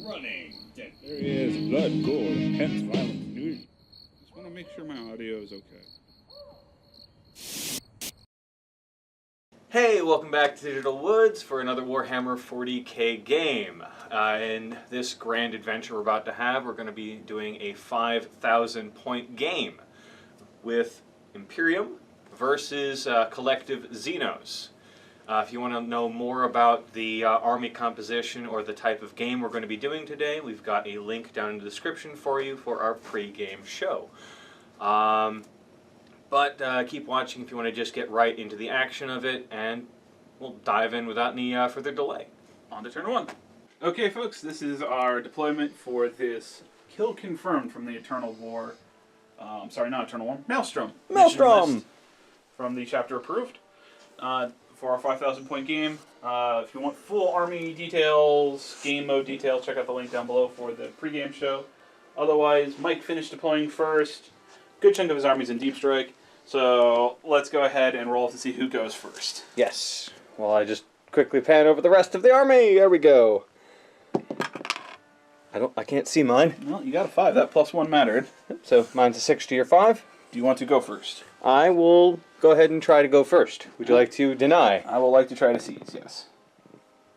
running. There is blood, gore, hence violent news. Just want to make sure my audio is okay. Hey, welcome back to Digital Woods for another Warhammer 40k game. In this grand adventure we're about to have, we're going to be doing a 5,000 point game with Imperium versus Collective Xenos. If you want to know more about the army composition or the type of game we're going to be doing today, we've got a link down in the description for you for our pre-game show. But keep watching if you want to just get right into the action of it, and we'll dive in without any further delay. On to turn one. Okay, folks, this is our deployment for this kill confirmed from the Eternal War. Sorry, not Eternal War. Maelstrom. Maelstrom! From the chapter approved. For our 5,000 point game. If you want full army details, game mode details, check out the link down below for the pregame show. Otherwise, Mike finished deploying first. Good chunk of his army's in Deep Strike. So let's go ahead and roll to see who goes first. Yes. Well, I just quickly pan over the rest of the army. There we go. I can't see mine. Well, you got a 5. That +1 mattered. So mine's a 6 to your 5. Do you want to go first? I will go ahead and try to go first. Would you like to deny? I will like to try to seize, yes.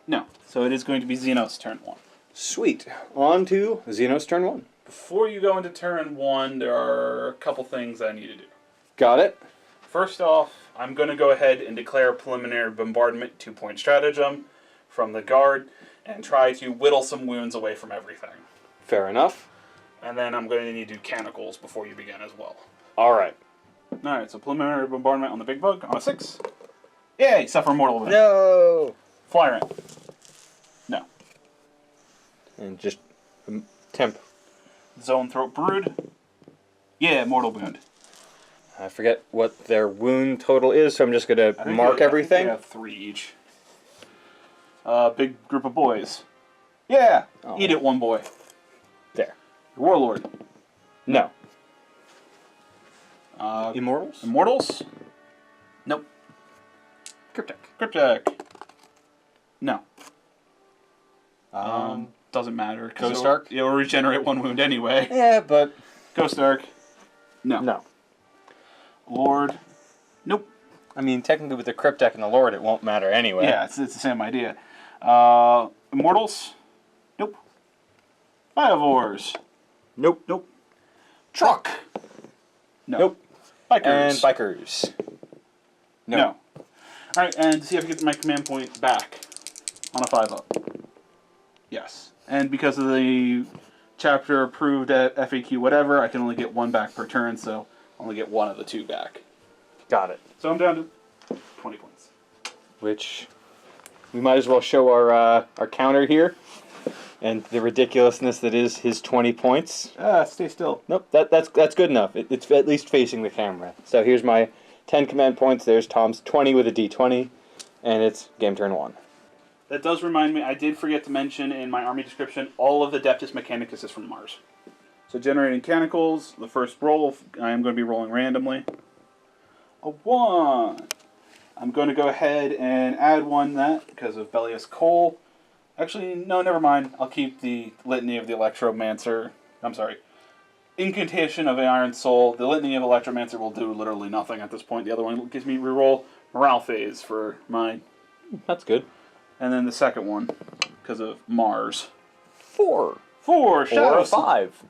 No. So it is going to be Xenos turn 1. Sweet. On to Xenos turn 1. Before you go into turn 1, there are a couple things I need to do. Got it. First off, I'm going to go ahead and declare preliminary bombardment 2-point stratagem from the guard and try to whittle some wounds away from everything. Fair enough. And then I'm going to need to do canicles before you begin as well. Alright. Alright, so preliminary bombardment on the big bug on a 6. Yay, suffer mortal wound. No! Flyer in. No. And just temp. Zone throat brood. Yeah, mortal wound. I forget what their wound total is, so I'm just going to mark everything. I think they have 3 each. Big group of boys. Yeah! Oh. Eat it, one boy. There. Warlord. No. Immortals? Immortals? Nope. Cryptek. Cryptek. No. Doesn't matter. Ghost Ark? It'll regenerate 1 wound anyway. Yeah, but... Ghost Ark? No. No. Lord? Nope. I mean, technically with the Cryptek and the Lord, it won't matter anyway. Yeah, it's the same idea. Immortals? Nope. Firewars? Nope. Nope. Truck? No. Nope. Bikers? And bikers. No. Alright, and see if I can get my command point back on a 5-up. Yes. And because of the chapter approved at FAQ whatever, I can only get 1 back per turn, so I only get 1 of the 2 back. Got it. So I'm down to 20 points. Which, we might as well show our counter here. And the ridiculousness that is his 20 points. Stay still. Nope, that's good enough. It's at least facing the camera. So here's my 10 command points. There's Tom's 20 with a D20. And it's game turn 1. That does remind me, I did forget to mention in my army description, all of the Adeptus Mechanicus is from Mars. So generating canicles, the first roll, I am going to be rolling randomly. A 1. I'm going to go ahead and add 1 that because of Bellius Coal. Actually, no, never mind. I'll keep the Litany of the Electromancer. I'm sorry. Incantation of the Iron Soul. The Litany of Electromancer will do literally nothing at this point. The other one gives me reroll Morale Phase for mine. That's good. And then the second one, because of Mars. 4. 4. Shadow Or a 5.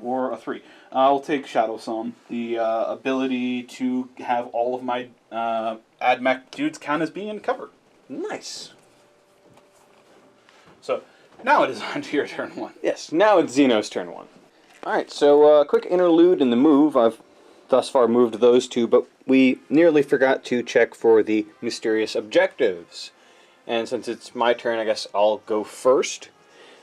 Or a 3. I'll take Shadow Song. The ability to have all of my AdMech dudes count as being in cover. Nice. So, now it is on to your turn 1. Yes, now it's Xenos turn 1. Alright, so quick interlude in the move. I've thus far moved those 2, but we nearly forgot to check for the mysterious objectives. And since it's my turn, I guess I'll go first.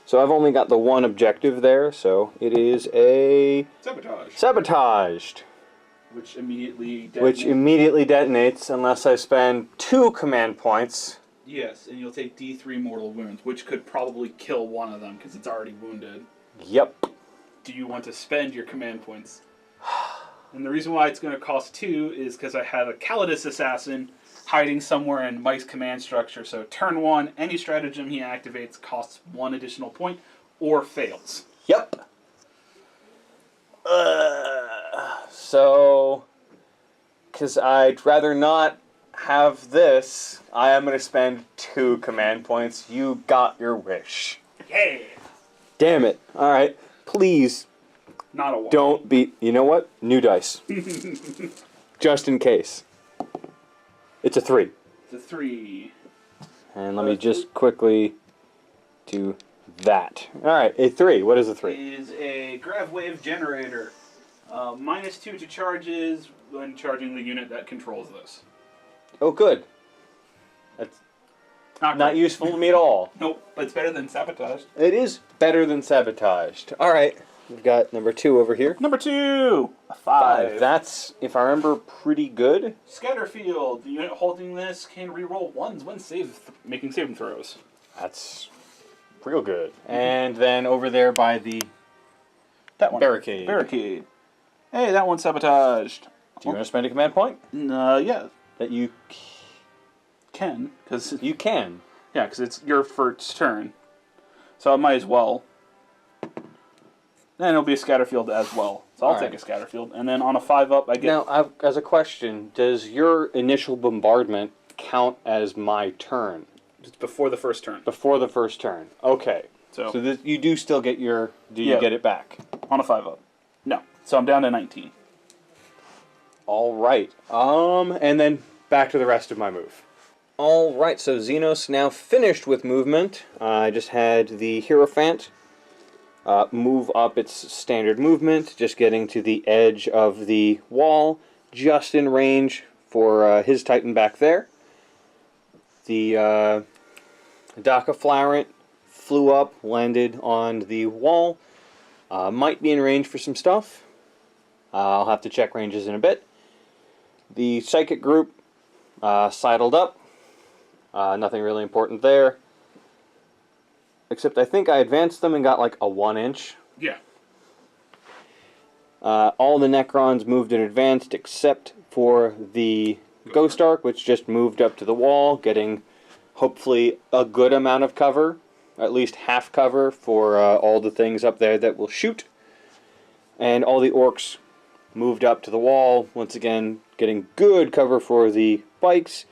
So I've only got the 1 objective there, so it is a... Sabotage. Sabotaged. Which immediately detonates. Which immediately detonates unless I spend 2 command points. Yes, and you'll take D3 mortal wounds, which could probably kill one of them because it's already wounded. Yep. Do you want to spend your command points? And the reason why it's going to cost 2 is because I have a Calidus Assassin hiding somewhere in Mike's command structure. So turn 1, any stratagem he activates costs 1 additional point, or fails. Yep. So, because I'd rather not have this, I am going to spend 2 command points. You got your wish. Yeah. Damn it. Alright. Please Not a 1. don't be... You know what? New dice. Just in case. It's a 3. It's a 3. And let me just quickly do that. Alright, a 3. What is a 3? It is a grav wave generator. -2 to charges when charging the unit that controls this. Oh, good. That's not great. useful to me at all. Nope, but it's better than sabotage. It is better than sabotaged. Alright, we've got number 2 over here. Number 2, a 5. That's, if I remember, pretty good. Scatterfield. The unit holding this can reroll 1s when making saving throws. That's real good. And then over there by the That one. barricade. Barricade. Hey, that one's sabotaged. Do you want to spend a command point? Yeah, That you can, because can. yeah, because it's your first turn, so I might as well. Then it'll be a Scatterfield as well, so I'll All take right. a Scatterfield, and then on a 5-up, I get. Now, as a question, does your initial bombardment count as my turn? It's before the first turn. Before the first turn. Okay. So this, you do still get your... Do you Yeah. get it back? on a 5-up. No, so I'm down to 19. All right. And then back to the rest of my move. All right, so Xenos now finished with movement. I just had the Hierophant move up its standard movement, just getting to the edge of the wall, just in range for his Titan back there. The Dakaflarant flew up, landed on the wall. Might be in range for some stuff. I'll have to check ranges in a bit. The Psychic group sidled up. Nothing really important there. Except I think I advanced them and got like a 1-inch. Yeah. All the Necrons moved and advanced except for the Ghost Ark, which just moved up to the wall, getting hopefully a good amount of cover. At least half cover for all the things up there that will shoot. And all the Orcs moved up to the wall, once again getting good cover for the bikes.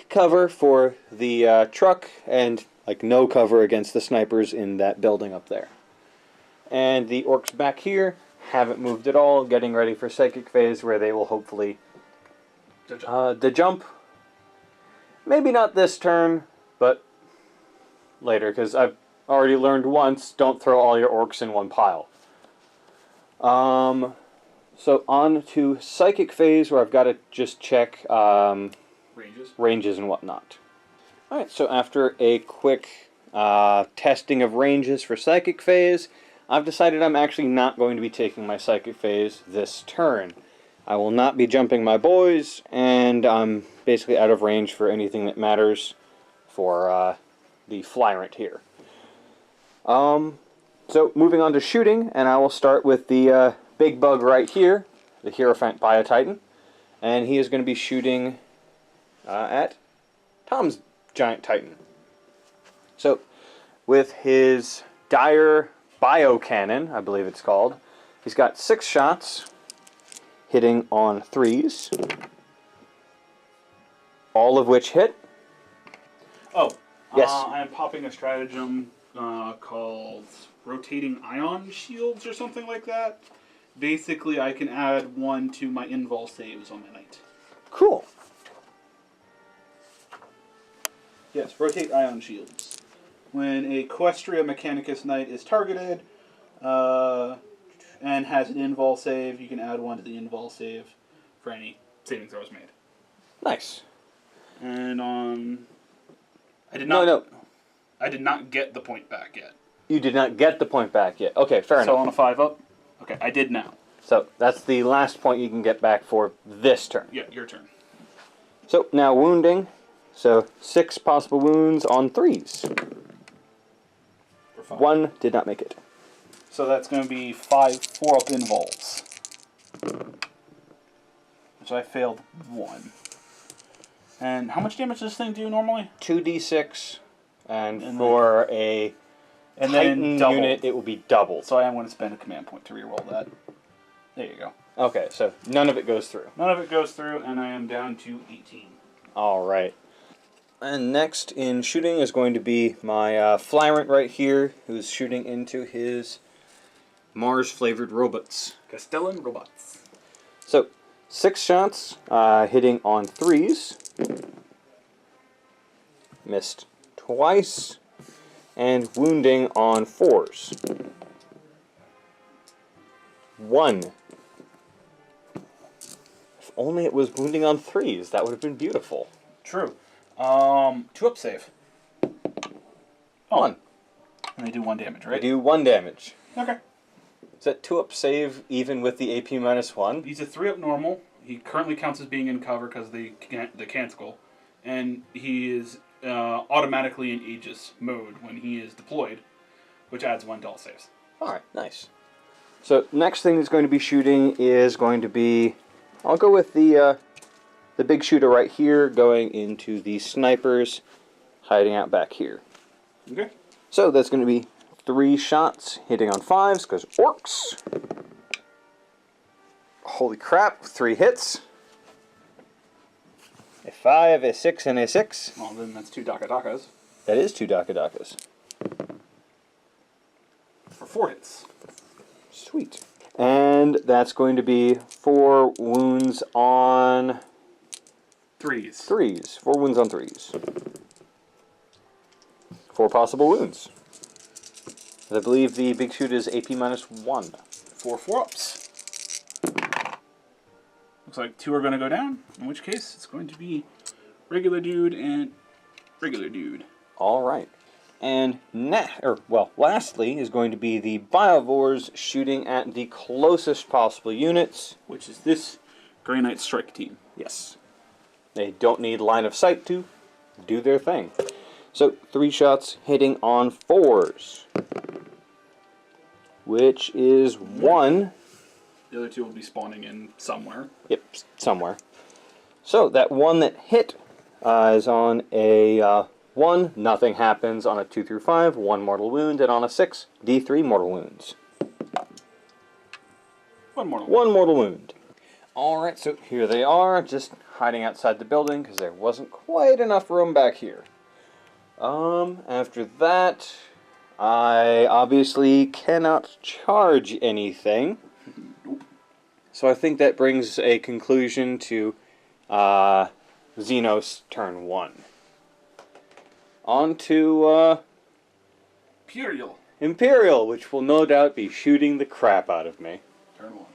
Cover for the truck, and like no cover against the snipers in that building up there. And the Orcs back here haven't moved at all, getting ready for Psychic Phase, where they will hopefully the jump. Maybe not this turn, but later, because I've already learned once, don't throw all your Orcs in one pile. So on to Psychic Phase, where I've got to just check ranges and whatnot. Alright, so after a quick testing of ranges for Psychic Phase, I've decided I'm actually not going to be taking my Psychic Phase this turn. I will not be jumping my boys, and I'm basically out of range for anything that matters for the Flyrant here. So moving on to shooting, and I will start with the big bug right here, the Hierophant Biotitan, and he is going to be shooting at Tom's Giant Titan. So with his Dire Bio Cannon, I believe it's called, he's got 6 shots, hitting on 3s, all of which hit. Oh, yes. I am popping a stratagem called Rotating Ion Shields or something like that. Basically, I can add 1 to my invul saves on my knight. Cool. Yes, Rotate Ion Shields. When a Equestria Mechanicus Knight is targeted and has an invul save, you can add 1 to the invul save for any saving throws made. Nice. And on... I did not get the point back yet. You did not get the point back yet. Okay, fair enough. So on a 5-up? Okay, I did now. So that's the last point you can get back for this turn. Yeah, your turn. So now wounding. So 6 possible wounds on 3s. 1 did not make it. So that's going to be 5 4-up invuls. Which I failed 1. And how much damage does this thing do normally? 2d6, and And for a And then Titan double. unit, it will be doubled. So I am going to spend a command point to reroll that. There you go. Okay, so none of it goes through. None of it goes through, and I am down to 18. All right. And next in shooting is going to be my Flyrant right here, who's shooting into his Mars-flavored robots. Castellan robots. So, 6 shots, hitting on 3s. Missed twice. And wounding on 4s. 1. If only it was wounding on 3s, that would have been beautiful. True. 2-up save. Oh. 1. And I do 1 damage, I right? do 1 damage. Okay. Is that 2-up save even with the AP -1? He's a 3-up normal. He currently counts as being in cover because of the cancel. And he is automatically in Aegis mode when he is deployed, which adds 1 to all saves. Alright, nice. So, next thing that's going to be shooting is going to be... I'll go with the big shooter right here, going into the snipers, hiding out back here. Okay. So, that's going to be 3 shots, hitting on 5s, because orcs. Holy crap, 3 hits. A 5, a 6, and a 6. Well, then that's 2 Dakadakas That is 2 Dakadakas. for 4 hits. Sweet. And that's going to be 4 wounds on 3s. 3s. 4 wounds on 3s. 4 possible wounds. I believe the big shoot is AP -1. 4 4-ups. Looks like 2 are going to go down, in which case it's going to be regular dude and regular dude. All right. And lastly is going to be the Biovores shooting at the closest possible units. Which is this Grey Knight Strike team. Yes. They don't need line of sight to do their thing. So 3 shots hitting on 4s. Which is 1. The other 2 will be spawning in somewhere. Yep, somewhere. So that one that hit is on a 1, nothing happens. On a 2 through 5, 1 mortal wound, and on a 6, D3 mortal wounds. 1 mortal. 1 mortal wound. Alright, so here they are, just hiding outside the building because there wasn't quite enough room back here. After that, I obviously cannot charge anything. So I think that brings a conclusion to Xenos turn 1. On to Imperial, which will no doubt be shooting the crap out of me. Turn 1.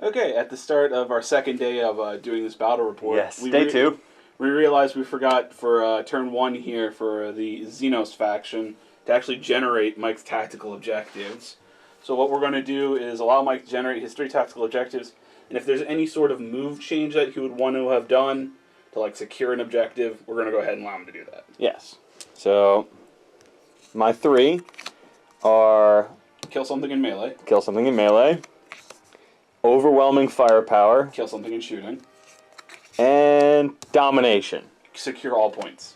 Okay, at the start of our second day of doing this battle report, Yes, day 2. We realized we forgot for turn 1 here for the Xenos faction to actually generate Mike's tactical objectives. So what we're going to do is allow Mike to generate his 3 tactical objectives, and if there's any sort of move change that he would want to have done to like secure an objective, we're going to go ahead and allow him to do that. Yes. So, my 3 are Kill something in melee, kill something in melee, overwhelming firepower, kill something in shooting, and domination. secure all points.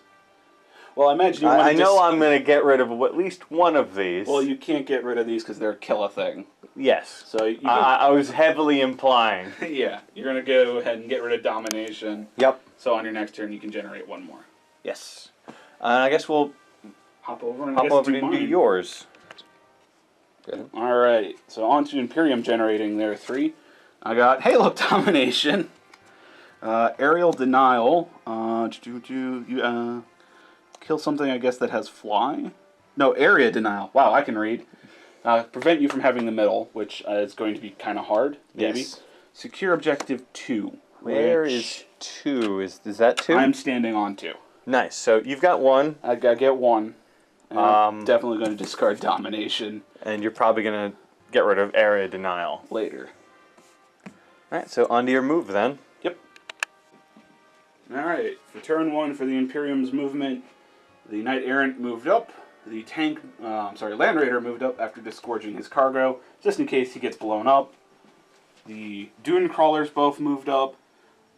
Well, I imagine you I know I'm going to get rid of at least one of these. Well, you can't get rid of these because they're a kill a thing. Yes. So you can... I was heavily implying. Yeah, you're going to go ahead and get rid of domination. Yep. So on your next turn, you can generate 1 more. Yes. I guess we'll Hop over and hop over and do mine. yours. Good. Alright, so on to Imperium generating there 3. I got Halo Domination, Aerial Denial, kill something I guess that has fly? No, Area Denial. Wow, I can read. Prevent you from having the middle, which is going to be kind of hard, maybe. Yes. Secure Objective 2. Where is 2? Is that 2? I'm standing on 2. Nice. So you've got 1. I get 1. And I'm definitely going to discard Domination And you're probably going to get rid of area denial. later. Alright, so on to your move then. Yep. Alright, for turn 1 for the Imperium's movement, the Knight Errant moved up. The Land Raider moved up after disgorging his cargo, just in case he gets blown up. The Dune Crawlers both moved up.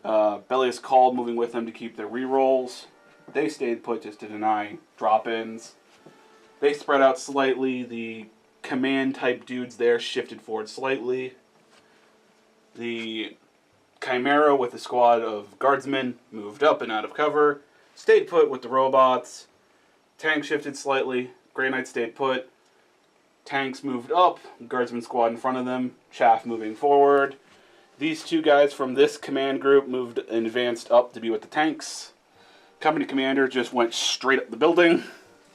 Bellius called, moving with them to keep their rerolls. They stayed put just to deny drop-ins. They spread out slightly. The command-type dudes there shifted forward slightly. The Chimera with a squad of guardsmen moved up and out of cover. Stayed put with the robots. Tank shifted slightly. Grey Knight stayed put. Tanks moved up. Guardsman squad in front of them. Chaff moving forward. These two guys from this command group moved and advanced up to be with the tanks. Company commander just went straight up the building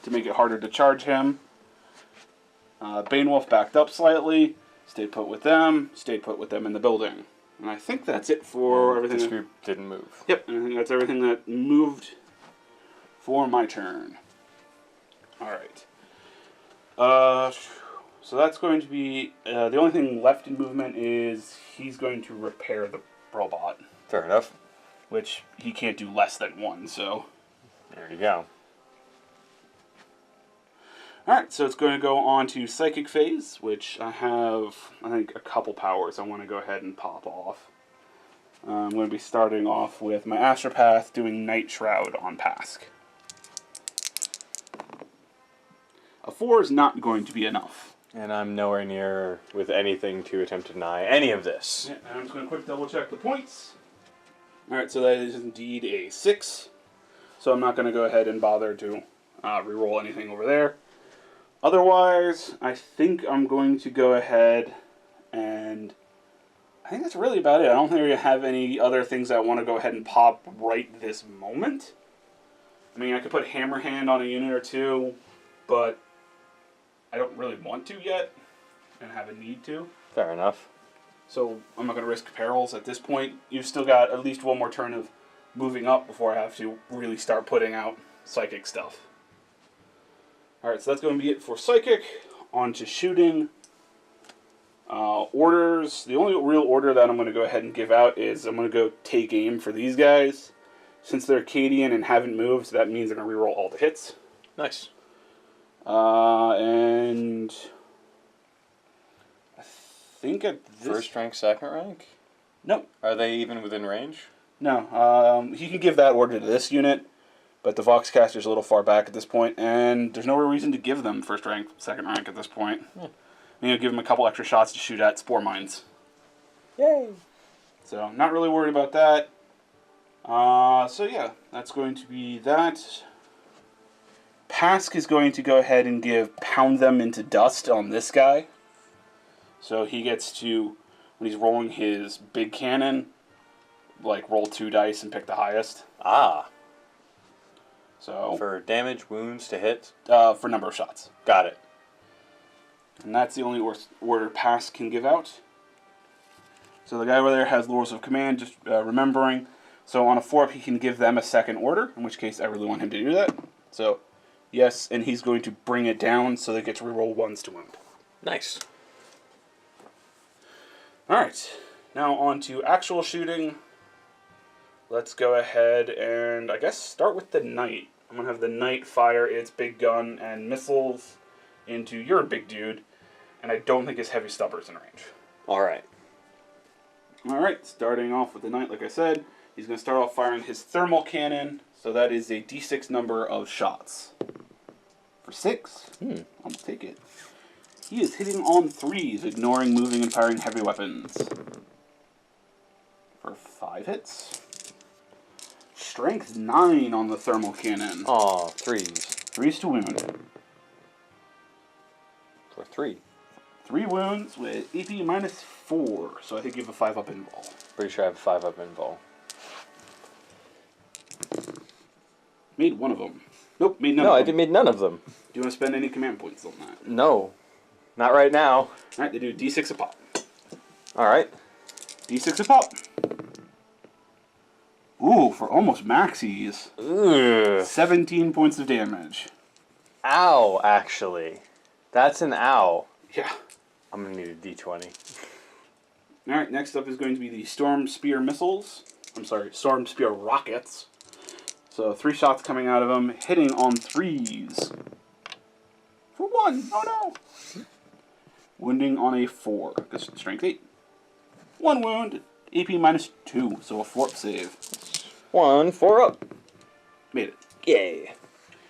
to make it harder to charge him. Banewolf backed up slightly. Stayed put with them. Stayed put with them in the building. And I think that's it for everything. This group didn't move. Yep, and I think that's everything that moved for my turn. Alright. So that's going to be... the only thing left in movement is he's going to repair the robot. Fair enough. Which he can't do less than 1, so... There you go. Alright, so it's going to go on to Psychic Phase, which I have, I think, a couple powers I want to go ahead and pop off. I'm going to be starting off with my Astropath doing Night Shroud on Pask. A 4 is not going to be enough. And I'm nowhere near with anything to attempt to deny any of this. Yeah, and I'm just going to quick double check the points. Alright, so that is indeed a 6. So I'm not going to go ahead and bother to reroll anything over there. Otherwise, I think I'm going to go ahead and... I think that's really about it. I don't think we have any other things I want to go ahead and pop right this moment. I mean, I could put Hammer Hand on a unit or two, but I don't really want to yet, and have a need to. Fair enough. So I'm not going to risk perils at this point. You've still got at least one more turn of moving up before I have to really start putting out Psychic stuff. Alright, so that's going to be it for Psychic. On to shooting. Orders. The only real order that I'm going to go ahead and give out is I'm going to go take aim for these guys. Since they're Acadian and haven't moved, that means I'm going to reroll all the hits. Nice. And I think at this... First rank, second rank? No. Are they even within range? No. He can give that order to this unit, but the Voxcaster's a little far back at this point, and there's no real reason to give them first rank, second rank at this point. Yeah. Maybe give them a couple extra shots to shoot at spore mines. Yay! So, not really worried about that. So yeah, that's going to be that. Pask is going to go ahead and pound them into dust on this guy. So he gets to, when he's rolling his big cannon, like roll 2 dice and pick the highest. Ah. So For damage, wounds to hit? for number of shots. Got it. And that's the only order Pask can give out. So the guy over there has Laurels of Command, just remembering. So on a 4-up, he can give them a second order, in which case I really want him to do that. So, yes, and he's going to bring it down so they get to reroll 1s to wound. Nice. Alright, now on to actual shooting. Let's go ahead and, I guess, start with the Knight. I'm going to have the Knight fire its big gun and missiles into your big dude, and I don't think his heavy stubber's in range. Alright. Alright, starting off with the Knight, like I said, he's going to start off firing his thermal cannon, so that is a d6 number of shots. For 6, I'll take it. He is hitting on 3s, ignoring moving and firing heavy weapons. For 5 hits. Strength 9 on the thermal cannon. Aw, 3s. 3s to wound. For 3. 3 wounds with AP minus 4, so I think you have a 5-up invul. Pretty sure I have a 5-up invul. Made one of them. Nope, made none No, of I them. didn't make none of them. Do you want to spend any command points on that? No. Not right now. Alright, they do d6 a pop. Alright. D6 a pop. Ooh, for almost maxies. Ugh. 17 points of damage. Ow, actually. That's an ow. Yeah. I'm going to need a d20. Alright, next up is going to be the Storm Spear missiles. Storm Spear rockets. So 3 shots coming out of them, hitting on 3s. For 1. Oh no! Wounding on a 4. Because strength 8. 1 wound. AP minus 2. So a 4-up save. 1 4-up. Made it. Yay.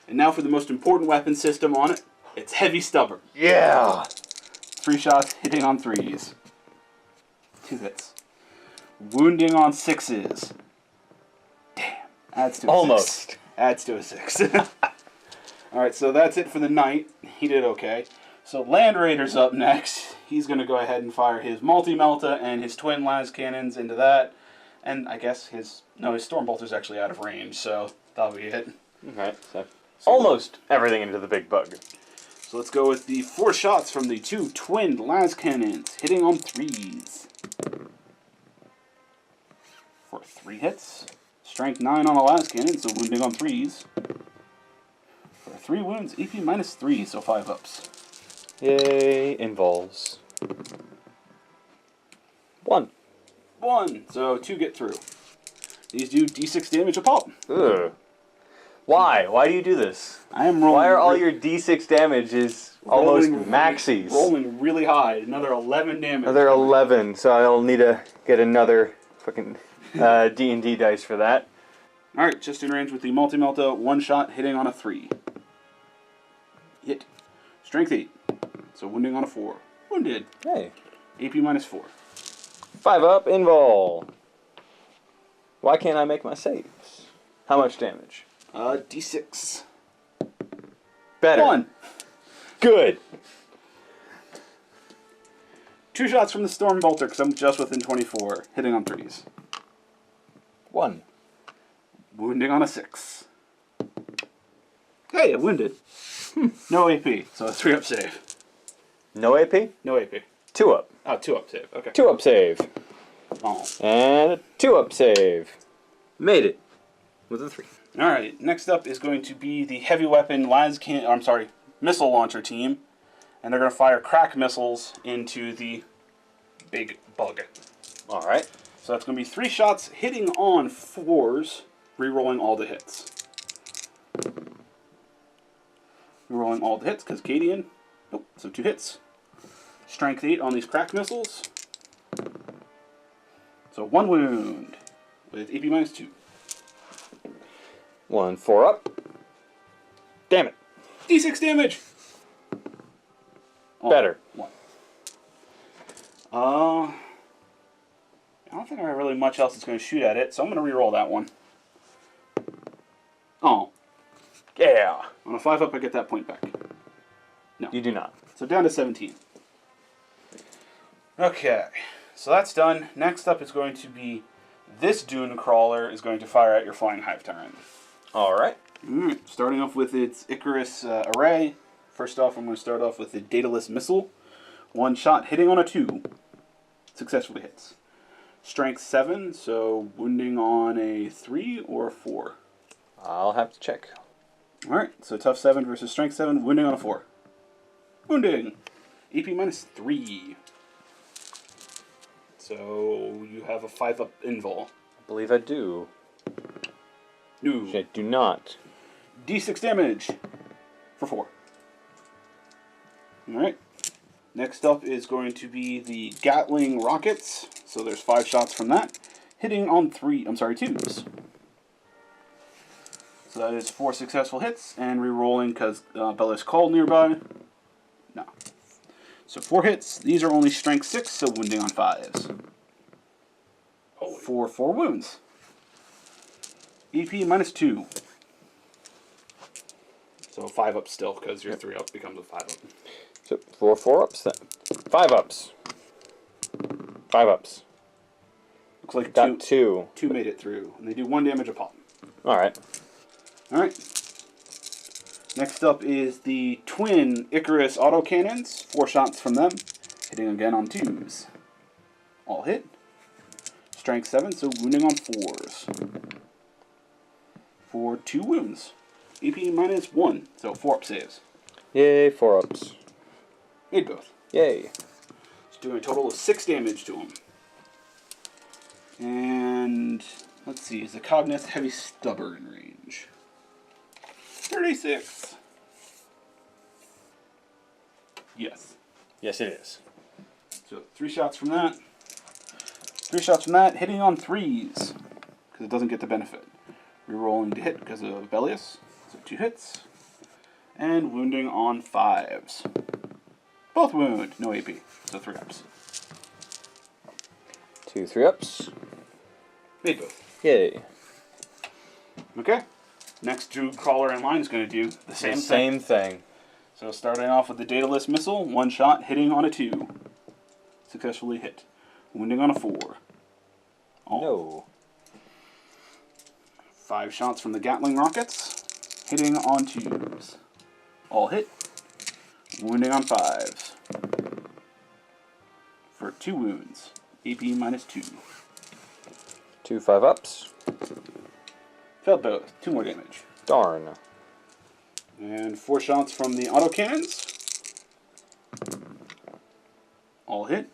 And now for the most important weapon system on it. It's Heavy Stubborn. Yeah. 3 shots, hitting on 3s. 2 hits. Wounding on 6s. Damn. Adds to a 6. Almost. Adds to a 6. Alright, so that's it for the knight. He did okay. So Land Raider's up next. He's going to go ahead and fire his Multi-Melta and his twin las cannons into that. And I guess his Stormbolter's actually out of range, so that'll be it. Alright, so almost everything into the big bug. So let's go with the 4 shots from the 2 twin las cannons, hitting on 3s. For 3 hits. Strength 9 on the las cannon, so wounding on 3s. For 3 wounds, AP minus 3, so 5 ups. Yay, involves 1. 1, so 2 get through. These do d6 damage a pop. Ugh. Why? Why do you do this? I am rolling. Why are all your d6 damage is almost maxies? Rolling really high. Another 11 damage. Another 11, so I'll need to get another fucking D&D dice for that. Alright, just in range with the Multi-Melta, 1 shot, hitting on a 3. Hit. Strength 8. So wounding on a 4. Wounded. Hey. AP minus 4. 5-up, invol. Why can't I make my saves? How much damage? D6. Better. 1. Good. 2 shots from the Stormbolter, because I'm just within 24. Hitting on 3s. 1. Wounding on a 6. Hey, it wounded. No AP, so a 3-up save. No AP? No AP. 2-up. Oh, 2-up save. Okay. 2-up save. Oh. And a 2-up save. Made it. With a 3. Alright, next up is going to be the heavy weapon missile launcher team. And they're going to fire crack missiles into the big bug. Alright. So that's going to be 3 shots hitting on 4s, rerolling all the hits. Rerolling all the hits, because Cadian. Nope, so 2 hits. Strength 8 on these crack missiles. So 1 wound with AP minus 2. 1 4-up. Damn it. D6 damage! Oh, Better. 1. I don't think I have really much else that's going to shoot at it, so I'm going to reroll that one. Oh. Yeah. On a 5-up, I get that point back. No. You do not. So down to 17. Okay. So that's done. Next up is going to be this Dune Crawler is going to fire at your Flying Hive Tyrant. Alright. Alright. Starting off with its Icarus array. First off, I'm going to start off with the Daedalus Missile. 1 shot hitting on a 2. Successfully hits. Strength 7, so wounding on a 3 or a 4. I'll have to check. Alright, so tough 7 versus strength 7, wounding on a 4. Wounding! AP minus 3. So you have a 5-up invul. I believe I do. No. Which I do not. D6 damage for 4. Alright. Next up is going to be the Gatling Rockets. So there's 5 shots from that. Hitting on 2s. So that is 4 successful hits, and re-rolling because Bella's Call nearby. No. So 4 hits. These are only strength 6, so wounding on 5s. For 4 wounds. EP minus 2. So 5 up still, because your 3 up becomes a 5 up. So 4 4-ups then. 5-ups. 5-ups. Looks like Got 2 2. made it through, and they do 1 damage a pop. Alright. Alright. Next up is the twin Icarus autocannons. 4 shots from them. Hitting again on 2s. All hit. Strength 7, so wounding on 4s. For 2 wounds. AP minus 1, so 4-up saves. Yay, 4-ups. Made both. Yay. It's doing a total of 6 damage to him. And Let's see, is the Cognus heavy stubber in range? 36. Yes. Yes, it is. So 3 shots from that. 3 shots from that, hitting on 3s, because it doesn't get the benefit. Rerolling to hit because of Bellius, so 2 hits. And wounding on 5s. Both wound, no AP, so 3 ups. 2 3-ups. Made both. Yay. Okay. Next Druid Crawler in line is going to do the same Same thing. So starting off with the Daedalus Missile, 1 shot, hitting on a 2. Successfully hit. Wounding on a 4. Oh. No. 5 shots from the Gatling Rockets, hitting on 2s. All hit. Wounding on 5s. For 2 wounds. AP minus 2. 2 5-ups. Failed both. 2 more damage. Darn. And 4 shots from the autocannons. All hit.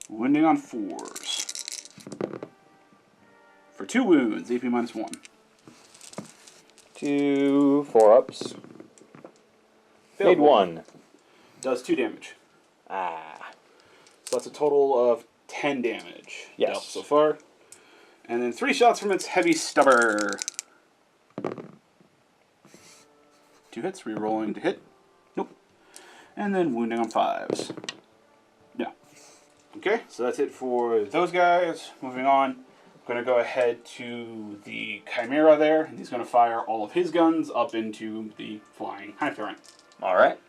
Wounding on 4s. For 2 wounds. AP minus 1. 2 4-ups. Made 1. Does 2 damage. Ah. So that's a total of 10 damage Yes. dealt so far. And then 3 shots from its heavy stubber. 2 hits, re-rolling to hit. Nope. And then wounding on 5s. Yeah. Okay, so that's it for those guys. Moving on, I'm going to go ahead to the Chimera there, and he's going to fire all of his guns up into the flying Hive Tyrant. Alright.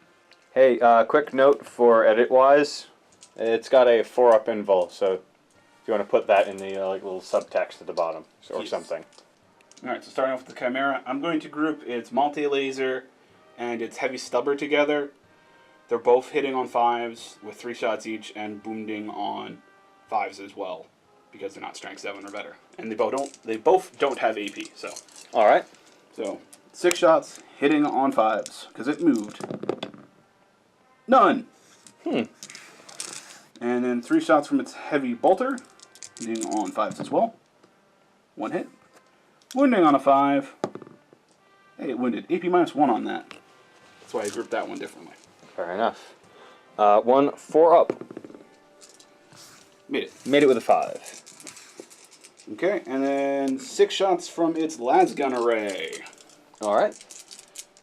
Hey, quick note for edit-wise. It's got a 4-up invul, so if you want to put that in the like little subtext at the bottom or Yes. something. Alright, so starting off with the Chimera, I'm going to group its multi-laser and its heavy stubber together. They're both hitting on 5s with 3 shots each and wounding on 5s as well, because they're not strength 7 or better. And they both don't have AP, so. Alright. So 6 shots hitting on 5s, because it moved. None! And then 3 shots from its heavy bolter, hitting on 5s as well. 1 hit. Wounding on a 5. Hey, it wounded. AP minus 1 on that. That's why I grouped that one differently. Fair enough. 1 4-up. Made it. Made it with a 5. Okay, and then 6 shots from its lasgun array. Alright.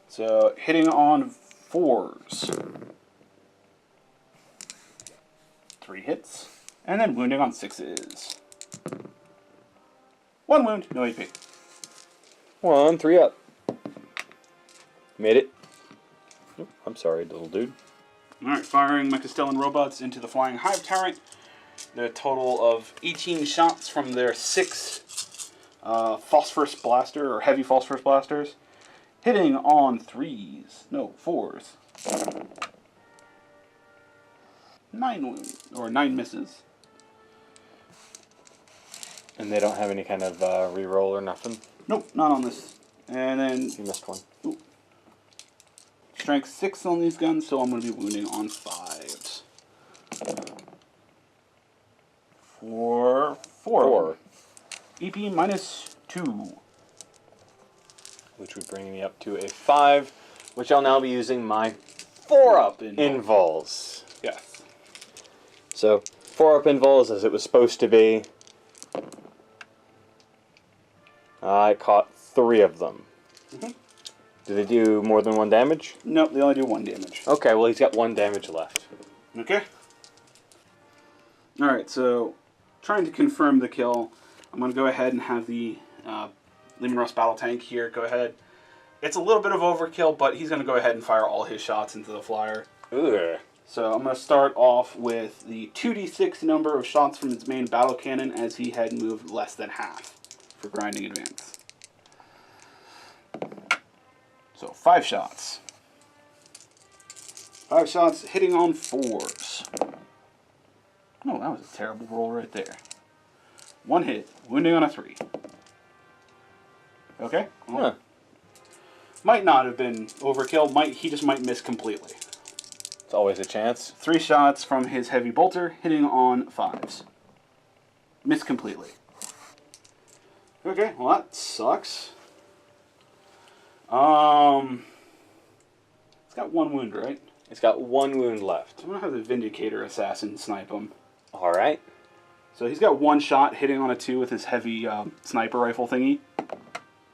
So hitting on 4s. 3 hits. And then wounding on 6s. 1 wound, no AP. 1 3-up. Made it. Oop, I'm sorry, little dude. Alright, firing my Castellan robots into the flying Hive Tyrant. The total of 18 shots from their 6 phosphorus blaster, or heavy phosphorus blasters. Hitting on 3s. No, 4s. 9 wounds, or 9 misses. And they don't have any kind of reroll or nothing? Nope, not on this. And then You missed one. strength 6 on these guns, so I'm going to be wounding on 5s. For 4. EP minus 2. Which would bring me up to a 5, which I'll now be using my 4-up invols. Yes. So, 4-up invols as it was supposed to be. I caught 3 of them. Do they do more than 1 damage? Nope, they only do 1 damage. Okay, well he's got 1 damage left. Okay. Alright, so trying to confirm the kill, I'm going to go ahead and have the Lehman Russ battle tank here go ahead. It's a little bit of overkill, but he's going to go ahead and fire all his shots into the flyer. Ugh. So I'm going to start off with the 2d6 number of shots from his main battle cannon, as he had moved less than half for grinding advance. So 5 shots. 5 shots hitting on 4s. Oh, that was a terrible roll right there. 1 hit, wounding on a 3. Okay. Well, Huh. might not have been overkill. He just might miss completely. It's always a chance. 3 shots from his heavy bolter, hitting on 5s. Miss completely. Okay, well that sucks. It's got 1 wound, right? It's got 1 wound left. I'm gonna have the Vindicator Assassin snipe him. All right. So he's got 1 shot hitting on a 2 with his heavy sniper rifle thingy.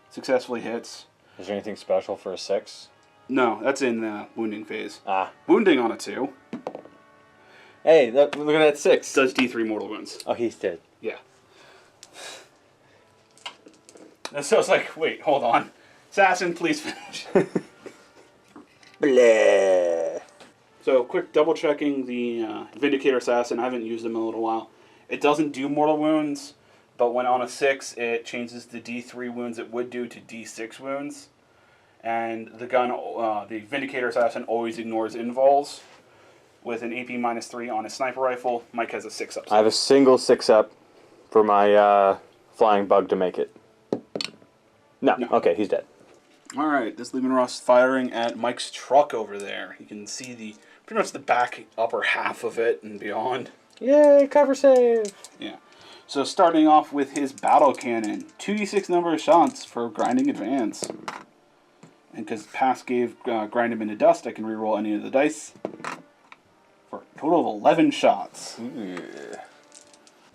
Successfully hits. Is there anything special for a 6? No, that's in the wounding phase. Ah. Wounding on a 2 Hey, look at that 6. does D3 mortal wounds. Oh, he's dead. Yeah. And so it's like, wait, hold on. Assassin, please finish. Bleh. So, quick double checking the Vindicator Assassin. I haven't used them in a little while. It doesn't do mortal wounds, but when on a 6, it changes the D3 wounds it would do to D6 wounds. And the gun, the Vindicator Assassin always ignores invols. With an AP -3 on his sniper rifle, Mike has a 6-up. I have a single 6-up for my flying bug to make it. No. Okay, he's dead. All right, this Leman Russ firing at Mike's truck over there. You can see pretty much the back upper half of it and beyond. Yay, cover save! Yeah. So starting off with his battle cannon, 2d6 number of shots for grinding advance. And because Pass gave grind him into dust, I can reroll any of the dice. For a total of 11 shots. Ooh.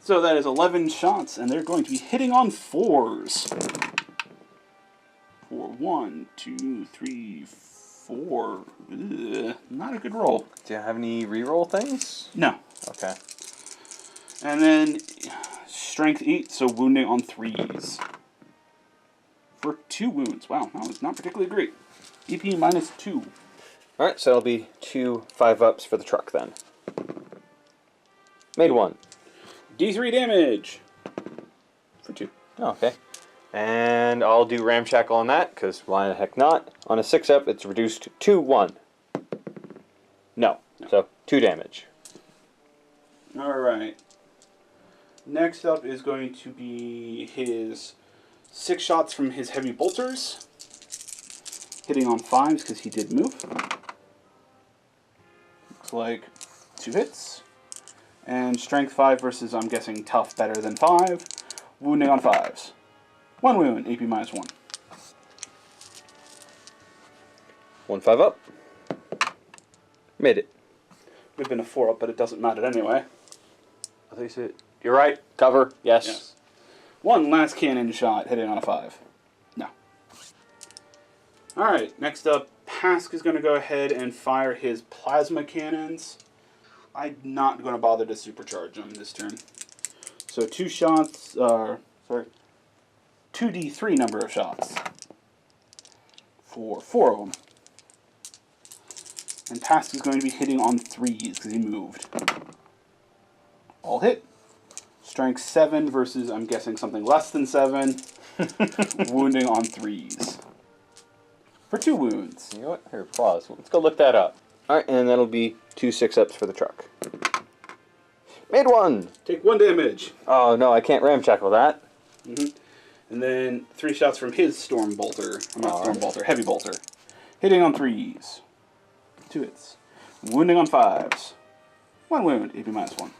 So that is 11 shots, and they're going to be hitting on 4s. For 1, 2, 3, 4. Ugh, not a good roll. Do you have any reroll things? No. Okay. And then strength 8, so wounding on 3s. For 2 wounds. Wow, that was not particularly great. EP -2. Alright, so it'll be 2 5-ups for the truck then. Made 1. D3 damage. For 2. Oh, okay. And I'll do Ramshackle on that, because why the heck not? On a 6-up, it's reduced to 1. No. So, 2 damage. Alright. Next up is going to be his 6 shots from his heavy bolters. Hitting on 5s because he did move. Looks like 2 hits. And strength 5 versus, I'm guessing, tough better than 5. Wounding on 5s. 1 wound, AP -1. 1 5-up. Made it. Would have been a 4-up, but it doesn't matter anyway. I thought you said... You're right. Cover. Yes. Yes. 1 last cannon shot hitting on a 5. No. Alright, next up, Pask is going to go ahead and fire his plasma cannons. I'm not going to bother to supercharge them this turn. So 2 shots, 2d3 number of shots. For 4 of them. And Pask is going to be hitting on 3s because he moved. All hit. Strength 7 versus, I'm guessing, something less than 7. Wounding on 3s. For 2 wounds. You know what? Here, pause. Let's go look that up. Alright, and that'll be 2 6-ups for the truck. Made 1! Take 1 damage. Oh, no, I can't Ramshackle that. And then 3 shots from his Storm Bolter. Not Storm Bolter, Heavy Bolter. Hitting on 3s. 2 hits. Wounding on 5s. 1 wound, AP -1.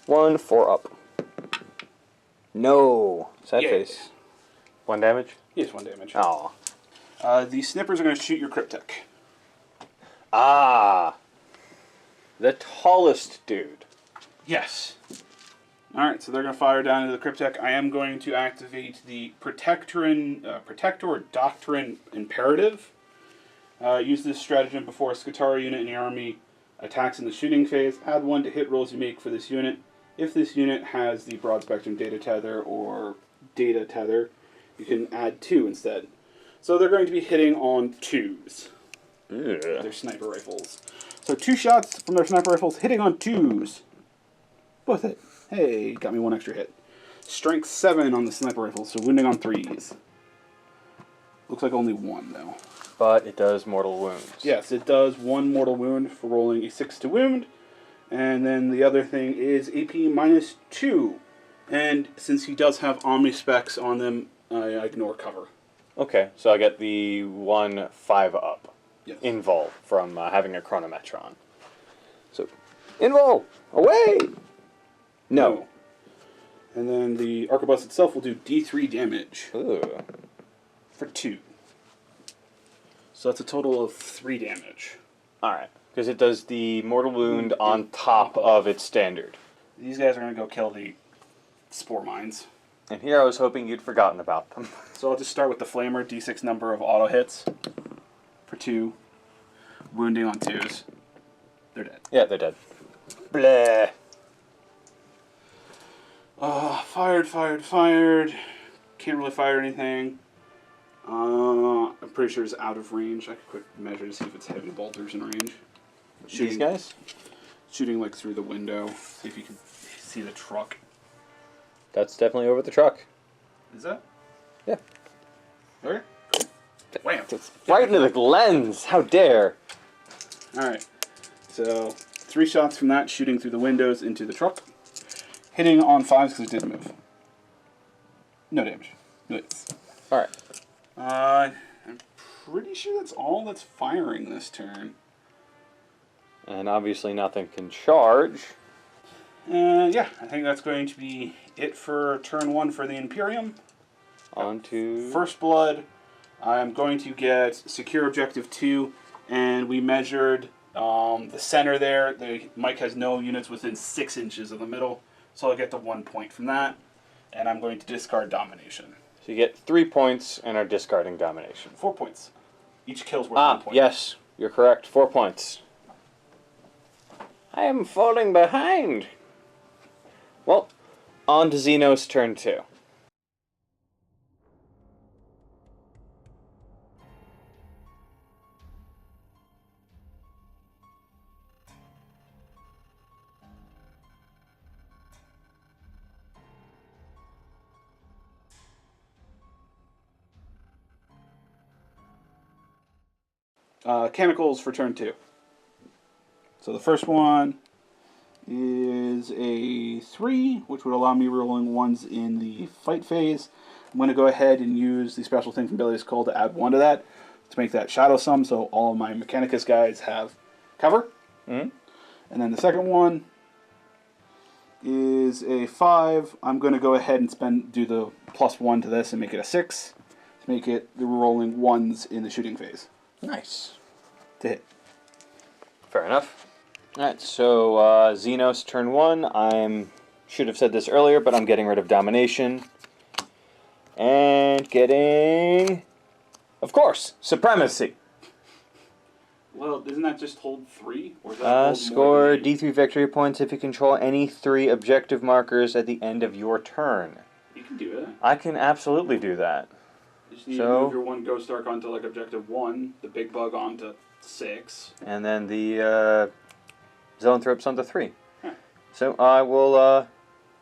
1 4-up. No. Sad Yeah. face. 1 damage? Yes, 1 damage. Oh. The snippers are going to shoot your Cryptek. Ah. The tallest dude. Yes. Alright, so they're going to fire down into the Cryptek. I am going to activate the Protector Doctrine Imperative. Use this stratagem before a Scutari unit in your army attacks in the shooting phase. Add 1 to hit rolls you make for this unit. If this unit has the Broad Spectrum Data Tether or Data Tether, you can add 2 instead. So they're going to be hitting on 2s. Yeah. Their sniper rifles. So 2 shots from their sniper rifles hitting on 2s. Both hit. Hey, got me 1 extra hit. Strength 7 on the sniper rifles, so wounding on 3s. Looks like only 1 though. But it does mortal wounds. Yes, it does 1 mortal wound for rolling a 6 to wound. And then the other thing is AP -2. And since he does have Omni specs on them, I ignore cover. Okay, so I get the 1 5-up. Yes. Invol from having a Chronometron. So, Invol! Away! No. And then the arquebus itself will do D3 damage Ooh. for 2. So that's a total of 3 damage. Alright, because it does the mortal wound on top of its standard. These guys are going to go kill the spore mines. And here I was hoping you'd forgotten about them. So I'll just start with the flamer, D6 number of auto hits for 2. Wounding on 2s. They're dead. Yeah, they're dead. Bleh. Fired. Can't really fire anything. I'm pretty sure it's out of range. I could quick measure to see if it's heavy bolters in range. These guys? Shooting like through the window. See if you can see the truck. That's definitely over the truck. Is that? Yeah. Okay. Wham! Right into the lens! How dare! Alright. So, 3 shots from that, shooting through the windows into the truck. Hitting on 5s because it didn't move. No damage. No hits. Alright. I'm pretty sure that's all that's firing this turn. And obviously nothing can charge. Yeah, I think that's going to be it for turn 1 for the Imperium. On to... First Blood, I'm going to get secure objective 2, and we measured the center there. Mike has no units within 6 inches of the middle, so I'll get the 1 point from that, and I'm going to discard Domination. So you get 3 points and are discarding Domination. 4 points. Each kill's worth 1 point. Yes, you're correct. 4 points. I am falling behind. Well, on to Xenos turn 2. Mechanicals for turn 2. So the first one is a 3, which would allow me rolling 1s in the fight phase. I'm going to go ahead and use the special thing from Billy's Call to add 1 to that, to make that Shadow Sum, so all of my Mechanicus guys have cover. Mm-hmm. And then the second one is a 5. I'm going to go ahead and do the +1 to this and make it a 6, to make it the rolling 1s in the shooting phase. Nice. To hit. Fair enough. Alright, so Xenos turn 1. Should have said this earlier, but I'm getting rid of Domination. And getting... Of course, Supremacy. Well, doesn't that just hold 3? Or is that hold Score more than D3 victory points if you control any 3 objective markers at the end of your turn. You can do it. I can absolutely do that. You just need to move your 1 Ghost Arc onto like objective 1, the big bug onto 6. And then the Zoanthropes onto 3. Yeah. So I will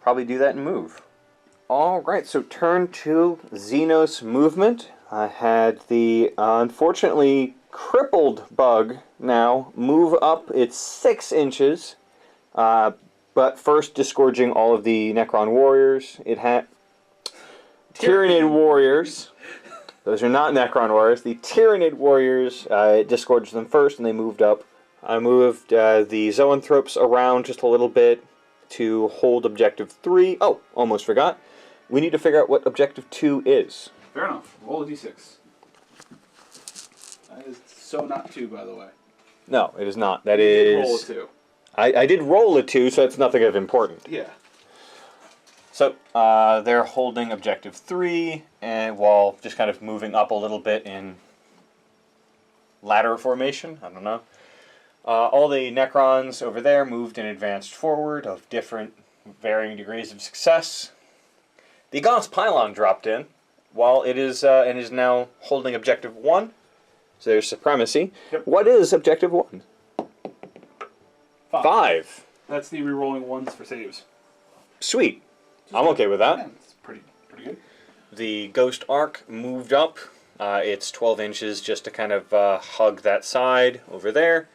probably do that and move. Alright, so turn 2, Xenos movement. I had the unfortunately crippled bug now move up its 6 inches, but first disgorging all of the Necron warriors. It had Tyrannid warriors. Those are not Necron warriors. The Tyrannid warriors, it disgorged them first and they moved up. I moved the Zoanthropes around just a little bit to hold objective 3. Oh, almost forgot. We need to figure out what objective 2 is. Fair enough. Roll a d6. That is so not 2, by the way. No, it is not. That You is... did roll a 2. I did roll a 2, so it's nothing of importance. Yeah. So, they're holding objective 3, and while just kind of moving up a little bit in ladder formation. I don't know. All the Necrons over there moved and advanced forward of different varying degrees of success. The Gaunt's Pylon dropped in, while it is and is now holding objective 1. So there's supremacy. Yep. What is objective 1? 5. 5. That's the rerolling 1s for saves. Sweet. I'm okay with that. Yeah, that's pretty good. The Ghost Arc moved up. It's 12 inches just to kind of hug that side over there.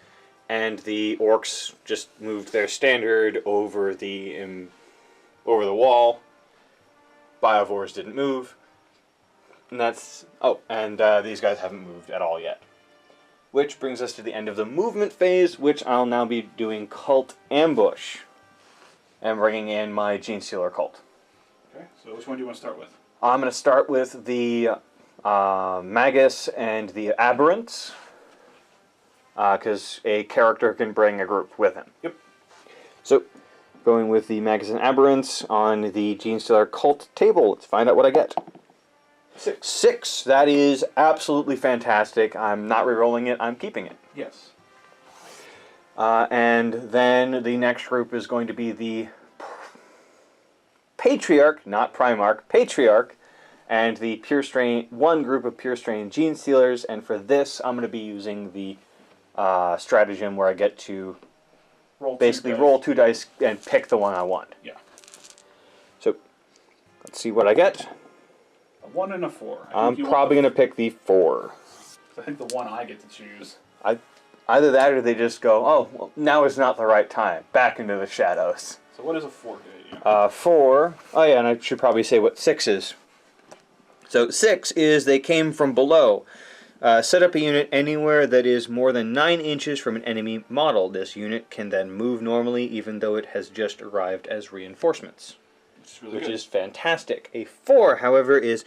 And the Orcs just moved their standard over the wall. Biovores didn't move. And that's... Oh, and these guys haven't moved at all yet. Which brings us to the end of the movement phase, which I'll now be doing Cult Ambush. And bringing in my Gene Stealer Cult. Okay, so which one do you want to start with? I'm going to start with the Magus and the Aberrants, because a character can bring a group with him. Yep. So, going with the Magus and Aberrants on the Genestealer Cult table. Let's find out what I get. 6. 6. That is absolutely fantastic. I'm not re-rolling it. I'm keeping it. Yes. And then the next group is going to be the Patriarch, not Primarch, Patriarch, and the Pure Strain, one group of Pure Strain Genestealers. And for this, I'm going to be using the stratagem where I get to roll 2 dice and pick the one I want. Yeah. So, let's see what I get. A 1 and a 4. I'm probably going to pick the 4. I think the one I get to choose. Either that or they just go, oh, well, now is not the right time. Back into the shadows. So what does a 4 do? Yeah. 4. Oh yeah, and I should probably say what 6 is. So 6 is they came from below. Set up a unit anywhere that is more than 9 inches from an enemy model. This unit can then move normally even though it has just arrived as reinforcements. Which is fantastic. A 4, however, is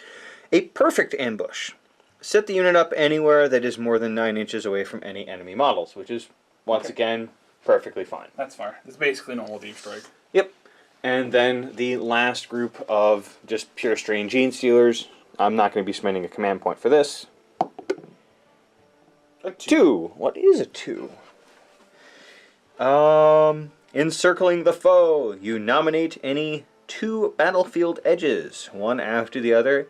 a perfect ambush. Set the unit up anywhere that is more than 9 inches away from any enemy models, which is, once again, perfectly fine. That's fine. It's basically normal deep strike. Yep. And then the last group of just pure strain Genestealers. I'm not going to be spending a command point for this. A 2. What is a 2? Encircling the foe. You nominate any 2 battlefield edges, one after the other,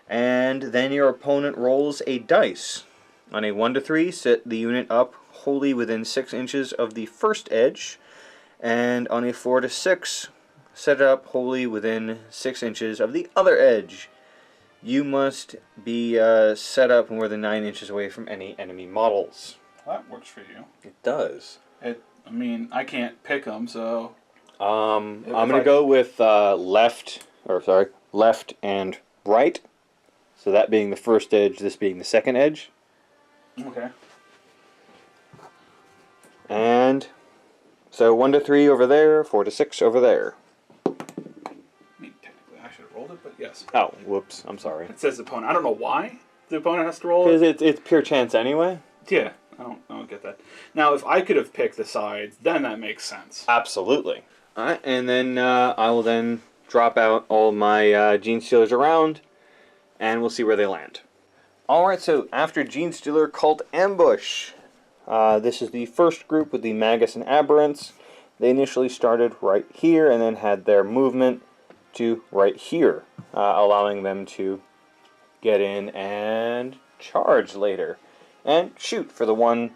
and then your opponent rolls a dice. On a 1 to 3, set the unit up wholly within 6 inches of the first edge, and on a 4 to 6, set it up wholly within 6 inches of the other edge. You must be set up more than 9 inches away from any enemy models. That works for you. It does. I mean, I can't pick them, so... I'm going to go with left and right. So that being the first edge, this being the second edge. Okay. And so 1 to 3 over there, 4 to 6 over there. I mean, technically I should have rolled it, but yes. Oh, whoops, I'm sorry. It says opponent. I don't know why the opponent has to roll Because it. it's pure chance anyway. Yeah, I don't get that. Now, if I could have picked the sides, then that makes sense. Absolutely. Alright, and then I will then drop out all my Genestealers around, and we'll see where they land. Alright, so after Genestealer Cult Ambush, this is the first group with the Magus and Aberrants. They initially started right here and then had their movement to right here, allowing them to get in and charge later. And shoot for the one,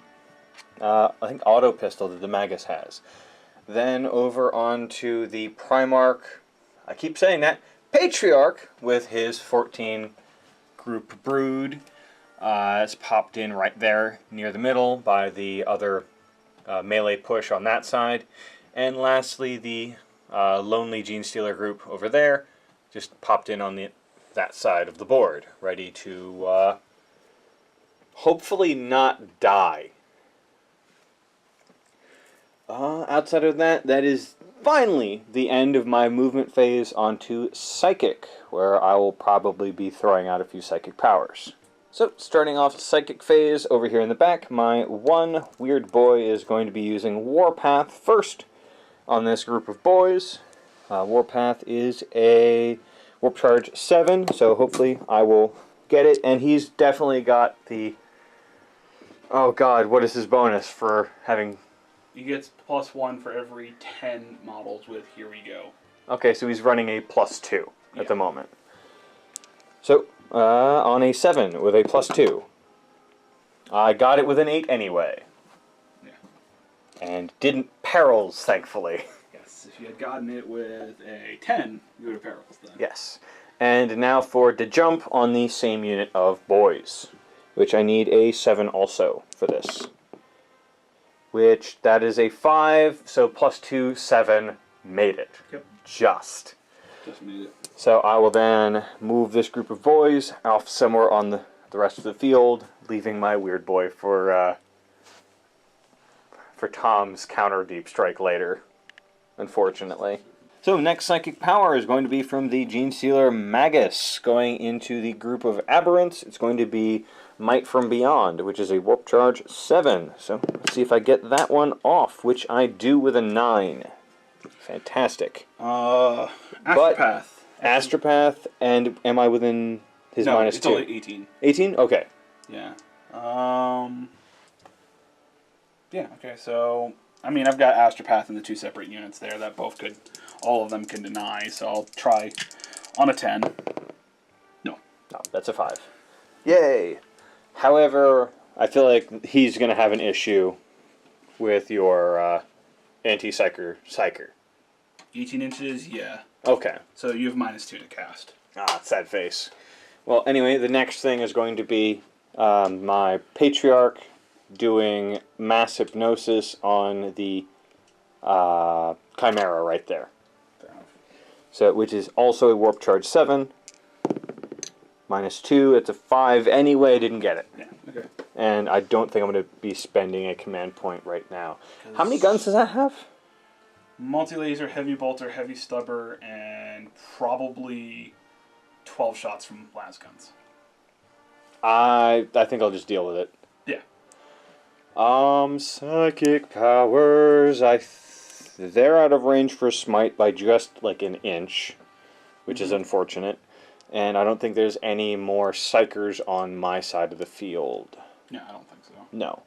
I think, auto pistol that the Magus has. Then over onto the Primarch, I keep saying that, Patriarch with his 14 group brood. It's popped in right there near the middle by the other melee push on that side. And lastly, the Lonely Genestealer group over there just popped in on that side of the board, ready to hopefully not die. Outside of that, that is finally the end of my movement phase onto Psychic, where I will probably be throwing out a few Psychic powers. So, starting off Psychic phase, over here in the back, my one weird boy is going to be using Warpath first on this group of boys. Warpath is a Warp Charge 7, so hopefully I will get it, and he's definitely got the... Oh god, what is his bonus for having... He gets +1 for every 10 models with Here We Go. Okay, so he's running a +2 at the moment. So, on a 7 with a +2. I got it with an 8 anyway. Yeah. And didn't perils, thankfully. Yes, if you had gotten it with a 10, you would have perils then. Yes. And now for the jump on the same unit of boys, which I need a 7 also for this. Which, that is a 5, so +2, 7, made it. Yep. Just made it. So I will then move this group of boys off somewhere on the rest of the field, leaving my weird boy for Tom's counter deep strike later, unfortunately. So next psychic power is going to be from the Gene Stealer Magus, going into the group of aberrants. It's going to be Might from Beyond, which is a warp charge 7. So let's see if I get that one off, which I do with a 9. Fantastic. Astropath. Astropath, and am I within his no, minus it's 2? only 18. 18? Okay. Yeah. Yeah, okay, so... I mean, I've got Astropath in the 2 separate units there that both could... All of them can deny, so I'll try on a 10. No. No, that's a 5. Yay! However, I feel like he's going to have an issue with your anti-psyker. 18 inches, yeah. Okay. So you have minus 2 to cast. Ah, sad face. Well, anyway, the next thing is going to be my Patriarch doing mass hypnosis on the Chimera right there. Fair enough. So, which is also a warp charge 7. Minus 2, it's a 5 anyway, didn't get it. Yeah, okay. And I don't think I'm going to be spending a command point right now. How many guns does that have? Multi-laser, heavy bolter, heavy stubber, and probably 12 shots from las guns. I think I'll just deal with it. Yeah. Psychic powers. They're out of range for smite by just like an inch, which is unfortunate. And I don't think there's any more psychers on my side of the field. Yeah, I don't think so. No.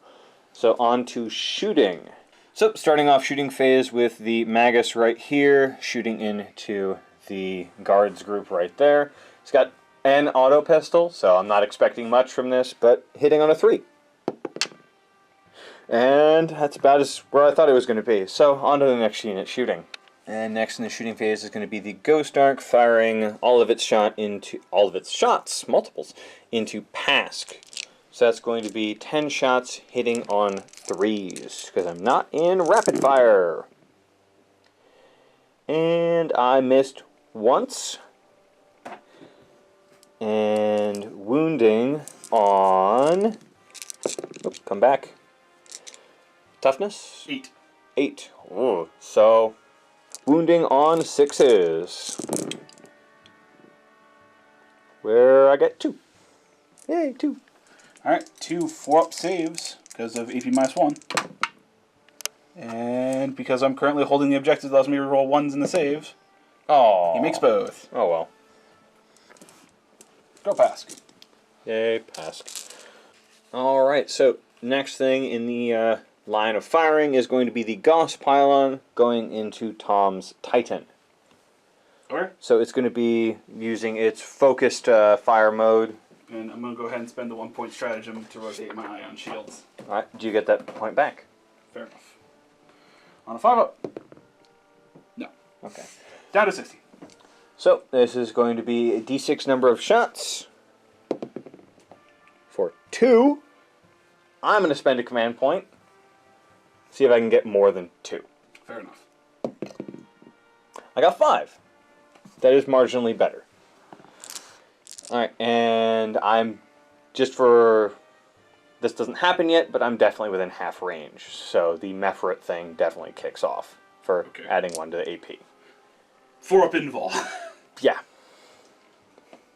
So on to shooting. So starting off shooting phase with the Magus right here, shooting into the guards group right there. It's got an auto pistol, so I'm not expecting much from this, but hitting on a 3. And that's about as where I thought it was going to be. So on to the next unit, shooting. And next in the shooting phase is going to be the Ghost Arc, firing all of its shots, multiples, into Pask. So that's going to be 10 shots hitting on 3s, because I'm not in rapid fire. And I missed once. And wounding on... Oops, come back. Toughness? 8. 8. Ooh, so wounding on 6s. Where I get 2. Yay, 2. Alright, 2 4-up saves because of AP minus 1. And because I'm currently holding the objective, it allows me to roll 1s in the saves. Oh. He makes both. Oh well. Go Pask. Yay, Pask. Alright, so next thing in the line of firing is going to be the Gauss Pylon going into Tom's Titan. Okay. So it's going to be using its focused fire mode. And I'm going to go ahead and spend the 1-point stratagem to rotate my ion shields. Alright, do you get that point back? Fair enough. On a 5-up. No. Okay. Down to 60. So this is going to be a d6 number of shots. For 2, I'm going to spend a command point. See if I can get more than 2. Fair enough. I got 5. That is marginally better. Alright, and I'm just for... This doesn't happen yet, but I'm definitely within half range. So the Mephrit thing definitely kicks off for adding 1 to the AP. 4-up invul. Yeah.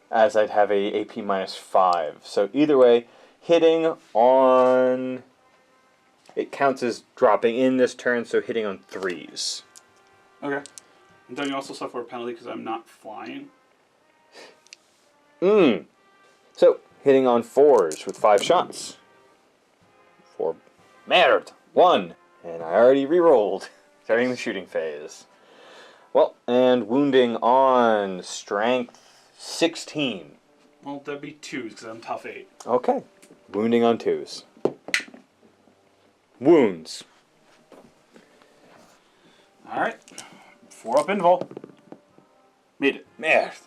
As I'd have a AP minus 5. So either way, hitting on... It counts as dropping in this turn, so hitting on 3s. Okay. And don't you also suffer a penalty because I'm not flying? So, hitting on 4s with 5 shots. 4. Merde! 1! And I already re-rolled, starting the shooting phase. Well, and wounding on strength 16. Well, that'd be 2s because I'm tough 8. Okay. Wounding on 2s. Wounds. Alright. 4-up invul. Made it. Merde.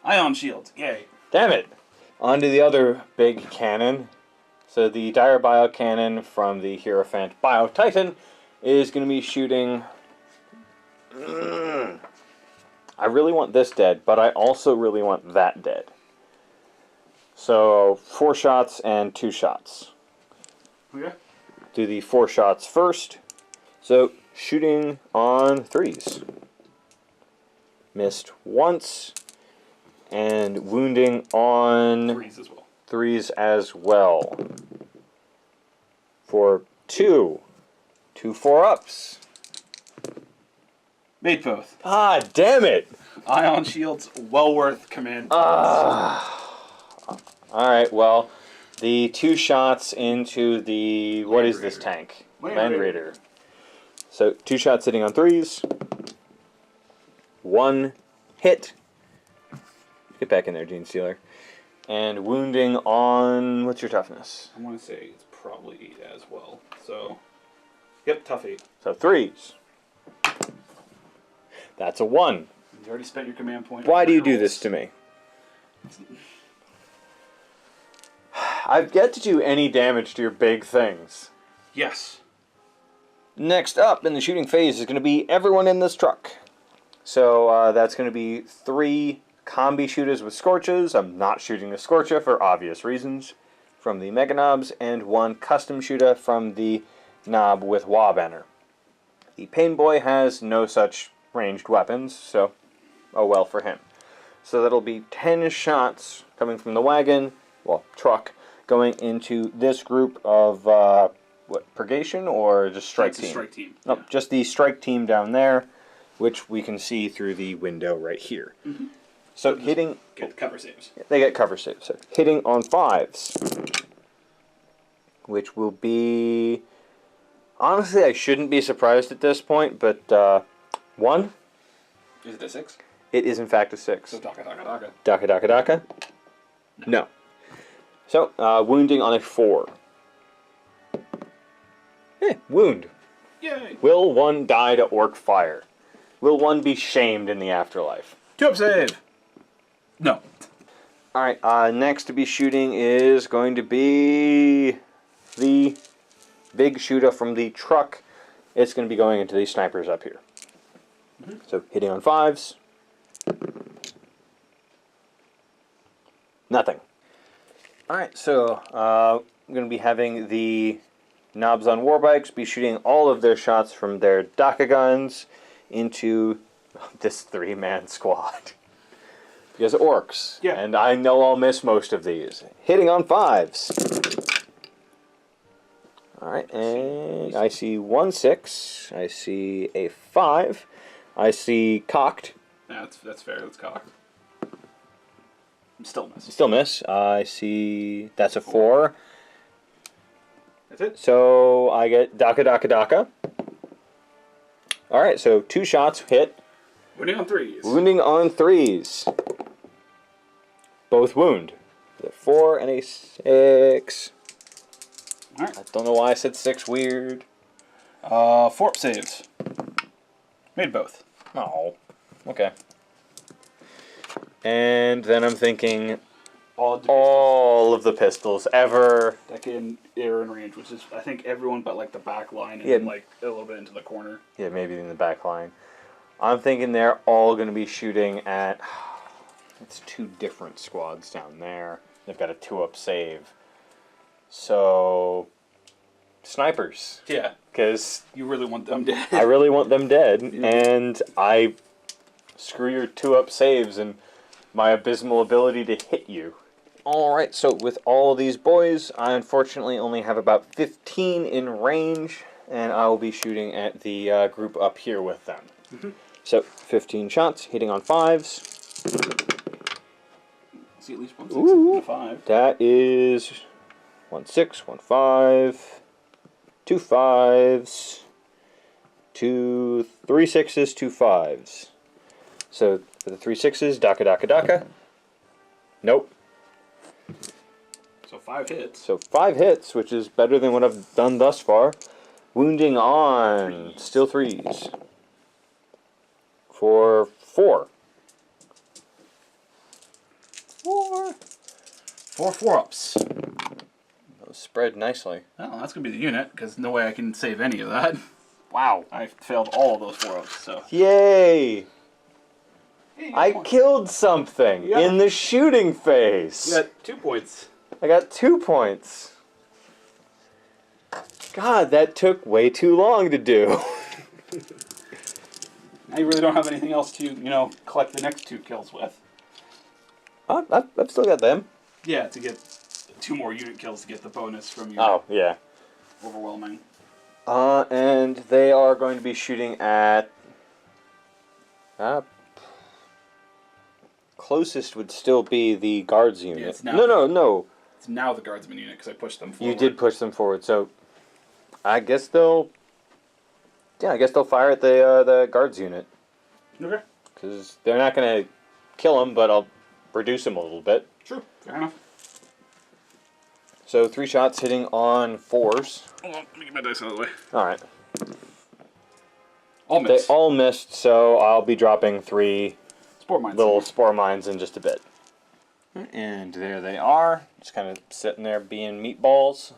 Ion shield. Yay. Damn it! On to the other big cannon. So the Dire Bio Cannon from the Hierophant Bio Titan is going to be shooting... I really want this dead, but I also really want that dead. So 4 shots and 2 shots. Okay. Do the 4 shots first. So shooting on 3s. Missed once. And wounding on 3s as well. 3s as well. For 2. 2 4-ups. Made both. Ah, damn it! Ion shields, well worth command. Alright, well, the 2 shots into the... What is this tank? Land Raider. So, 2 shots hitting on 3s. 1 hit. Get back in there, Gene Stealer. And wounding on... What's your toughness? I want to say it's probably 8 as well. So, yep, tough 8. So 3s. That's a 1. You already spent your command point. Why do you do this to me? I've yet to do any damage to your big things. Yes. Next up in the shooting phase is going to be everyone in this truck. So that's going to be 3 combi shooters with Scorches. I'm not shooting the Scorcher for obvious reasons from the Mega Knobs, and 1 custom shooter from the Knob with Wah Banner. The Pain Boy has no such ranged weapons, so oh well for him. So that'll be 10 shots coming from the wagon, well, truck, going into this group of, what, Purgation or just Strike Team? Strike Team. Nope, just the Strike Team down there, which we can see through the window right here. Mm-hmm. So hitting... Get cover saves. They get cover saves. So hitting on 5s, which will be... Honestly, I shouldn't be surprised at this point, but 1. Is it a 6? It is in fact a 6. So Daka Daka Daka. Daka Daka Daka? No. So, wounding on a 4. Wound. Yay! Will 1 die to orc fire? Will 1 be shamed in the afterlife? 2-up save! No. Alright, next to be shooting is going to be the big shooter from the truck. It's going to be going into these snipers up here. Mm-hmm. So, hitting on 5s. Nothing. Alright, so I'm going to be having the Knobs on Warbikes be shooting all of their shots from their Daka guns into this 3-man squad. Because orcs. Yeah. And I know I'll miss most of these. Hitting on 5s. Alright, and I see 1 6. I see a 5. I see cocked. Yeah, that's fair. That's cocked. Still miss. Still miss. I see that's a 4. That's it. So I get Daka Daka Daka. Alright, so 2 shots hit. Wounding on 3s. Wounding on 3s. Both wound. A 4 and a 6. Alright. I don't know why I said 6 weird. 4-up saves. Made both. Oh. Okay. And then I'm thinking all of the pistols ever. That can air in range, which is, I think, everyone but, like, the back line and, Yeah. like, a little bit into the corner. Yeah, maybe in the back line. I'm thinking they're all going to be shooting at... It's 2 different squads down there. They've got a 2-up save. So... Snipers. Yeah. Because You really want them dead. I really want them dead, and I... Screw your 2-up saves and my abysmal ability to hit you. Alright, so with all of these boys, I unfortunately only have about 15 in range, and I will be shooting at the group up here with them. Mm-hmm. So, 15 shots, hitting on 5s. See at least 1 6 Ooh. and a 5. That is 1 6, 1 5, 2 5s, 2 3 6s, 2 5s. So for the 3 6s, Daka Daka Daka. Nope. So 5 hits. So 5 hits, which is better than what I've done thus far. Wounding on 3s. still 3s. For 4. 4 4-ups. Those spread nicely. Well, that's going to be the unit, because no way I can save any of that. Wow. I failed all of those 4-ups, so... Yay! Hey, you got I points. killed something Yeah. in the shooting phase. You got 2 points. I got 2 points. God, that took way too long to do. Now you really don't have anything else to, collect the next 2 kills with. I've still got them. Yeah, to get 2 more unit kills to get the bonus from your Oh, yeah. overwhelming. And they are going to be shooting at... closest would still be the guards unit. it's now No. It's now the guardsman unit because I pushed them forward. You did push them forward, so I guess they'll... Yeah, I guess they'll fire at the guards unit. Okay. Because they're not going to kill them, but I'll reduce them a little bit. True. Fair enough. So 3 shots hitting on 4s. Hold on, let me get my dice out of the way. Alright. All They missed. all missed, so I'll be dropping 3 Spore mines. little spore mines in just a bit. And there they are, just kind of sitting there being meatballs.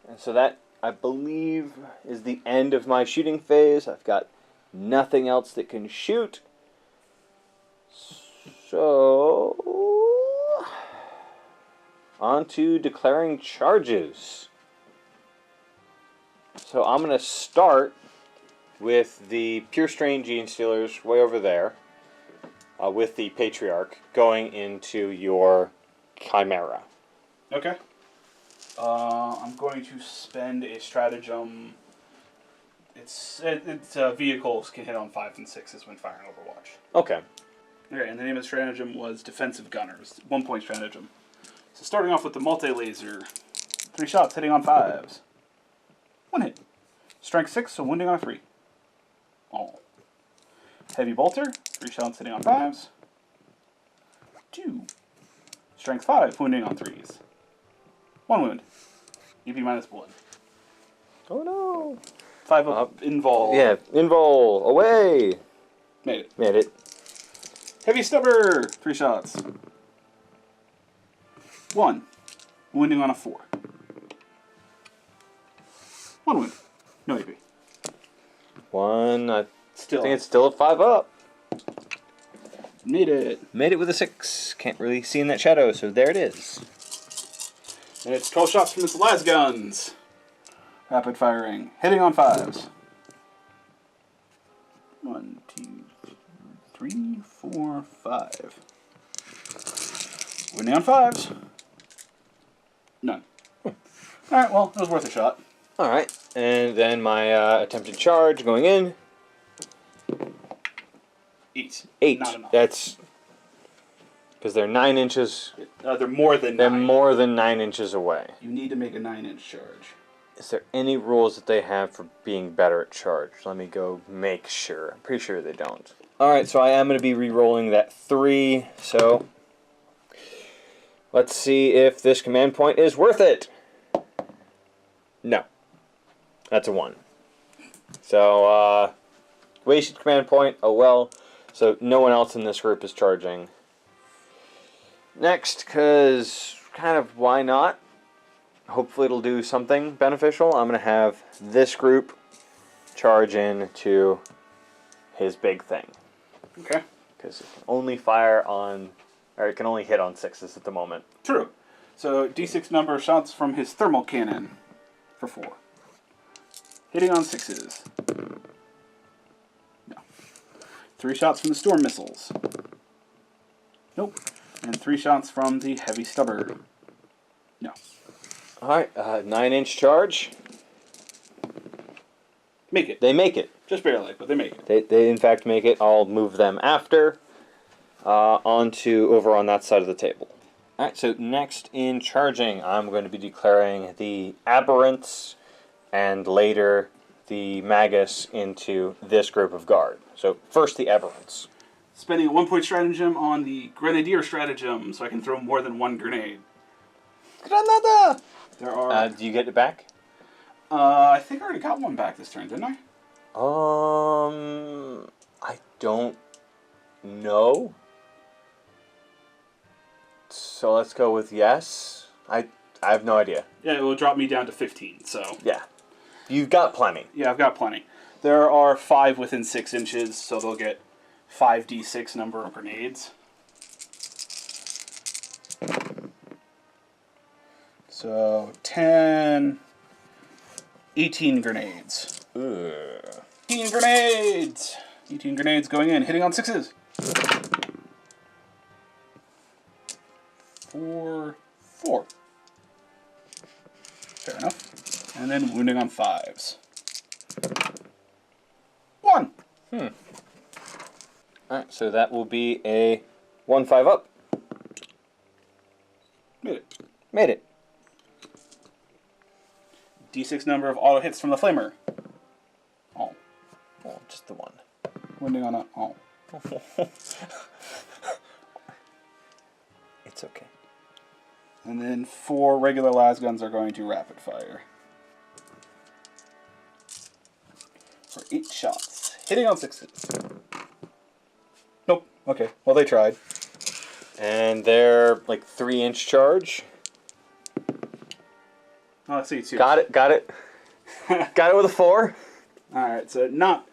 And so that, I believe, is the end of my shooting phase. I've got nothing else that can shoot. So, on to declaring charges. So I'm going to start with the Pure Strain Gene Stealers way over there, with the Patriarch going into your Chimera. Okay. I'm going to spend a stratagem. It's vehicles can hit on 5s and 6s when firing Overwatch. Okay. Okay, and the name of the stratagem was Defensive Gunners. 1-point stratagem. So starting off with the multi-laser. 3 shots hitting on 5s. 1 hit. Strength 6, so wounding on a 3. All. Heavy bolter. 3 shots hitting on 5s. 2. Strength 5, wounding on 3s. 1 wound. EP minus 1. Oh no. 5 up. Invol. Yeah, invol, away. Made it. Made it. Heavy stubber. 3 shots. 1. Wounding on a 4. 1 wound. No AP. 1, I Still. think it's still a 5 up. Made it. Made it with a 6. Can't really see in that shadow, so there it is. And it's 12 shots from its las guns. Rapid firing. Hitting on 5s. 1, 2, 3, 4, 5. Wounding on 5s. None. Alright, well, it was worth a shot. Alright, and then my attempted charge going in. 8. 8. Not enough. That's because they're 9 inches. They're more than 9. They're more than 9 inches away. You need to make a 9-inch charge. Is there any rules that they have for being better at charge? Let me go make sure. I'm pretty sure they don't. Alright, so I am going to be re-rolling that 3, so let's see if this command point is worth it. No. That's a 1. So, wasted command point, oh well. So no one else in this group is charging. Next, because kind of why not? Hopefully it'll do something beneficial. I'm going to have this group charge in to his big thing. Okay. Because it can only fire on, or it can only hit on 6s at the moment. True. So, D6 number of shots from his thermal cannon for 4. Hitting on 6s. No. 3 shots from the storm missiles. Nope. And 3 shots from the heavy stubber. No. Alright, 9-inch charge. Make it. They make it. Just barely, but they make it. They in fact make it. I'll move them after onto over on that side of the table. Alright, so next in charging, I'm going to be declaring the Aberrants and later the Magus into this group of guard. So first the Aberrants. Spending a 1-point stratagem on the Grenadier stratagem so I can throw more than 1 grenade. Granada! There are... Do you get it back? I think I already got 1 back this turn, didn't I? I don't know. So let's go with yes. I have no idea. Yeah, it will drop me down to 15, so... Yeah. You've got plenty. Yeah, I've got plenty. There are 5 within 6 inches, so they'll get 5d6 number of grenades. So, 10... 18 grenades. Ugh. 18 grenades! 18 grenades going in, hitting on 6s. 4, 4. Fair enough. And then wounding on 5s. 1! Alright, so that will be a 1-5 up. Made it. Made it. D6 number of auto hits from the flamer. Oh. Oh, just the one. Wounding on a... Oh. It's okay. And then 4 regular lasguns are going to rapid fire. For 8 shots. Hitting on 6s. Nope. Okay. Well, they tried. And they're like 3-inch charge. Oh, let's see. 2. Got it. Got it with a 4. Alright, so not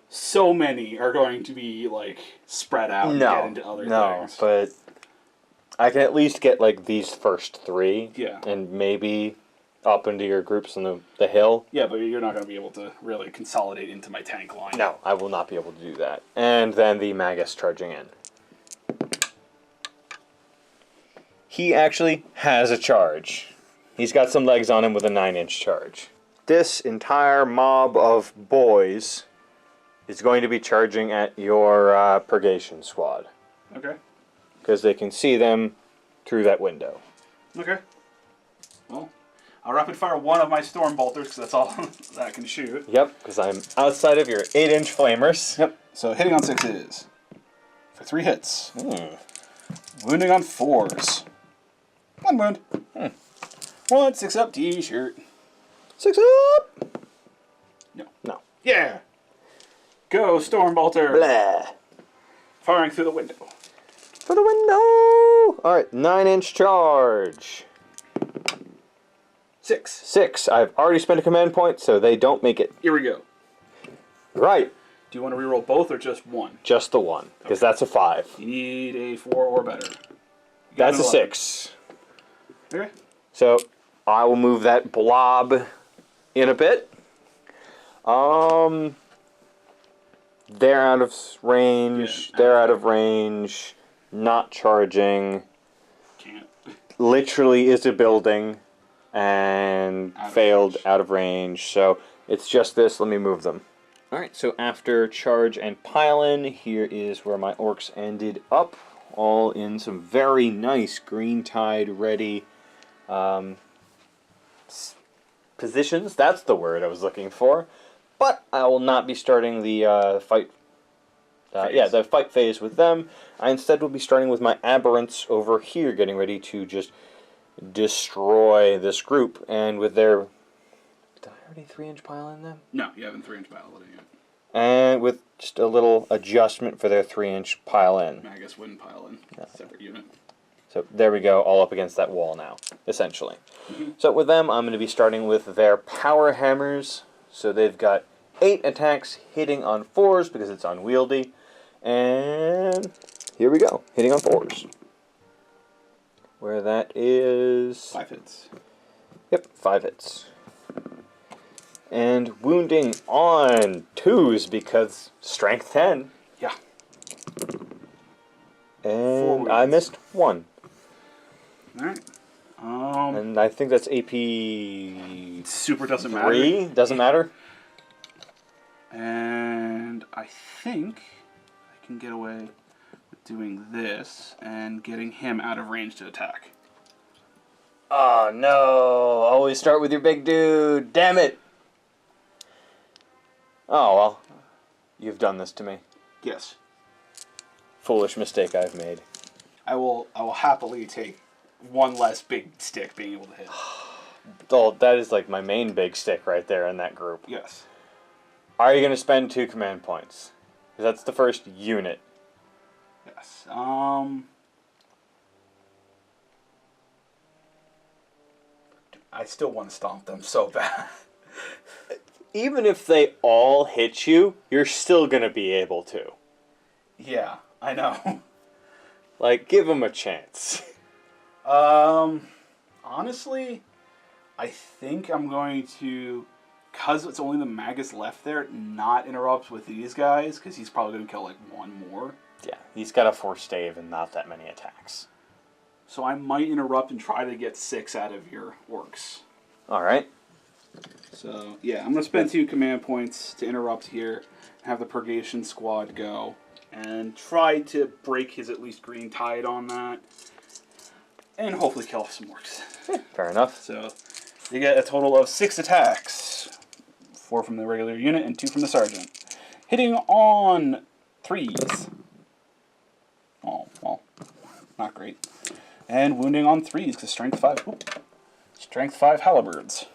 so many are going to be, like, spread out and get into other things. But I can at least get, like, these first 3. Yeah. And maybe up into your groups on the hill. Yeah, but you're not going to be able to really consolidate into my tank line. No, I will not be able to do that. And then the Magus charging in. He actually has a charge. He's got some legs on him with a 9-inch charge. This entire mob of boys is going to be charging at your purgation squad. Okay. Because they can see them through that window. Okay. Well, I'll rapid fire one of my storm bolters because that's all that I can shoot. Yep, because I'm outside of your 8-inch flamers. Yep. So hitting on 6s. For 3 hits. Wounding on 4s. 1 wound. 1 6-up t-shirt. 6 up! No. No. Yeah! Go, Storm Bolter! Blah. Firing through the window. For the window! Alright, 9-inch charge. 6. 6. I've already spent a command point, so they don't make it. Here we go. Right. Do you want to reroll both or just one? Just the one, because that's a 5. You need a 4 or better. That's a 6. Okay. So, I will move that blob in a bit. They're out of range. Yeah. They're out of range. Not charging. Can't. Literally is a building. And failed out of range. So, it's just this. Let me move them. Alright, so after charge and pile-in, here is where my orcs ended up. All in some very nice green tide ready positions. That's the word I was looking for. But I will not be starting the fight. The fight phase with them. I instead will be starting with my aberrants over here, getting ready to just destroy this group. And with their... Did I already 3-inch pile in them? No, you haven't 3-inch pile in yet. And with just a little adjustment for their 3-inch pile in. Magus wouldn't pile in. Yeah. Separate unit. So there we go, all up against that wall now, essentially. So with them, I'm going to be starting with their power hammers. So they've got 8 attacks hitting on 4s because it's unwieldy. And here we go, hitting on 4s. Where that is... 5 hits. Yep, 5 hits. And wounding on 2s because strength 10. Yeah. And I missed 1. Alright. And I think that's AP... Super doesn't 3? matter. Doesn't matter? And I think I can get away with doing this and getting him out of range to attack. Oh no! Always start with your big dude. Damn it! Oh well, you've done this to me. Yes. Foolish mistake I've made. I will happily take one less big stick being able to hit. Oh, that is like my main big stick right there in that group. Yes. Are you going to spend 2 command points? Because that's the first unit. Yes. I still want to stomp them so bad. Even if they all hit you, you're still going to be able to. Yeah, I know. Like, give them a chance. Honestly, I think I'm going to because it's only the Magus left there, not interrupt with these guys, because he's probably going to kill like one more. Yeah, he's got a force stave and not that many attacks. So I might interrupt and try to get 6 out of your orcs. Alright. So, yeah, I'm going to spend 2 command points to interrupt here, have the Purgation Squad go, and try to break his at least green tide on that, and hopefully kill off some orcs. Fair enough. So, you get a total of 6 attacks. 4 from the regular unit and 2 from the sergeant. Hitting on 3s. Oh, well, not great. And wounding on 3s, because strength 5. Whoop. Strength 5 halberds.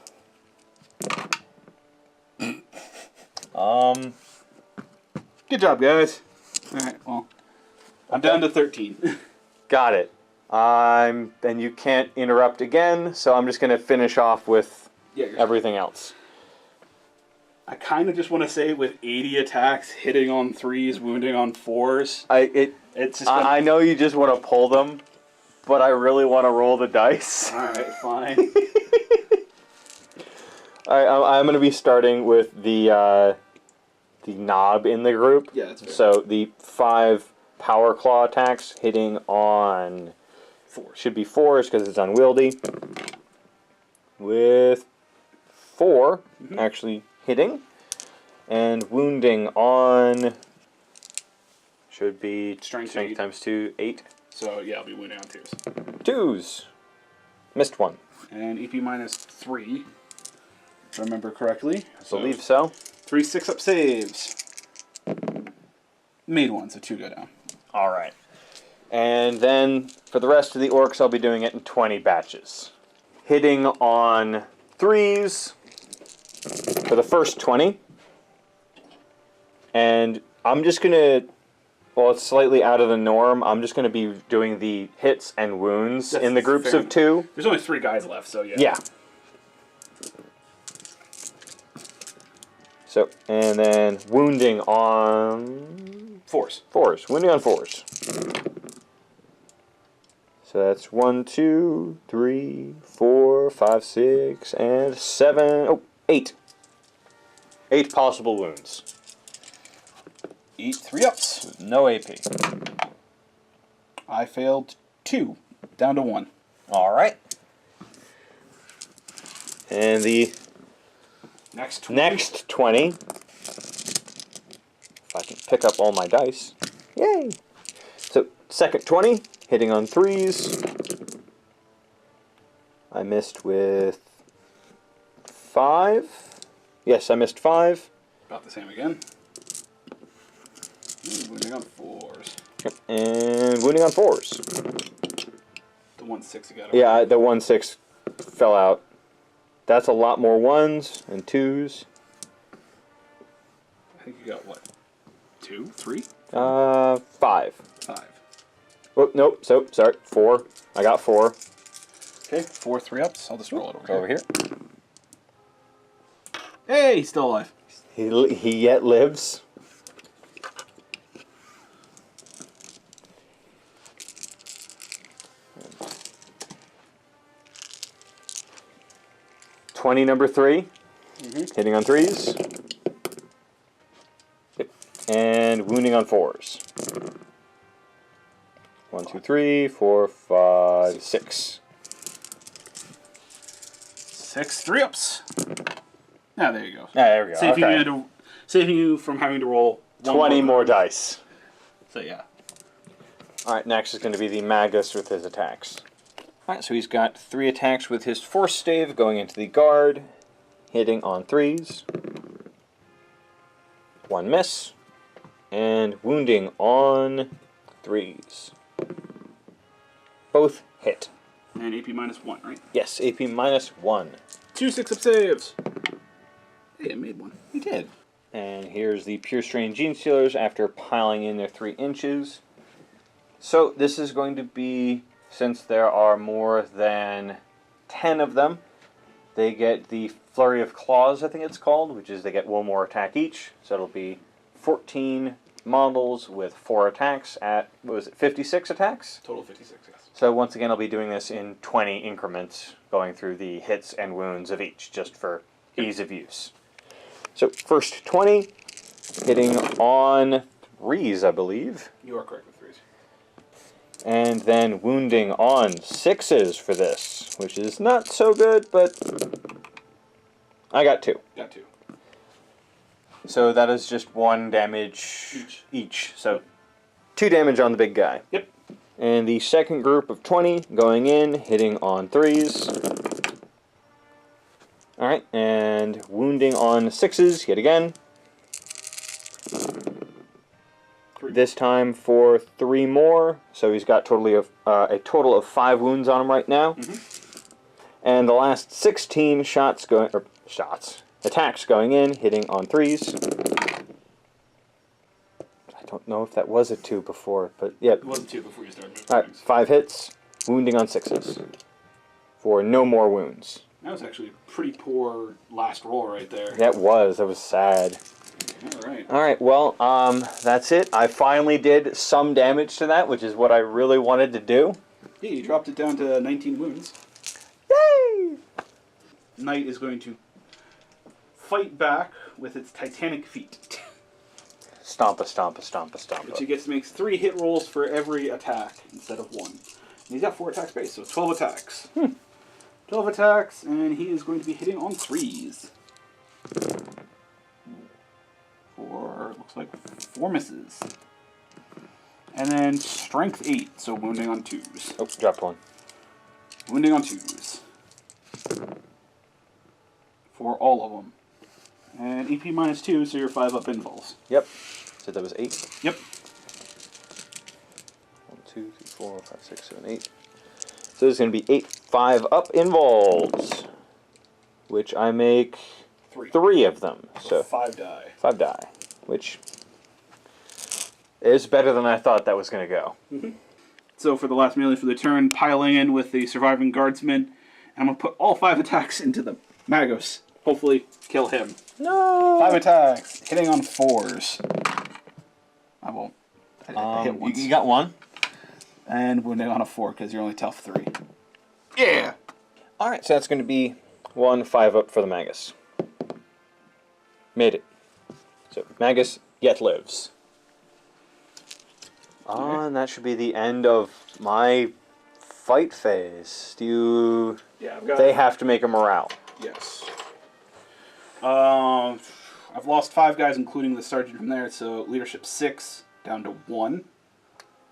Good job, guys. Alright, well, I'm down to 13. Got it. And you can't interrupt again, so I'm just going to finish off with everything else. I kind of just want to say with 80 attacks, hitting on 3s, wounding on 4s. I know you just want to pull them, but I really want to roll the dice. Alright, fine. I'm going to be starting with the knob in the group. Yeah, that's fair. So the 5 power claw attacks hitting on 4. should be 4s because it's unwieldy. With 4 actually hitting and wounding on should be Strength times 2, 8. So yeah, I'll be wounding on 2s. 2s. Missed one. And EP minus 3, if I remember correctly. I believe so. 3 6-up saves. Made one, so 2 go down. Alright. And then for the rest of the orcs, I'll be doing it in 20 batches. Hitting on 3s for the first 20. And I'm just going to, well, it's slightly out of the norm. I'm just going to be doing the hits and wounds in the groups of 2. There's only 3 guys left, so yeah. Yeah. So, and then wounding on 4s. 4s. Wounding on 4s. So that's 1, 2, 3, 4, 5, 6, and 7. Oh, 8. 8 possible wounds. Eat 3-ups. No AP. I failed 2. Down to 1. Alright. And the Next 20. next 20. If I can pick up all my dice. Yay! So, second 20, hitting on 3s. I missed with 5. Yes, I missed 5. About the same again. Wounding on 4s. And wounding on 4s. The 1-6 you got. Yeah, the 1-6 fell out. That's a lot more 1s and 2s. I think you got what? 2? 3? 5. 5. Oh, nope, so, sorry, 4. I got 4. Okay, 4 3-ups. I'll just roll it Over here. Hey, he's still alive. He yet lives. Number 3, hitting on 3s, and wounding on 4s. 1, 2, 3, 4, 5, 6. 6 3-ups. Now there you go. There we go. Saving you from having to roll 20 more dice. So yeah. Alright, next is going to be the Magus with his attacks. Alright, so he's got 3 attacks with his force stave going into the guard, hitting on 3s. 1 miss, and wounding on 3s. Both hit. And AP minus 1, right? Yes, AP minus 1. 2 6-up saves. Hey, I made one. You did. And here's the Pure Strain Gene Stealers after piling in their 3 inches. So this is going to be, since there are more than 10 of them, they get the Flurry of Claws, I think it's called, which is they get 1 more attack each. So it'll be 14 models with 4 attacks at, what was it, 56 attacks? Total 56, yes. So once again, I'll be doing this in 20 increments, going through the hits and wounds of each, just for ease of use. So first 20, hitting on 3s, I believe. You are correct with 3s. And then wounding on 6s for this, which is not so good, but I got 2. Got 2. So that is just 1 damage each. So 2 damage on the big guy. Yep. And the second group of 20 going in, hitting on 3s. Alright, and wounding on 6s yet again. 3. This time for 3 more, so he's got a total of 5 wounds on him right now. And the last 16 attacks going in, hitting on 3s. I don't know if that was a 2 before, but yeah. It was a 2 before you started. Alright, 5 hits, wounding on 6s. For no more wounds. That was actually a pretty poor last roll right there. That was sad. Alright. Alright, well, that's it. I finally did some damage to that, which is what I really wanted to do. Yeah, you dropped it down to 19 wounds. Yay! Knight is going to fight back with its titanic feet. Stompa, stompa, stompa, stompa. Which he gets to make 3 hit rolls for every attack instead of 1. And he's got 4 attacks base, so 12 attacks. 12 attacks, and he is going to be hitting on 3s. Looks like 4 misses. And then strength 8, so wounding on 2s. Oh, dropped 1. Wounding on 2s. For all of them. And EP minus 2, so you're 5 up invols. Yep. So that was 8. Yep. 1, 2, 3, 4, 5, 6, 7, 8. So there's going to be 8 5 up involves, which I make 3 of them. So 5 die. 5 die, which is better than I thought that was going to go. So for the last melee for the turn, piling in with the surviving guardsman, and I'm going to put all 5 attacks into the Magos. Hopefully kill him. No! 5 attacks, hitting on 4s. I won't. I hit once. You got 1? And wounding on a 4 because you're only tough 3. Yeah! Alright, so that's going to be 1 5 up for the Magus. Made it. So Magus yet lives. And that should be the end of my fight phase. Do you... Yeah, I've got... They have to make a morale. Yes. I've lost 5 guys, including the sergeant from there, so leadership 6 down to 1.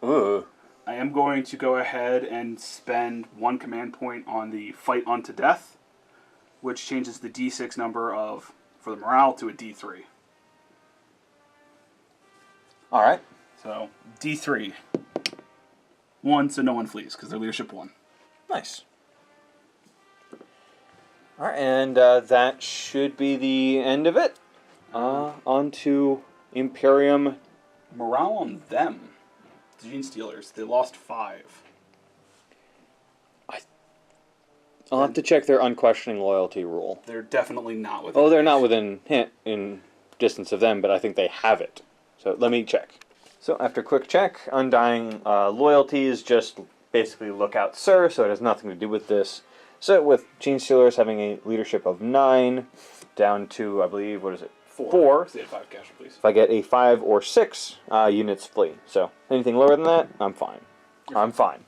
Ooh. I am going to go ahead and spend 1 command point on the fight unto death, which changes the D6 number for the morale to a D3. Alright. So, D3. 1, so no one flees, because they're leadership 1. Nice. Alright, and that should be the end of it. On to Imperium. Morale on them. The Gene Stealers. They lost 5. I'll have to check their unquestioning loyalty rule. They're definitely not within. Oh, they're not within in distance of them, but I think they have it. So let me check. So after quick check, undying loyalty is just basically lookout sir, so it has nothing to do with this. So with Gene Stealers having a leadership of 9, down to, I believe, what is it? 4. They had 5 casualties. If I get a 5 or 6, units flee. So anything lower than that, I'm fine. I'm fine.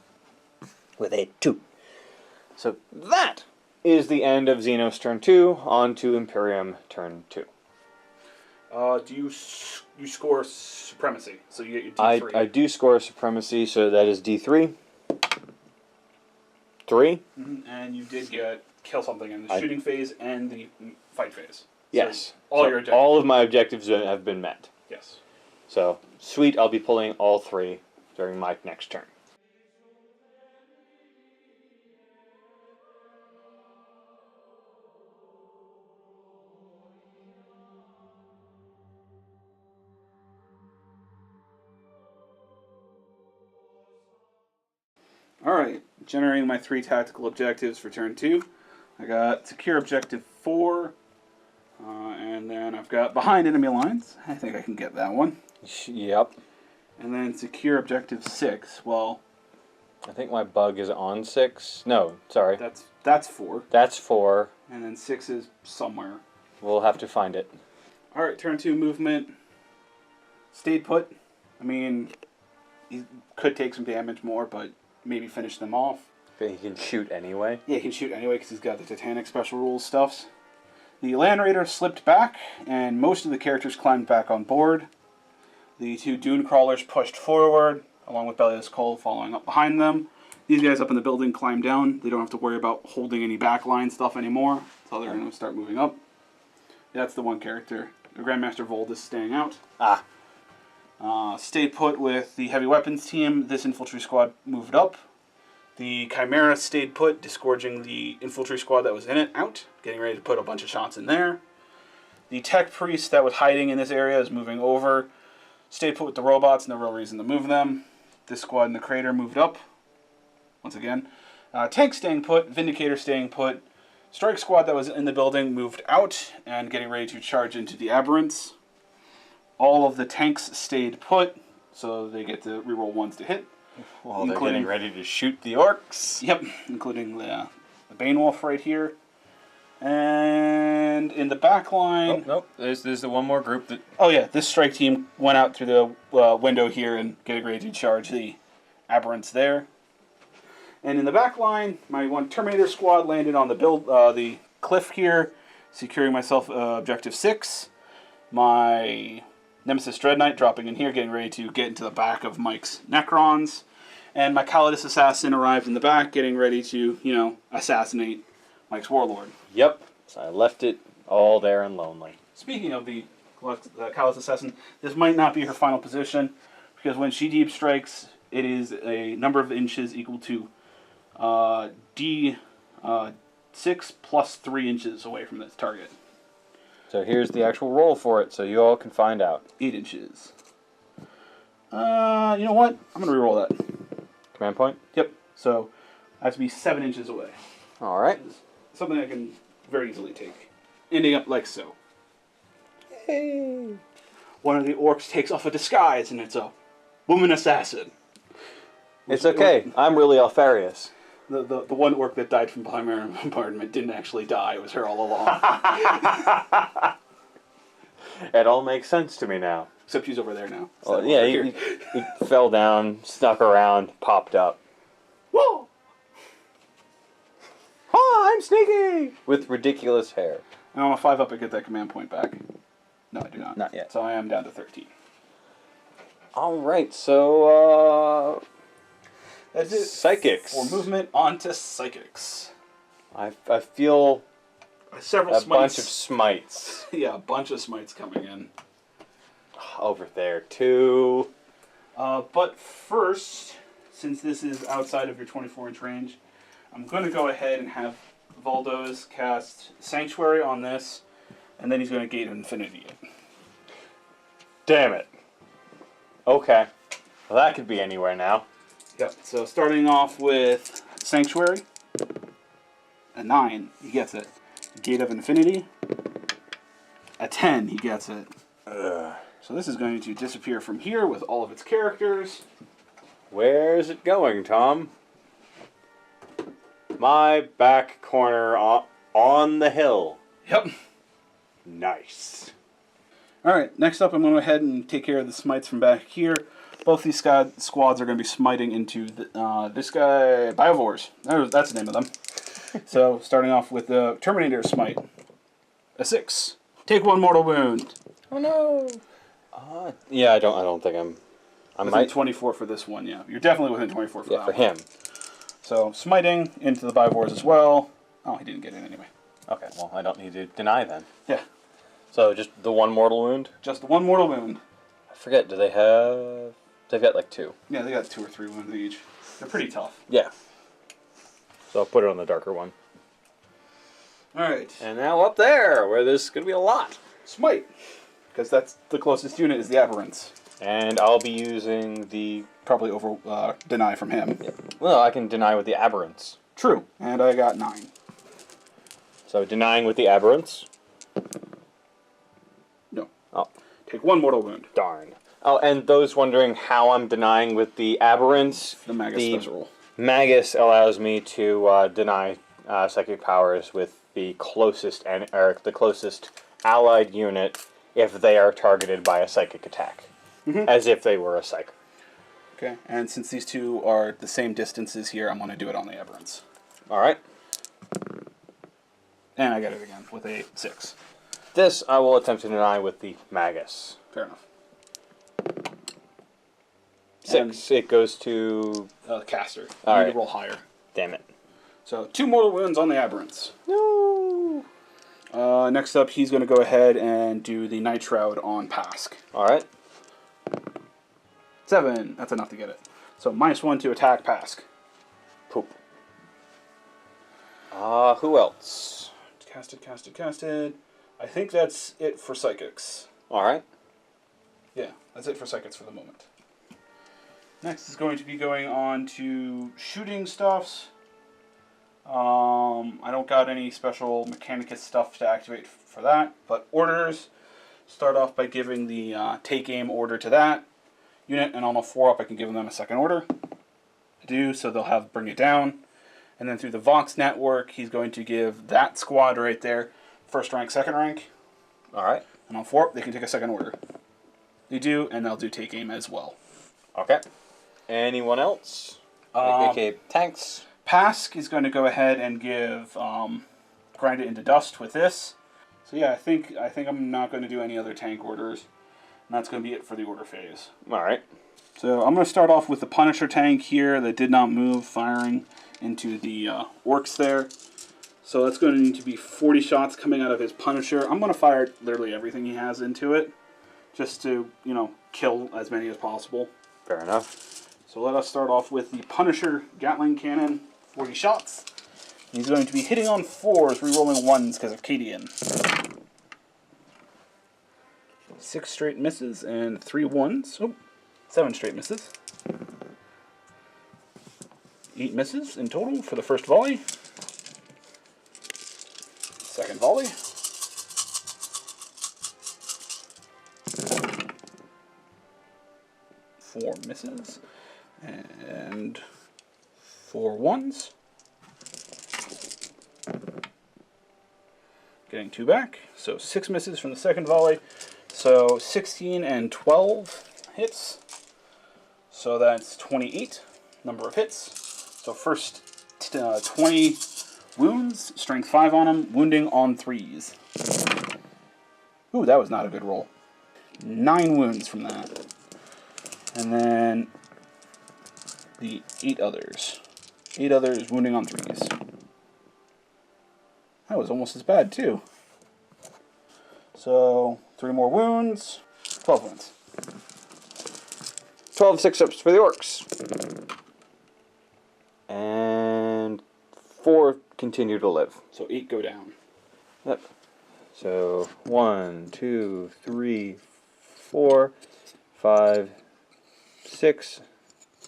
With a 2. So that is the end of Xenos turn 2, on to Imperium turn 2. Do you score supremacy? So you get your D3. I do score supremacy, so that is D3. 3. And you did get kill something in the shooting phase and the fight phase. Yes. So your objectives. All of my objectives have been met. Yes. So, sweet, I'll be pulling all 3 during my next turn. Alright, generating my 3 tactical objectives for turn 2. I got secure objective 4, and then I've got behind enemy lines. I think I can get that one. Yep. And then secure objective 6. Well, I think my bug is on 6. No, sorry. that's 4. That's 4. And then 6 is somewhere. We'll have to find it. Alright, turn 2 movement. Stayed put. I mean, he could take some damage more, but maybe finish them off. He can shoot anyway. Yeah, he can shoot anyway because he's got the Titanic special rules stuffs. The Land Raider slipped back, and most of the characters climbed back on board. The 2 Dune Crawlers pushed forward, along with Bellius Cole following up behind them. These guys up in the building climbed down. They don't have to worry about holding any backline stuff anymore, so they're going to start moving up. That's the one character. The Grandmaster Vold is staying out. Stayed put with the heavy weapons team. This infantry squad moved up. The Chimera stayed put, disgorging the infantry squad that was in it out, getting ready to put a bunch of shots in there. The tech priest that was hiding in this area is moving over. Stayed put with the robots, no real reason to move them. This squad in the crater moved up, once again. Tank staying put, Vindicator staying put. Strike squad that was in the building moved out and getting ready to charge into the Aberrants. All of the tanks stayed put, so they get to reroll 1s to hit. Well, they're getting ready to shoot the orcs. Yep, including the Bane Wolf right here. And in the back line... Nope. There's the one more group that... Oh yeah, this strike team went out through the window here and getting ready to charge the Aberrants there. And in the back line, my one Terminator squad landed on the cliff here, securing myself objective 6. My Nemesis Dread Knight dropping in here, getting ready to get into the back of Mike's Necrons. And my Calidus Assassin arrived in the back, getting ready to, assassinate Mike's Warlord. Yep. So I left it all there and lonely. Speaking of the Calidus Assassin, this might not be her final position, because when she deep strikes, it is a number of inches equal to D6 plus 3 inches away from this target. So here's the actual roll for it, so you all can find out. 8 inches. You know what? I'm going to reroll that. Command point? Yep. So I have to be 7 inches away. All right. Something I can very easily take. Ending up like so. Hey. One of the orcs takes off a disguise, and it's a woman assassin. It's okay. I'm really Alfarius. The one orc that died from primary bombardment didn't actually die. It was her all along. It all makes sense to me now. Except she's over there now. Well, yeah, he fell down, snuck around, popped up. Whoa! Oh, I'm sneaky! With ridiculous hair. And on a 5-up, I get that command point back. No, I do not. Not yet. So I am down to 13. All right, so That's it. psychics. For movement, on to psychics. I feel Several a smites. bunch of smites Yeah, a bunch of smites coming in. over there too. But first, since this is outside of your 24-inch range, I'm going to go ahead and have Valdos cast Sanctuary on this, and then he's going to Gate of Infinity it. Damn it. Okay. Well, that could be anywhere now. Yep, so starting off with Sanctuary. A 9, he gets it. Gate of Infinity. A 10, he gets it. Ugh. So this is going to disappear from here with all of its characters. Where's it going, Tom? My back corner on the hill. Yep. Nice. Alright, next up I'm going to go ahead and take care of the smites from back here. Both these squads are going to be smiting into this guy, Biovores. That's the name of them. So, starting off with the Terminator smite. A 6. Take 1 mortal wound. Oh no. Yeah, I don't think I Within might 24 for this one, yeah. You're definitely within 24 for that for one. him. So, smiting into the Biovores as well. Oh, he didn't get it anyway. Okay, well, I don't need to deny then. Yeah. So, just the 1 mortal wound? Just the 1 mortal wound. I forget, do they have... They've got like 2. Yeah, they got 2 or 3 wounds each. They're pretty tough. Yeah. So I'll put it on the darker one. Alright. And now up there, where there's going to be a lot. Smite. Because that's the closest unit is the Aberrants. And I'll be using the... Probably over deny from him. Yeah. Well, I can deny with the aberrants. True. And I got 9. So denying with the aberrants. No. Oh. Take 1 mortal wound. Darn. Oh, and those wondering how I'm denying with the aberrants. The Magus special rule. Magus allows me to deny psychic powers with the closest allied unit if they are targeted by a psychic attack, as if they were a psyker. Okay, and since these two are the same distances here, I'm going to do it on the aberrants. All right. And I got it again with a 6. This I will attempt to deny with the Magus. Fair enough. 6. It goes to... Caster. All You right. need to roll higher. Damn it. So 2 mortal wounds on the aberrants. No. Next up, he's going to go ahead and do the Night Shroud on Pask. All right. 7. That's enough to get it. So -1 to attack Pask. Poop. Who else? Casted. I think that's it for Psychics. All right. Yeah, that's it for Psychics for the moment. Next is going to be going on to shooting stuffs. I don't got any special Mechanicus stuff to activate for that, but orders. Start off by giving the take aim order to that unit, and on a 4-up I can give them a second order to do, so they'll have bring it down. And then through the Vox network, he's going to give that squad right there first rank, second rank. All right. And on 4-up, they can take a second order. They do, and they'll do take aim as well. Okay. Anyone else? Okay, tanks. Pask is going to go ahead and give grind it into dust with this. So yeah, I think I'm not going to do any other tank orders, and that's going to be it for the order phase. All right. So I'm going to start off with the Punisher tank here that did not move, firing into the orcs there. So that's going to need to be 40 shots coming out of his Punisher. I'm going to fire literally everything he has into it, just to, you know, kill as many as possible. Fair enough. So let us start off with the Punisher Gatling Cannon, 40 shots. He's going to be hitting on 4s, rerolling 1s because of Cadian. 6 straight misses and 3 1s. Oh, 7 straight misses. 8 misses in total for the first volley. Second volley. 4 misses. And 4 1s. Getting 2 back. So 6 misses from the second volley. So 16 and 12 hits. So that's 28 number of hits. So first 20 wounds, strength 5 on him, wounding on 3s. Ooh, that was not a good roll. 9 wounds from that. And then the 8 others. 8 others wounding on 3s. That was almost as bad too. So 3 more wounds, 12 wounds. 12 6-ups for the orcs. And 4 continue to live. So 8 go down. Yep. So 1, 2, 3, 4, 5, 6,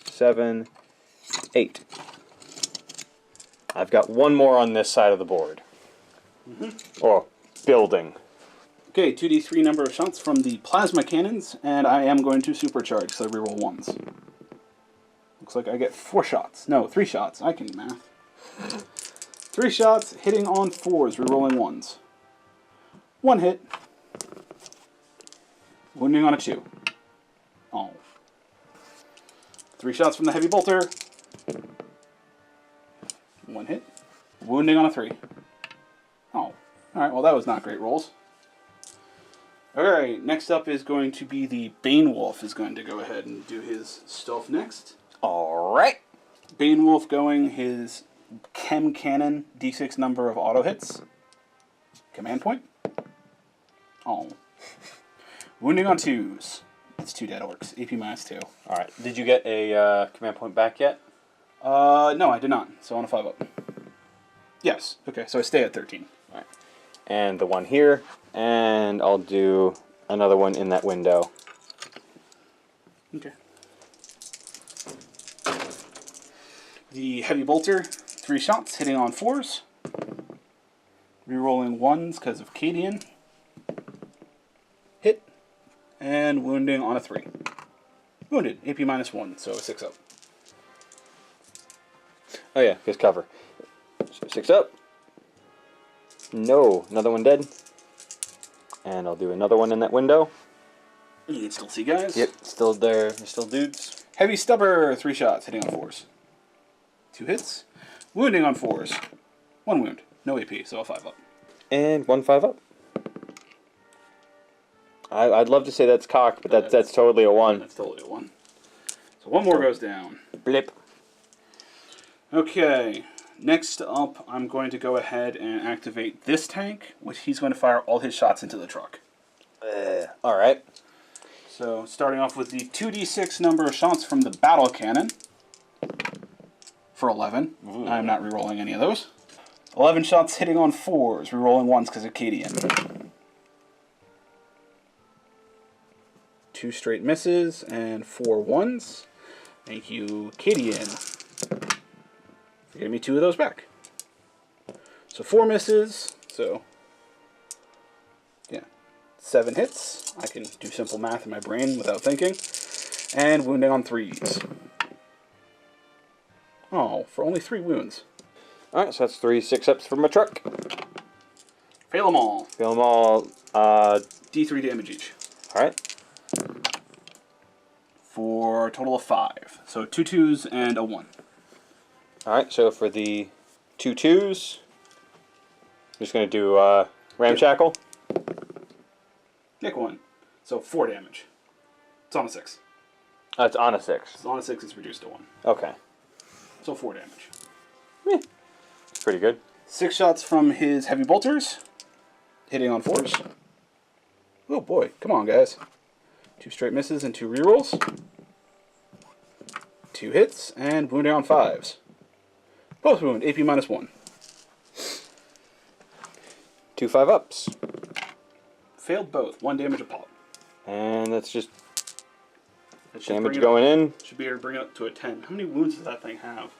7, 8. I've got 1 more on this side of the board. Or building. Okay, 2d3 number of shots from the plasma cannons, and I am going to supercharge, so I reroll 1s. Looks like I get 4 shots. No, 3 shots. I can math. 3 shots, hitting on 4s, rerolling 1s. 1 hit. Wounding on a 2. Oh. 3 shots from the heavy bolter. 1 hit. Wounding on a 3. Oh. Alright, well that was not great rolls. Alright, next up is going to be the Bane Wolf is going to go ahead and do his stuff next. Alright. Bane Wolf going his Chem Cannon, d6 number of auto hits. Command point. Oh. Wounding on 2s. It's 2 dead orcs. AP minus 2. Alright. Did you get a command point back yet? No, I did not. So on a 5-up. Yes. Okay, so I stay at 13. Alright. And the one here. And I'll do another one in that window. Okay. The heavy bolter, 3 shots, hitting on 4s. Rerolling 1s because of Cadian. Hit. And wounding on a 3. Wounded. AP minus 1, so a 6-up. Oh yeah, because cover. So 6 up. No, another one dead. And I'll do another one in that window. You can still see guys. Yep, still there. They're still dudes. Heavy stubber, 3 shots, hitting on 4s. 2 hits. Wounding on 4s. 1 wound. No AP, so a 5 up. And 1 5 up. I'd love to say that's cocked, but that's totally a 1. That's totally a 1. So 1 more goes down. Blip. Okay. Next up, I'm going to go ahead and activate this tank, which he's going to fire all his shots into the truck. Alright. So, starting off with the 2d6 number of shots from the battle cannon for 11. Ooh. I'm not rerolling any of those. 11 shots hitting on 4s, rerolling 1s because of Cadian. 2 straight misses and 4 1s. Thank you, Cadian, for giving me 2 of those back. So 4 misses, so yeah, 7 hits. I can do simple math in my brain without thinking. And wounding on 3s. Oh, for only 3 wounds. Alright, so that's 3 6-ups from my truck. Fail them all. Fail them all. D3 damage each. Alright. For a total of 5. So 2 2s and a 1. Alright, so for the 2 2s, I'm just going to do Ramshackle. Nick 1. So 4 damage. It's on a 6. It's on a 6. It's on a 6, it's reduced to 1. Okay. So 4 damage. It's pretty good. 6 shots from his heavy bolters. Hitting on 4s. Oh boy, come on guys. 2 straight misses and 2 rerolls. 2 hits and wounding on 5s. Both wound, AP minus 1. 2 5-ups. Failed both, 1 damage a pop. And that's just That should damage bring it going in. up, should be able to bring it up to a 10. How many wounds does that thing have?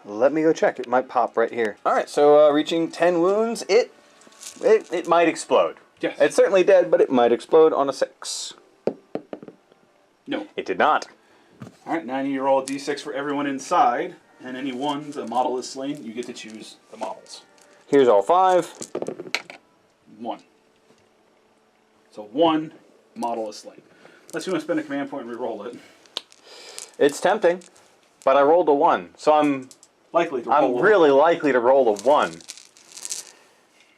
Let me go check. It might pop right here. Alright, so reaching 10 wounds, it might explode. Yes. It's certainly dead, but it might explode on a 6. No. It did not. Alright, now you roll a d6 for everyone inside, and any ones a model is slain, you get to choose the models. Here's all 5. 1. So 1 model is slain. Unless you want to spend a command point and re-roll it. It's tempting, but I rolled a 1, so I'm Likely to roll really likely to roll a 1.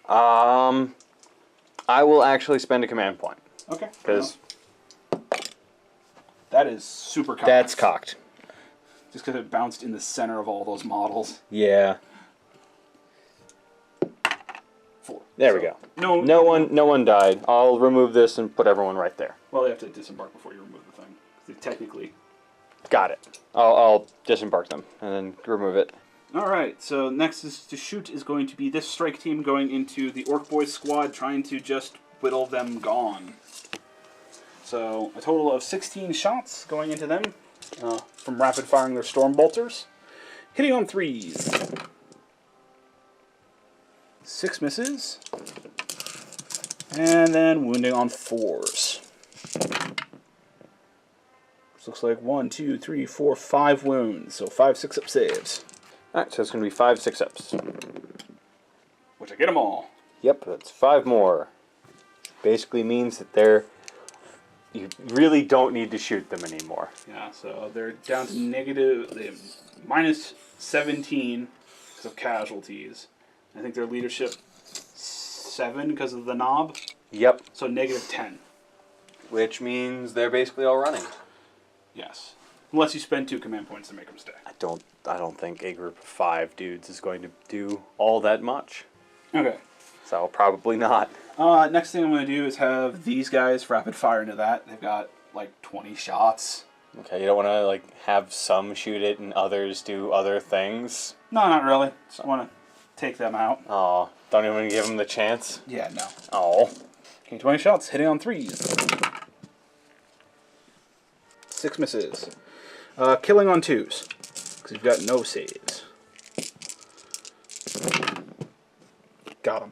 I will actually spend a command point. Okay. Because that is super cocked. that's cocked. Just because it bounced in the center of all those models. Yeah. 4. There we go. No No one died. I'll remove this and put everyone right there. Well, you have to disembark before you remove the thing. 'Cause they technically... Got it. I'll disembark them and then remove it. Alright, so next is to shoot is going to be this strike team going into the Orc Boys squad, trying to just whittle them gone. So, a total of 16 shots going into them from rapid firing their storm bolters. Hitting on 3s. 6 misses. And then wounding on 4s. This looks like 1, 2, 3, 4, 5 wounds. So 5 6-up saves. Alright, so it's going to be 5 6-ups. Which I get them all. Yep, that's 5 more. Basically means that you really don't need to shoot them anymore. Yeah, so they're down to negative, they have minus 17 because of casualties. I think their leadership 7 because of the knob. Yep. So negative 10. Which means they're basically all running. Yes. Unless you spend 2 command points to make them stay. I don't think a group of 5 dudes is going to do all that much. Okay. So probably not. Next thing I'm going to do is have these guys rapid fire into that. They've got like 20 shots. Okay, you don't want to like have some shoot it and others do other things? No, not really. Just want to take them out. Oh, don't even give them the chance? Yeah, no. Oh. Okay, 20 shots, hitting on 3s. 6 misses. Killing on 2s. Because you've got no saves. Got him.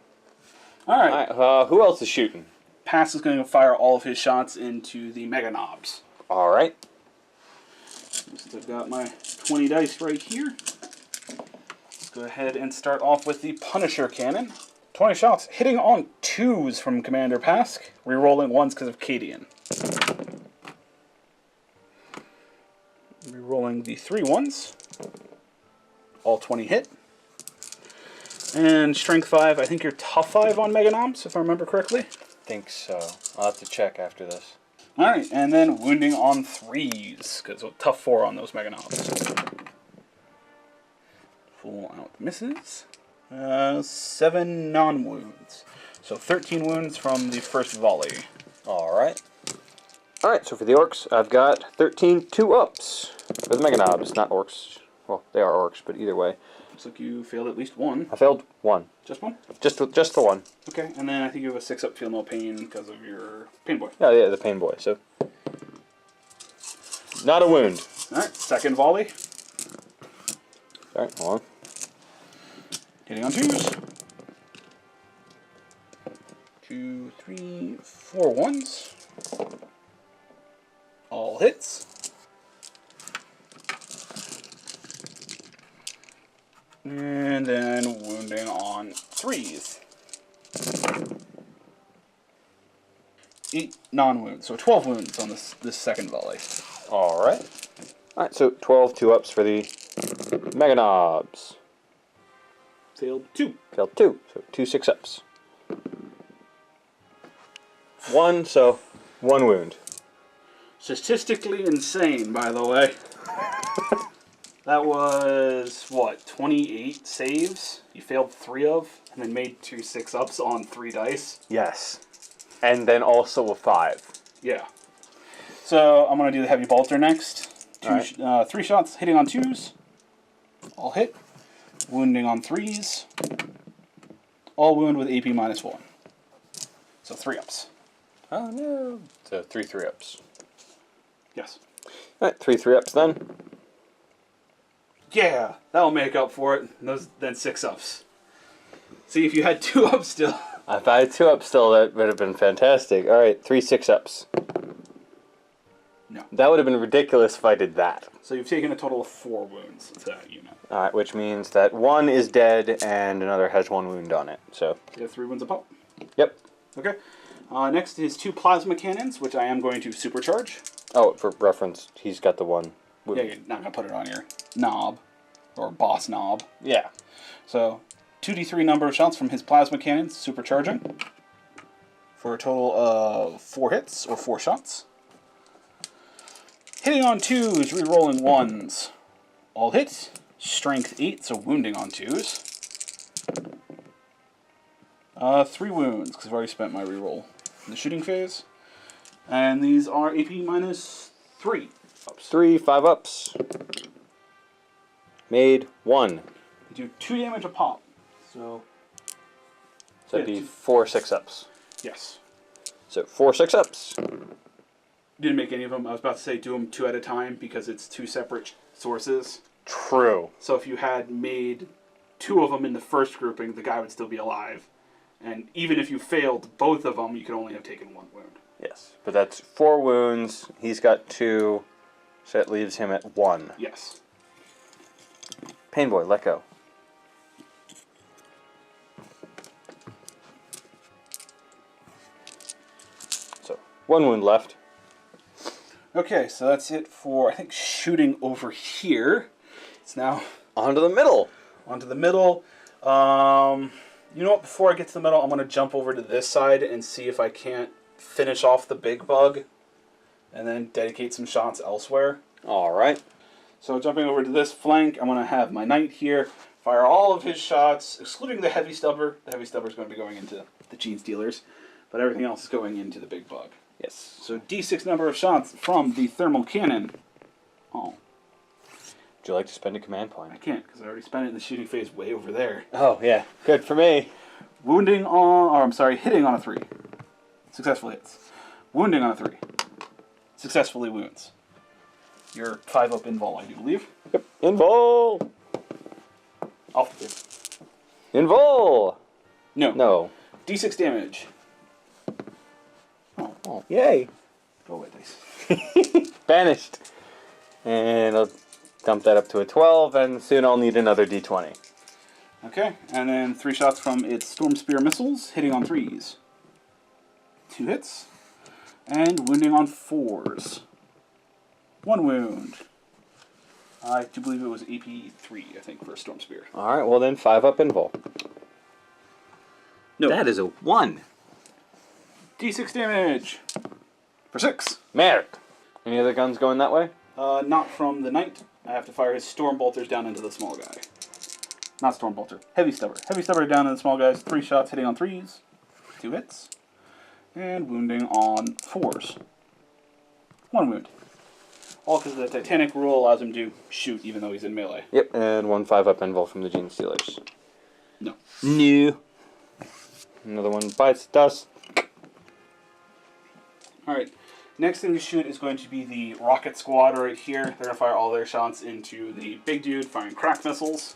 Alright. Who else is shooting? Pass is going to fire all of his shots into the Mega Knobs. Alright. Since I've got my 20 dice right here, let's go ahead and start off with the Punisher Cannon. 20 shots, hitting on 2s from Commander Pask. Rerolling 1s because of Cadian. Rerolling the 3 1s. All 20 hit. And Strength 5, I think you're Tough 5 on Mega Noms, if I remember correctly. Think so. I'll have to check after this. Alright, and then Wounding on 3s, because Tough 4 on those Mega Noms. Full out misses. 7 non-wounds. So 13 wounds from the first volley. Alright. Alright, so for the orcs, I've got 13 2-ups. For the Mega Knobs, not orcs. Well, they are orcs, but either way. Looks like you failed at least 1. I failed 1. Just 1? Just the 1. Okay, and then I think you have a 6-up Feel No Pain because of your Pain Boy. Oh, yeah, the Pain Boy, so. Not a wound. Alright, second volley. Alright, hold on. Hitting on 2s. 2, 3, 4 1s. All hits. And then wounding on 3s. 8 non-wounds, so 12 wounds on this second volley. Alright. Alright, so 12 2-ups for the Mega Knobs. Failed 2. Failed 2, so 2 6-ups. 1, so 1 wound. Statistically insane, by the way. That was, what, 28 saves? You failed 3 of, and then made 2 6-ups on 3 dice. Yes. And then also a 5. Yeah. So I'm going to do the Heavy Bolter next. 3 shots, hitting on 2s. All hit. Wounding on 3s. All wound with AP -1. So 3-ups. Oh no. So 3 3-ups. Yes. Alright, 3 3-ups then. Yeah, that'll make up for it. Then 6-ups. See, if you had 2-ups still. If I had 2-ups still, that would have been fantastic. Alright, 3 6-ups. No. That would have been ridiculous if I did that. So you've taken a total of 4 wounds to that unit. Alright, which means that 1 is dead and another has 1 wound on it. So. You have 3 wounds a pop. Yep. Okay. Next is 2 plasma cannons, which I am going to supercharge. Oh, for reference, he's got the 1 wound. Yeah, you're not going to put it on your knob, or boss knob. Yeah. So, 2d3 number of shots from his plasma cannons, supercharging, for a total of 4 hits, or 4 shots. Hitting on 2s, re-rolling 1s. All hits, strength 8, so wounding on 2s. 3 wounds, because I've already spent my re-roll in the shooting phase. And these are AP -3. 3 5-ups. Made 1. They do 2 damage a pop. So So that'd be 4 6-ups. yes. So 4 6-ups. Didn't make any of them. I was about to say do them 2 at a time because it's 2 separate sources. True. So if you had made 2 of them in the first grouping, the guy would still be alive. And even if you failed both of them, you could only have taken 1 wound. Yes, but that's 4 wounds. He's got 2, so that leaves him at 1. Yes. Pain Boy, let go. So 1 wound left. Okay, so that's it for, I think, shooting over here. It's now On to the middle. onto the middle. You know what? Before I get to the middle, I'm going to jump over to this side and see if I can't finish off the big bug and then dedicate some shots elsewhere. All right. So jumping over to this flank, I'm going to have my knight here fire all of his shots, excluding the heavy stubber. The heavy stubber is going to be going into the gene stealers, but everything else is going into the big bug. Yes. So D6 number of shots from the thermal cannon. Oh, Would you like to spend a command point? I can't because I already spent it in the shooting phase way over there. Oh, yeah. Good for me. Hitting on a 3. Successfully hits. Wounding on a 3. Successfully wounds. You're 5-up invul, I do believe. Yep. Invul! Off the table. Invul! No. No. D6 damage. Oh, yay. Go away, dice. Banished. And I'll dump that up to a 12, and soon I'll need another D20. Okay, and then 3 shots from its Storm Spear missiles, hitting on 3s. 2 hits. And wounding on 4s. 1 wound. I do believe it was AP 3, I think, for a Storm Spear. All right, well then 5 up invul. No. That is a 1. D6 damage. For 6. Merde. Any other guns going that way? Not from the knight. I have to fire his Storm Bolters down into the small guy. Not Storm Bolter. Heavy Stubber. Heavy Stubber down into the small guys. 3 shots hitting on 3s. 2 hits. And wounding on 4s. 1 wound. All because the Titanic rule allows him to shoot even though he's in melee. Yep, and 1 5 up invul from the Gene Stealers. No. No. Another one bites dust. Alright. Next thing to shoot is going to be the rocket squad right here. They're going to fire all their shots into the big dude, firing crack missiles.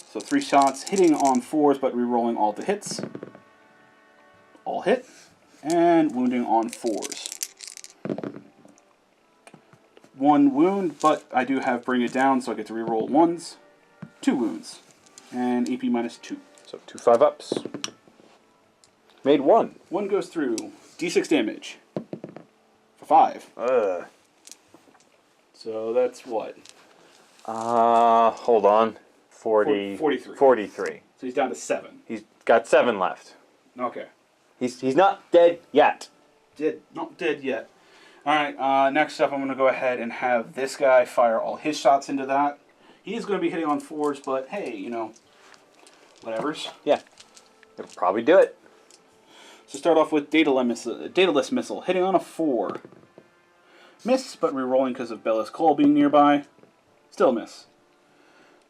So 3 shots, hitting on 4s, but re-rolling all the hits. All hit. And wounding on 4s. 1 wound, but I do have Bring It Down, so I get to re-roll 1s. 2 wounds. And AP minus 2. So 2 5 ups. Made 1. 1 goes through. D6 damage. For 5. Ugh. So that's what? Hold on. 43. 43. So he's down to 7. He's got 7 left. Okay. He's not dead yet. Not dead yet. Alright, next up I'm going to go ahead and have this guy fire all his shots into that. He's going to be hitting on 4s, but hey, you know, whatevers. Yeah. It'll probably do it. So start off with Daedalus Missile, hitting on a 4. Miss, but re-rolling because of Bella's Call being nearby. Still miss.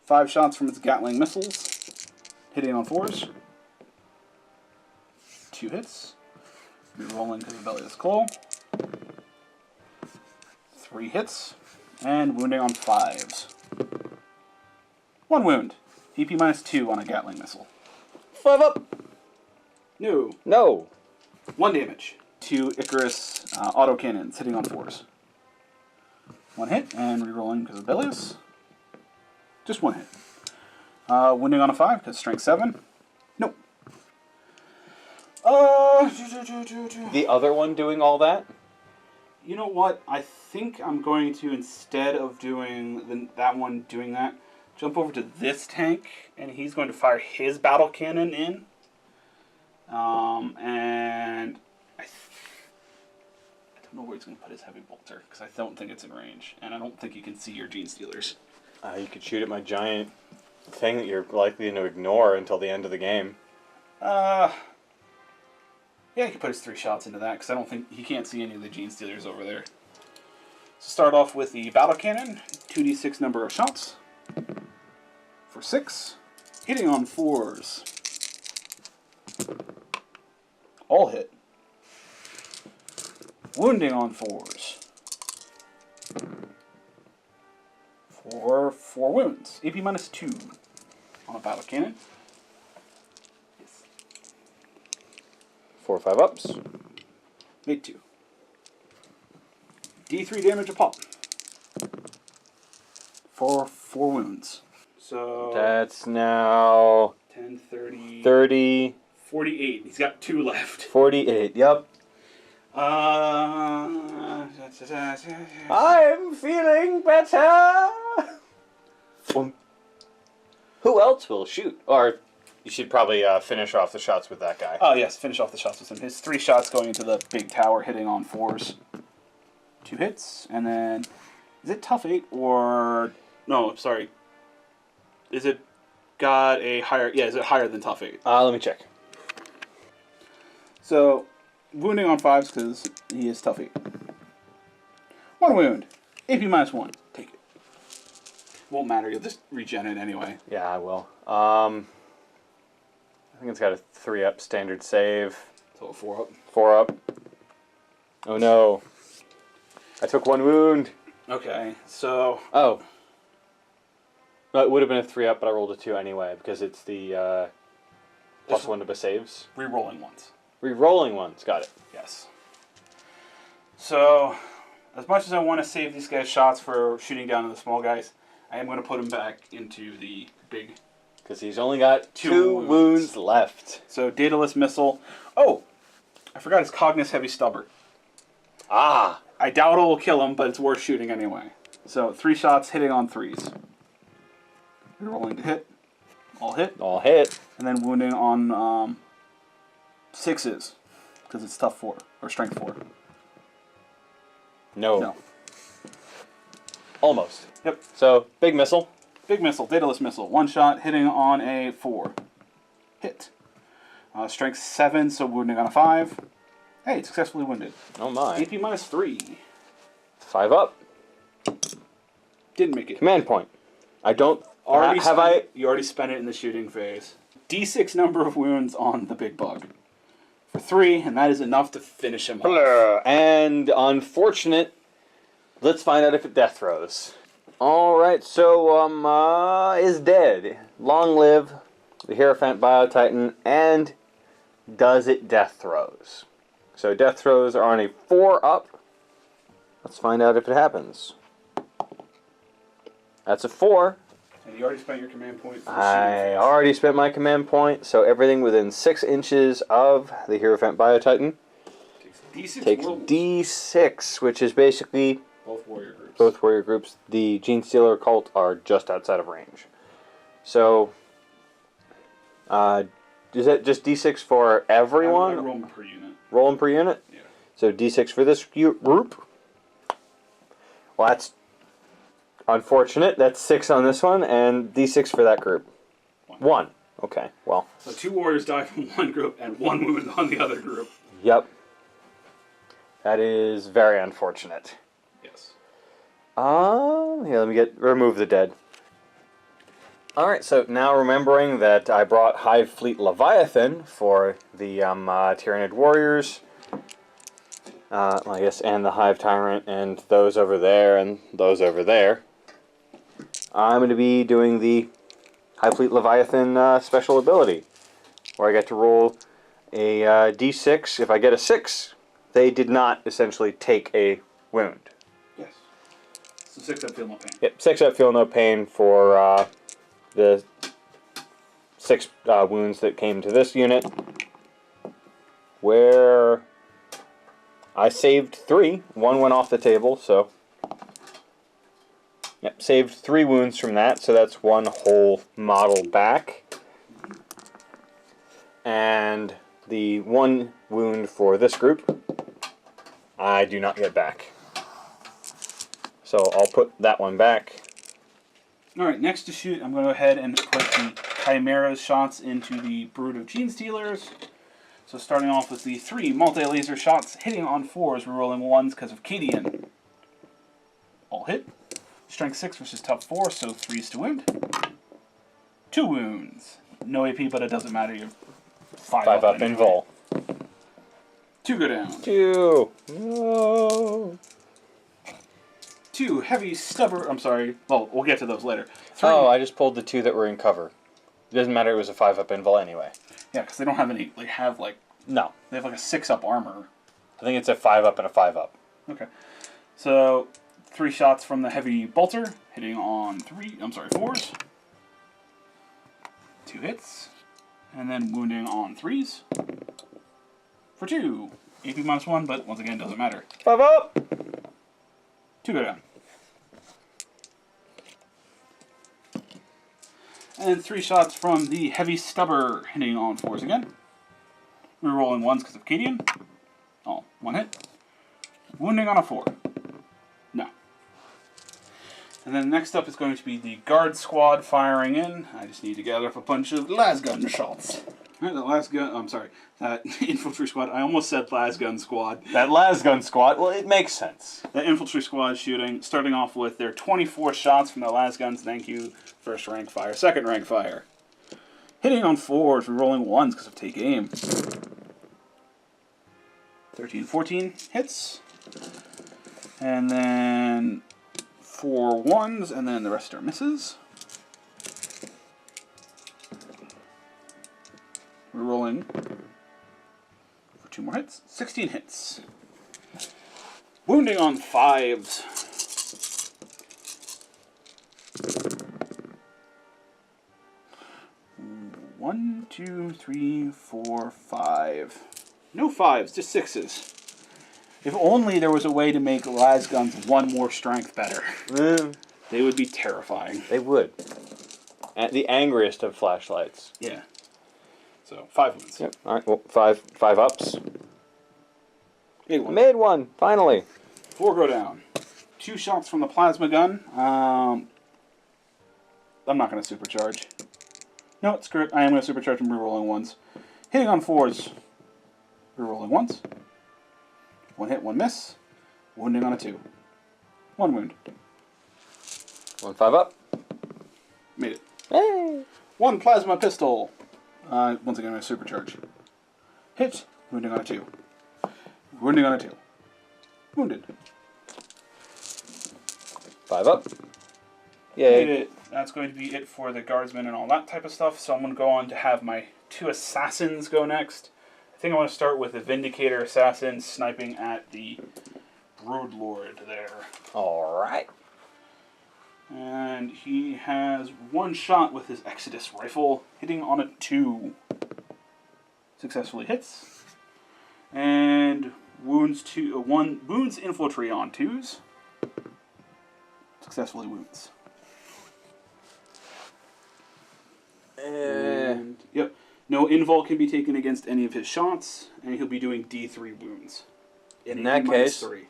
5 shots from its Gatling missiles, hitting on 4s. 2 hits. Re-rolling because of Bella's Claw. 3 hits. And wounding on 5s. 1 wound. AP minus 2 on a Gatling missile. 5 up. No. No. 1 damage to Icarus autocannons, hitting on 4s. 1 hit, and re-rolling because of Belius. Just 1 hit. Wounding on a 5 because strength 7. Nope. The other one doing all that? You know what? I think I'm going to, instead of doing that one doing that, jump over to this tank, and he's going to fire his battle cannon in. And I don't know where he's going to put his heavy bolter, because I don't think it's in range, and I don't think you can see your Gene Stealers. You could shoot at my giant thing that you're likely to ignore until the end of the game. Yeah, he can put his 3 shots into that, because I don't think he can't see any of the Gene Stealers over there. So start off with the battle cannon, 2d6 number of shots for 6, hitting on 4s. All hit. Wounding on 4s. For 4 wounds. AP minus 2 on a battle cannon. Yes. 4 5 ups. Made 2. D3 damage a pop. For 4 wounds. So That's now 10, 30, 30, 48. He's got 2 left. 48. Yep. I'm feeling better. Who else will shoot? Or you should probably finish off the shots with that guy. Oh yes, finish off the shots with him. His 3 shots going into the big tower, hitting on 4s. 2 hits, and then is it tough 8 or no? Sorry. Is it got a higher? Yeah, is it higher than tough 8? Let me check. So wounding on 5s because he is tough 8. 1 wound. AP minus 1. Take it. Won't matter. You'll just regen it anyway. Yeah, I will. I think it's got a 3 up standard save. So 4 up. 4 up. Oh no. I took 1 wound. Okay, so Oh. No, it would have been a 3 up, but I rolled a 2 anyway because it's the plus 1 to the saves. re-rolling once. Re-rolling ones. Got it. Yes. So, as much as I want to save these guys' shots for shooting down the small guys, I am going to put him back into the big. Because he's only got 2 2 wounds left. So, Daedalus Missile. Oh! I forgot it's Cognus Heavy Stubber. Ah! I doubt it will kill him, but it's worth shooting anyway. So 3 shots hitting on 3s. You're rolling to hit. All hit. All hit. And then wounding on 6s. Because it's tough 4. Or strength 4. No. Almost. Yep. So, big missile. Big missile. Daedalus missile. 1 shot hitting on a 4. Hit. Strength 7, so wounding on a 5. Hey, it's successfully wounded. Oh my. AP minus 3. 5 up. Didn't make it. Command point. I don't... You already spent it in the shooting phase. D6 number of wounds on the big bug. For 3, and that is enough to finish him off. And unfortunate. Let's find out if it death throws. Alright, so, is dead. Long live the Hierophant Biotitan, and does it death throws? So death throws are on a 4 up. Let's find out if it happens. That's a 4. And you already spent your command point for the I shooting phase. already spent my command point, so everything within 6 inches of the Hierophant Biotitan takes D6, which is basically both warrior groups. both warrior groups. The Gene Stealer cult are just outside of range. So, is that just D6 for everyone? I roll them per unit. Roll them per unit? Yeah. So D6 for this group. Well, that's unfortunate. That's 6 on this one, and D6 for that group. 1. Okay, well. So 2 warriors die from one group and 1 wound on the other group. Yep. That is very unfortunate. Yes. Yeah, let me remove the dead. Alright, so now remembering that I brought Hive Fleet Leviathan for the Tyranid Warriors, I guess, and the Hive Tyrant, and those over there, and those over there, I'm going to be doing the Hive Fleet Leviathan special ability, where I get to roll a d6. If I get a 6, they did not essentially take a wound. Yes. So 6 up, feel no pain. Yep, 6 up, feel no pain for the 6 wounds that came to this unit, where I saved 3. 1 went off the table, so yep, saved 3 wounds from that, so that's 1 whole model back. And the 1 wound for this group, I do not get back. So I'll put that one back. Alright, next to shoot, I'm going to go ahead and put the Chimera's shots into the Brood of Gene Stealers. So starting off with the 3 multi-laser shots, hitting on 4s, we're rolling 1s because of Cadian. All hit. Strength 6 versus tough 4, so 3s to wound. 2 wounds. No AP, but it doesn't matter. You're 5 up in vol. 2 go down. 2. No. 2 heavy stubber. I'm sorry. Well, we'll get to those later. 3. Oh, I just pulled the 2 that were in cover. It doesn't matter. It was a 5 up invul anyway. Yeah, because they don't have any. They have like. No. They have like a 6 up armor. I think it's a 5 up and a 5 up. Okay. So 3 shots from the heavy bolter, hitting on 4s. 2 hits, and then wounding on 3s. For 2. AP minus 1, but once again, doesn't matter. 5 up! 2 go down. And 3 shots from the heavy stubber, hitting on 4s again. We're rolling 1s because of Cadian. Oh, 1 hit. Wounding on a 4. No. And then next up is going to be the guard squad firing in. I just need to gather up a bunch of lasgun shots. Alright, that infantry squad. I almost said lasgun squad. That lasgun squad, well, it makes sense. The infantry squad shooting, starting off with their 24 shots from their lasguns. Thank you. First rank fire, second rank fire. Hitting on 4s, we're rolling 1s because of take aim. 13, 14 hits. And then 4 1s, and then the rest are misses. We're rolling for 2 more hits. 16 hits. Wounding on 5s. 1, 2, 3, 4, 5. No 5s, just 6s. If only there was a way to make las guns 1 more strength better. They would be terrifying. They would. At the angriest of flashlights. Yeah. So 5 wounds. Yep. All right. Well, five ups. Made 1. Made one. Finally. 4 go down. 2 shots from the plasma gun. I'm not going to supercharge. No, screw it. I am going to supercharge and rerolling 1s. Hitting on 4s. Rerolling 1s. 1 hit, 1 miss. Wounding on a 2. 1 wound. 1 5 up. Made it. Hey. 1 plasma pistol. Once again, I'm going to supercharge. Hit. Wounding on a 2. Wounding on a 2. Wounded. 5 up. Yay. Made it. That's going to be it for the guardsmen and all that type of stuff. So I'm going to go on to have my 2 assassins go next. I think I want to start with the Vindicator assassin sniping at the Broodlord there. Alright. And he has 1 shot with his Exodus rifle, hitting on a 2. Successfully hits. And wounds infantry on 2s. Successfully wounds. And yep. No invul can be taken against any of his shots, and he'll be doing D3 wounds. In that case, 3.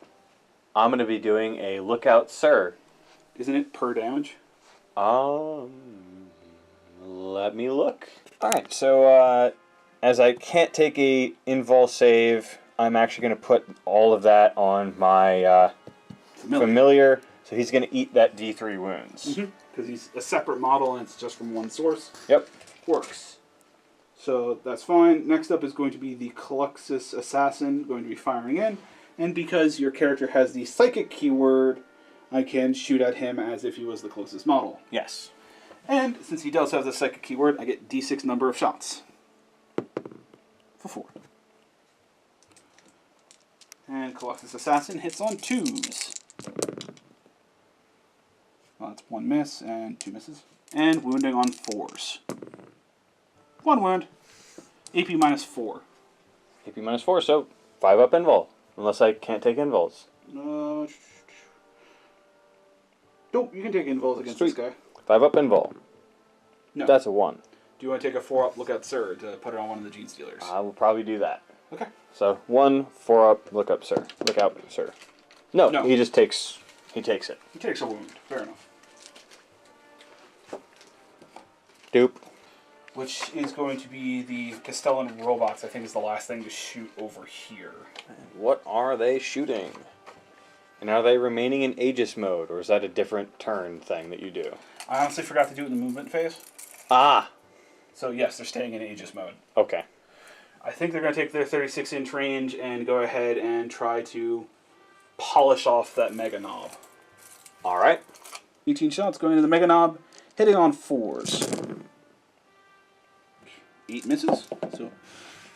I'm going to be doing a lookout, sir. Isn't it per damage? Let me look. Alright, so as I can't take a invul save, I'm actually going to put all of that on my familiar. So he's going to eat that D3 wounds. Because he's a separate model and it's just from 1 source. Yep. Works. So that's fine. Next up is going to be the Caluxus Assassin, going to be firing in. And because your character has the psychic keyword, I can shoot at him as if he was the closest model. Yes. And since he does have the psychic keyword, I get D6 number of shots. For 4. And Caluxus Assassin hits on 2s. Well, that's 1 miss and 2 misses. And wounding on 4s. 1 wound. AP minus 4. AP minus 4, so 5 up invul. Unless I can't take invuls. Nope, you can take invuls against Sweet. this guy. 5 up invul. No. That's a 1. Do you want to take a 4 up lookout sir to put it on one of the Gene Stealers? I will probably do that. Okay. So 1, 4 up, look up, sir. Look out, sir. No, No. he just takes. He takes it. He takes a wound. Fair enough. Dupe. Which is going to be the Castellan robots, I think is the last thing to shoot over here. What are they shooting? And are they remaining in Aegis mode, or is that a different turn thing that you do? I honestly forgot to do it in the movement phase. Ah! So yes, they're staying in Aegis mode. Okay. I think they're going to take their 36-inch range and go ahead and try to polish off that Mega Knob. Alright. 18 shots going into the Mega Knob, hitting on 4s. 8 misses, so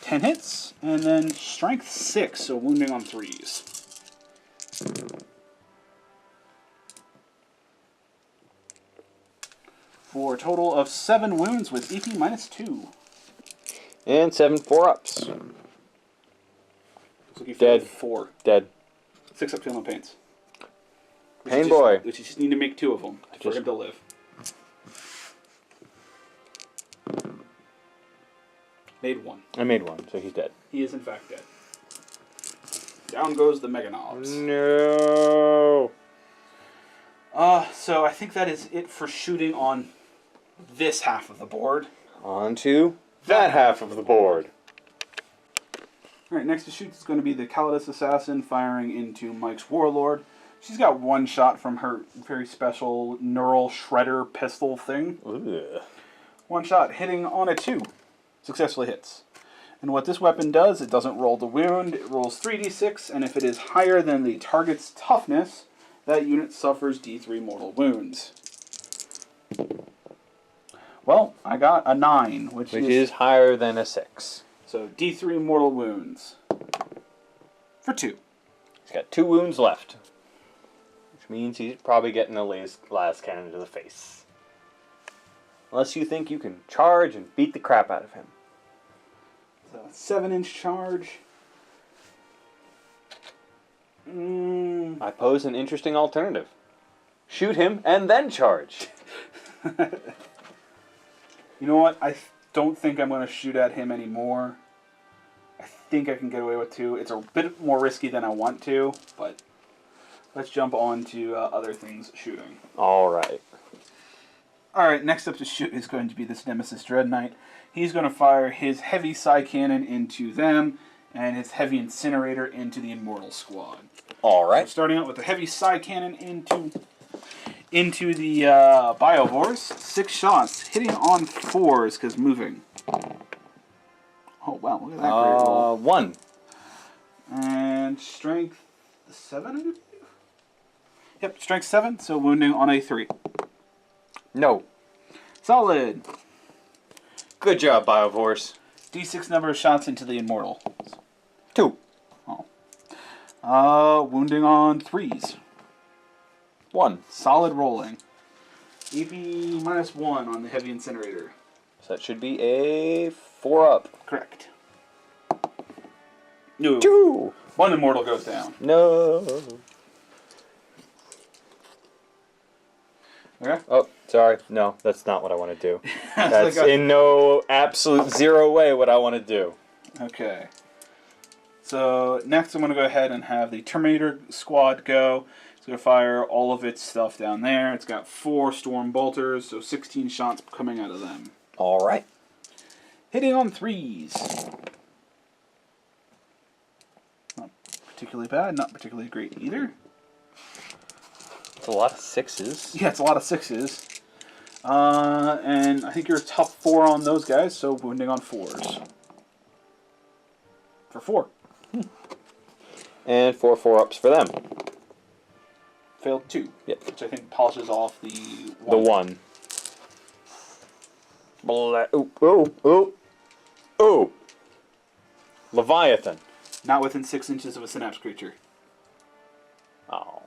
10 hits, and then strength 6, so wounding on 3s. For a total of 7 wounds with EP minus 2. And 7 4-ups. Looks like you Dead. failed 4. Dead. 6 up to no pains. Pain boy. Which you just need to make 2 of them for him to live. Made 1. I made 1, so he's dead. He is in fact dead. Down goes the Mega Knobs. No. So I think that is it for shooting on this half of the board. On to that half of the board. Alright, next to shoot is going to be the Calidus Assassin firing into Mike's Warlord. She's got 1 shot from her very special Neural Shredder pistol thing. Ugh. 1 shot hitting on a 2. Successfully hits. And what this weapon does, it doesn't roll the wound, it rolls 3d6, and if it is higher than the target's toughness, that unit suffers d3 mortal wounds. Well, I got a 9, which is higher than a 6. So d3 mortal wounds. For 2. He's got 2 wounds left. Which means he's probably getting a las cannon to the face. Unless you think you can charge and beat the crap out of him. So 7-inch charge. I pose an interesting alternative. Shoot him and then charge. You know what? I don't think I'm going to shoot at him anymore. I think I can get away with 2. It's a bit more risky than I want to, but let's jump on to other things shooting. All right. Alright, next up to shoot is going to be this Nemesis Dread Knight. He's going to fire his heavy Psy Cannon into them, and his heavy Incinerator into the Immortal Squad. All right. So starting out with the heavy Psy Cannon into the Biovores. 6 shots, hitting on 4s because moving. Oh wow, look at that great roll. 1. And strength 7, I believe? Yep, strength 7, so wounding on a 3. No. Solid. Good job, Biovores. D6 number of shots into the Immortal. 2. Oh. Wounding on 3s. 1. Solid rolling. EP -1 on the heavy Incinerator. So that should be a 4 up. Correct. No. 2. 1 Immortal goes down. No. Okay. Oh, sorry. No, that's not what I want to do. That's like in no absolute 0 way what I want to do. Okay. So next I'm going to go ahead and have the Terminator squad go. It's going to fire all of its stuff down there. It's got 4 Storm Bolters, so 16 shots coming out of them. All right. Hitting on 3s. Not particularly bad, not particularly great either. It's a lot of 6s. Yeah, it's a lot of 6s. And I think you're top 4 on those guys, so wounding on 4s. For 4. And 4 4-ups for them. Failed 2. Yep. Which I think polishes off the 1. The 1. Ooh, ooh, ooh. Ooh. Leviathan. Not within 6 inches of a Synapse creature. Oh.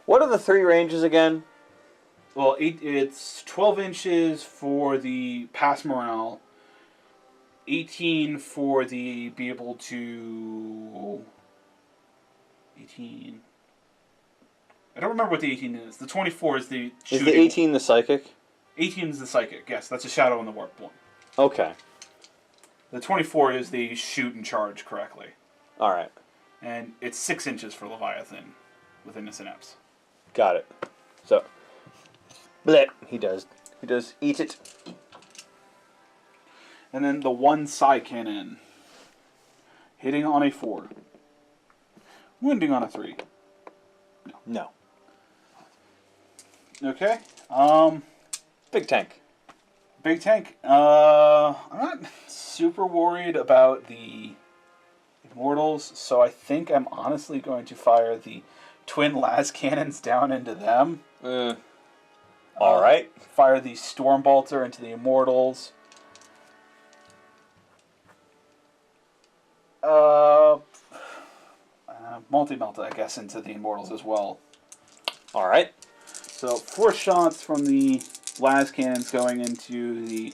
What are the 3 ranges again? Well, it's 12 inches for the pass morale, 18 for the be able to... 18... I don't remember what the 18 is. The 24 is the shooting. Is the 18 the psychic? 18 is the psychic, yes. That's a shadow in the warp one. Okay. The 24 is the shoot and charge correctly. All right. And it's 6 inches for Leviathan within the Synapse. Got it. So, bleh. He does eat it. And then the 1 Psy Cannon. Hitting on a 4. Wounding on a 3. No. Okay. Big tank. Big tank. I'm not super worried about the Immortals, so I think I'm honestly going to fire the twin las cannons down into them. All right. Fire the Storm Bolter into the Immortals. Multi-melt, I guess, into the Immortals as well. All right. So 4 shots from the las cannons going into the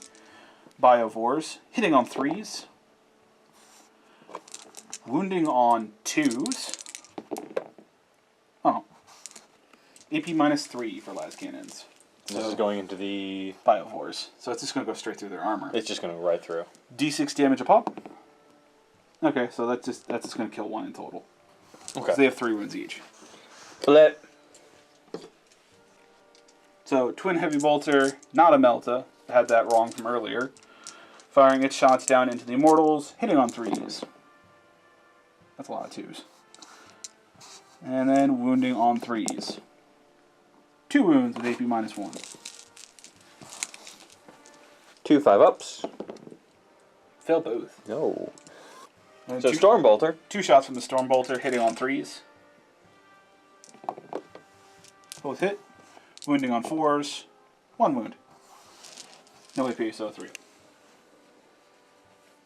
Biovores, hitting on 3s, wounding on 2s. Oh, AP -3 for las cannons. This is going into the Biovores, so it's just going to go straight through their armor. It's just going to go right through. D6 damage a pop. Okay, so that's just going to kill 1 in total. Okay. So they have 3 wounds each. Split. So twin heavy bolter, not a melta. I had that wrong from earlier. Firing its shots down into the Immortals, hitting on 3s. That's a lot of 2s. And then wounding on 3s. 2 wounds with AP -1. 2 5-ups. Failed both. No. And So Storm Bolter. 2 shots from the Storm Bolter, hitting on 3s. Both hit. Wounding on 4s. 1 wound. No AP, so 3.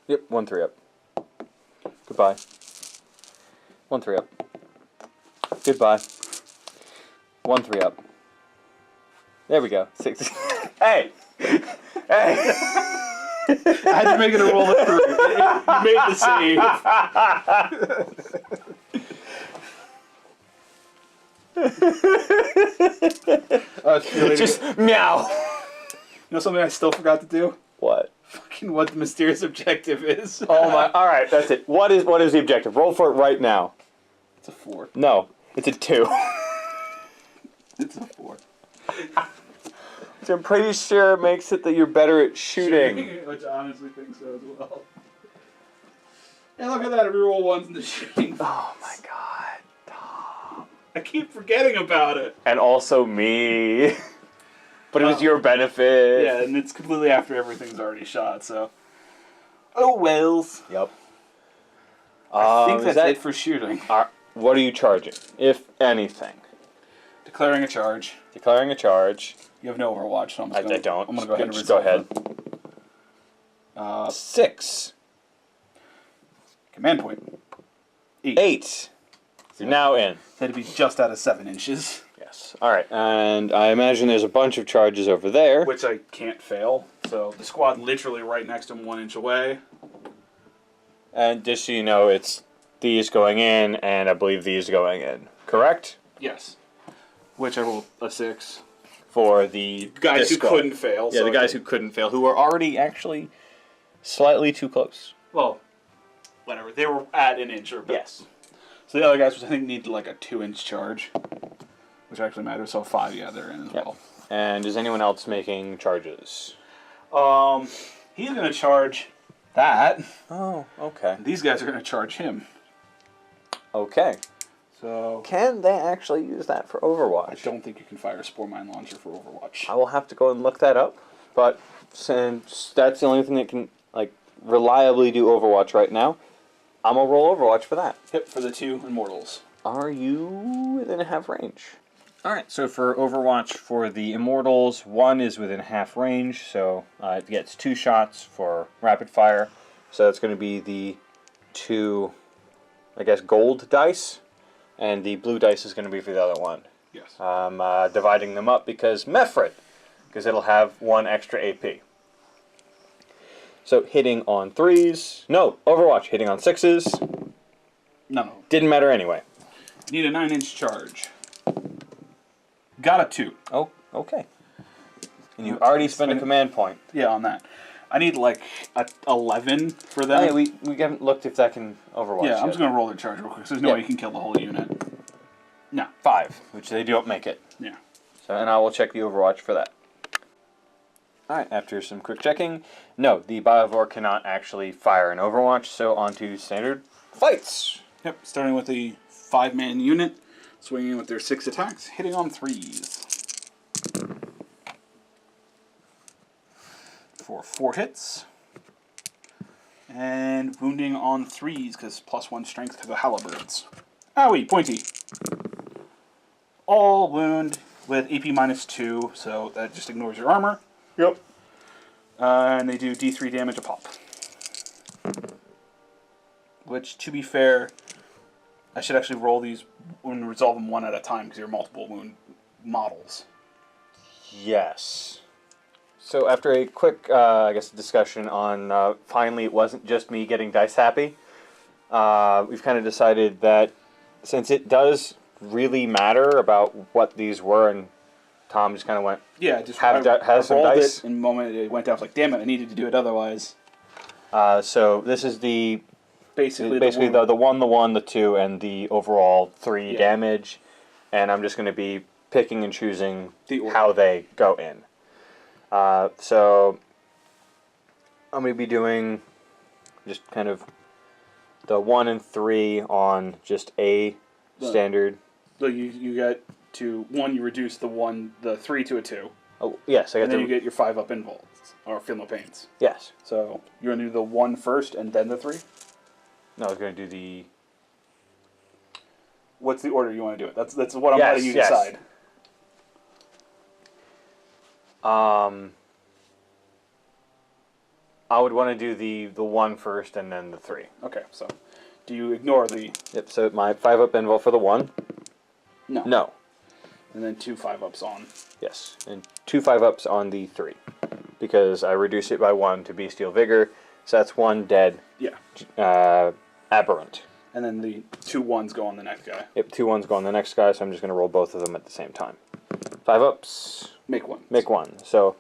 Yep, 1 3-up. Goodbye. 1 3-up. Goodbye. 1 3-up. There we go. 6. Hey! Hey! I had to make it a roll of 3. You made the save. It's really Just meow. You know something I still forgot to do? What? Fucking what the mysterious objective is. Oh my! All right, that's it. What is the objective? Roll for it right now. It's a 4. No, it's a 2. It's a 4. So I'm pretty sure it makes it that you're better at shooting. Which I honestly think so as well. Yeah, look at that. I reroll 1s in the shooting. Oh my god, Tom. I keep forgetting about it. And also me. But it was your benefit. Yeah, and it's completely after everything's already shot, so. Oh, wells. Yep. I think that's it for shooting. What are you charging, if anything? Declaring a charge. Declaring a charge. You have no Overwatch, so I don't. I'm going to go ahead and just go ahead. 6. Command point. 8. You're now in. That'd be just out of 7 inches. Yes. All right, and I imagine there's a bunch of charges over there. Which I can't fail. So the squad literally right next to him, 1 inch away. And just so you know, it's these going in, and I believe these going in. Correct? Yes. Which I rolled a 6. For the Guys who squad. couldn't fail. Yeah, so the guys who couldn't fail, who were already actually slightly too close. Well, whatever. They were at an inch or better. Yes. So the other guys, which I think need like a 2-inch charge. Which actually matters. So 5, yeah, they're in as well. And is anyone else making charges? He's going to charge that. Oh, okay. These guys are going to charge him. Okay. So Can they actually use that for Overwatch? I don't think you can fire a Spore Mine Launcher for Overwatch. I will have to go and look that up. But since that's the only thing that can like reliably do Overwatch right now, I'm gonna roll Overwatch for that. Yep, for the 2 Immortals. Are you within half range? Alright, so for Overwatch for the Immortals, 1 is within half range, so it gets 2 shots for rapid fire. So that's going to be the 2, I guess, gold dice, and the blue dice is going to be for the other one. Yes. I'm dividing them up because Mefrit, because it'll have 1 extra AP. So hitting on 3s, no, Overwatch, hitting on 6s, No. didn't matter anyway. Need a 9-inch charge. Got a 2. Oh, okay. And you already spent a command point. Yeah, on that. I need like a 11 for Oh, that. yeah, we haven't looked if that can Overwatch Yeah, I'm yet. just going to roll their charge real quick, so there's no way you can kill the whole unit. No. 5, which they don't make it. Yeah. So, and I will check the Overwatch for that. Alright, after some quick checking, no, the Biovore cannot actually fire an Overwatch, so on to standard fights. Yep, starting with the 5-man unit, swinging with their 6 attacks, hitting on 3s. For 4 hits. And wounding on 3s, because +1 strength to the halberds. Owie, pointy. All wound with AP -2, so that just ignores your armor. Yep. And they do D3 damage a pop. Which, to be fair, I should actually roll these and resolve them one at a time because they're multiple wound models. Yes. So after a quick, I guess, discussion on finally it wasn't just me getting dice happy, we've kind of decided that since it does really matter about what these were, and Tom just kind of went, Yeah, just have some rolled dice. it, and the moment it went down, I was like, damn it, I needed to do it otherwise. So this is the Basically the 1, the 1, the 2, and the overall 3 Yeah. damage, and I'm just going to be picking and choosing The order. how they go in. So I'm going to be doing just kind of the 1 and 3 on just a standard. So you get to 1, you reduce the 3 to a 2. Oh yes, I got And then the you get your 5 up involves, or Feel No Pains. yes. So you're going to do the 1 first and then the 3? No, I was going to do the What's the order you want to do it? That's what I'm Yes, letting you yes. decide. I would want to do the 1 first and then the 3. Okay, so do you ignore the... Yep. So my 5 up invul for the 1. No. No. And then 2 5-ups on. Yes, and 2 5-ups on the 3, because I reduce it by 1 to Bestial Vigor, so that's 1 dead Yeah. Aberrant. And then the 2 1s go on the next guy. Yep, 2 1s go on the next guy, so I'm just going to roll both of them at the same time. 5 ups. Make 1. Make 1. So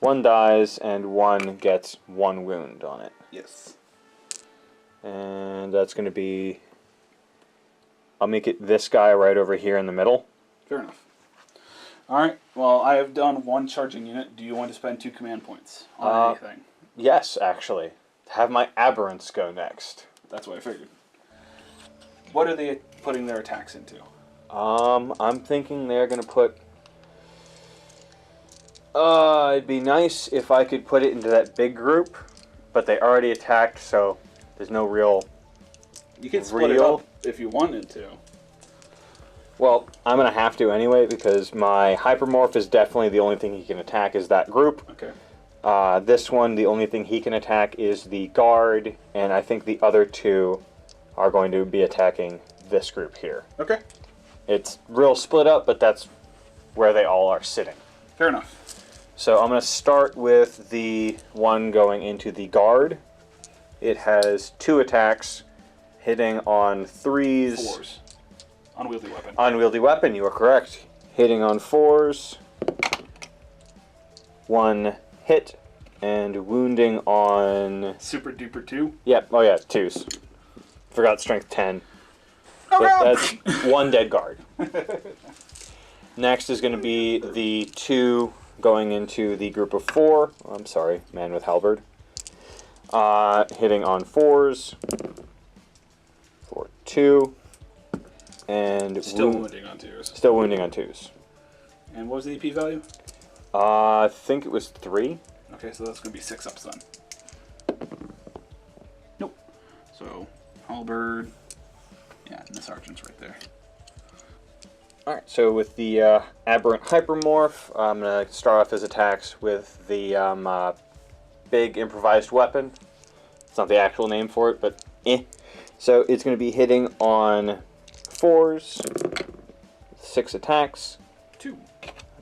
1 dies and 1 gets 1 wound on it. Yes. And that's going to be... I'll make it this guy right over here in the middle. Fair enough. Alright, well, I have done 1 charging unit. Do you want to spend 2 command points on anything? Yes, actually. Have my aberrants go next. That's what I figured. What are they putting their attacks into? I'm thinking they're going to put... it'd be nice if I could put it into that big group, but they already attacked, so there's no real... You can split it up if you wanted to. Well, I'm going to have to anyway, because my Hypermorph is definitely the only thing he can attack is that group. Okay. This one, the only thing he can attack is the guard, and I think the other 2 are going to be attacking this group here. Okay. It's real split up, but that's where they all are sitting. Fair enough. So I'm going to start with the one going into the guard. It has 2 attacks, hitting on 3s. 4s. Unwieldy weapon. Unwieldy weapon, you are correct. Hitting on 4s. 1 hit, and wounding on... Super duper 2. Yep, oh yeah, 2s. Forgot strength 10. Oh, But no! that's 1 dead guard. Next is going to be the 2 going into the group of 4. I'm sorry, man with halberd. Hitting on 4s. For 2. And Still wounding on 2s. Still wounding on 2s. And what was the EP value? I think it was 3. Okay, so that's going to be 6 ups then. Nope. So, halberd. Yeah, and the sergeant's right there. Alright, so with the Aberrant Hypermorph, I'm going to start off his attacks with the big improvised weapon. It's not the actual name for it, but eh. So it's going to be hitting on 4s, 6 attacks. 2.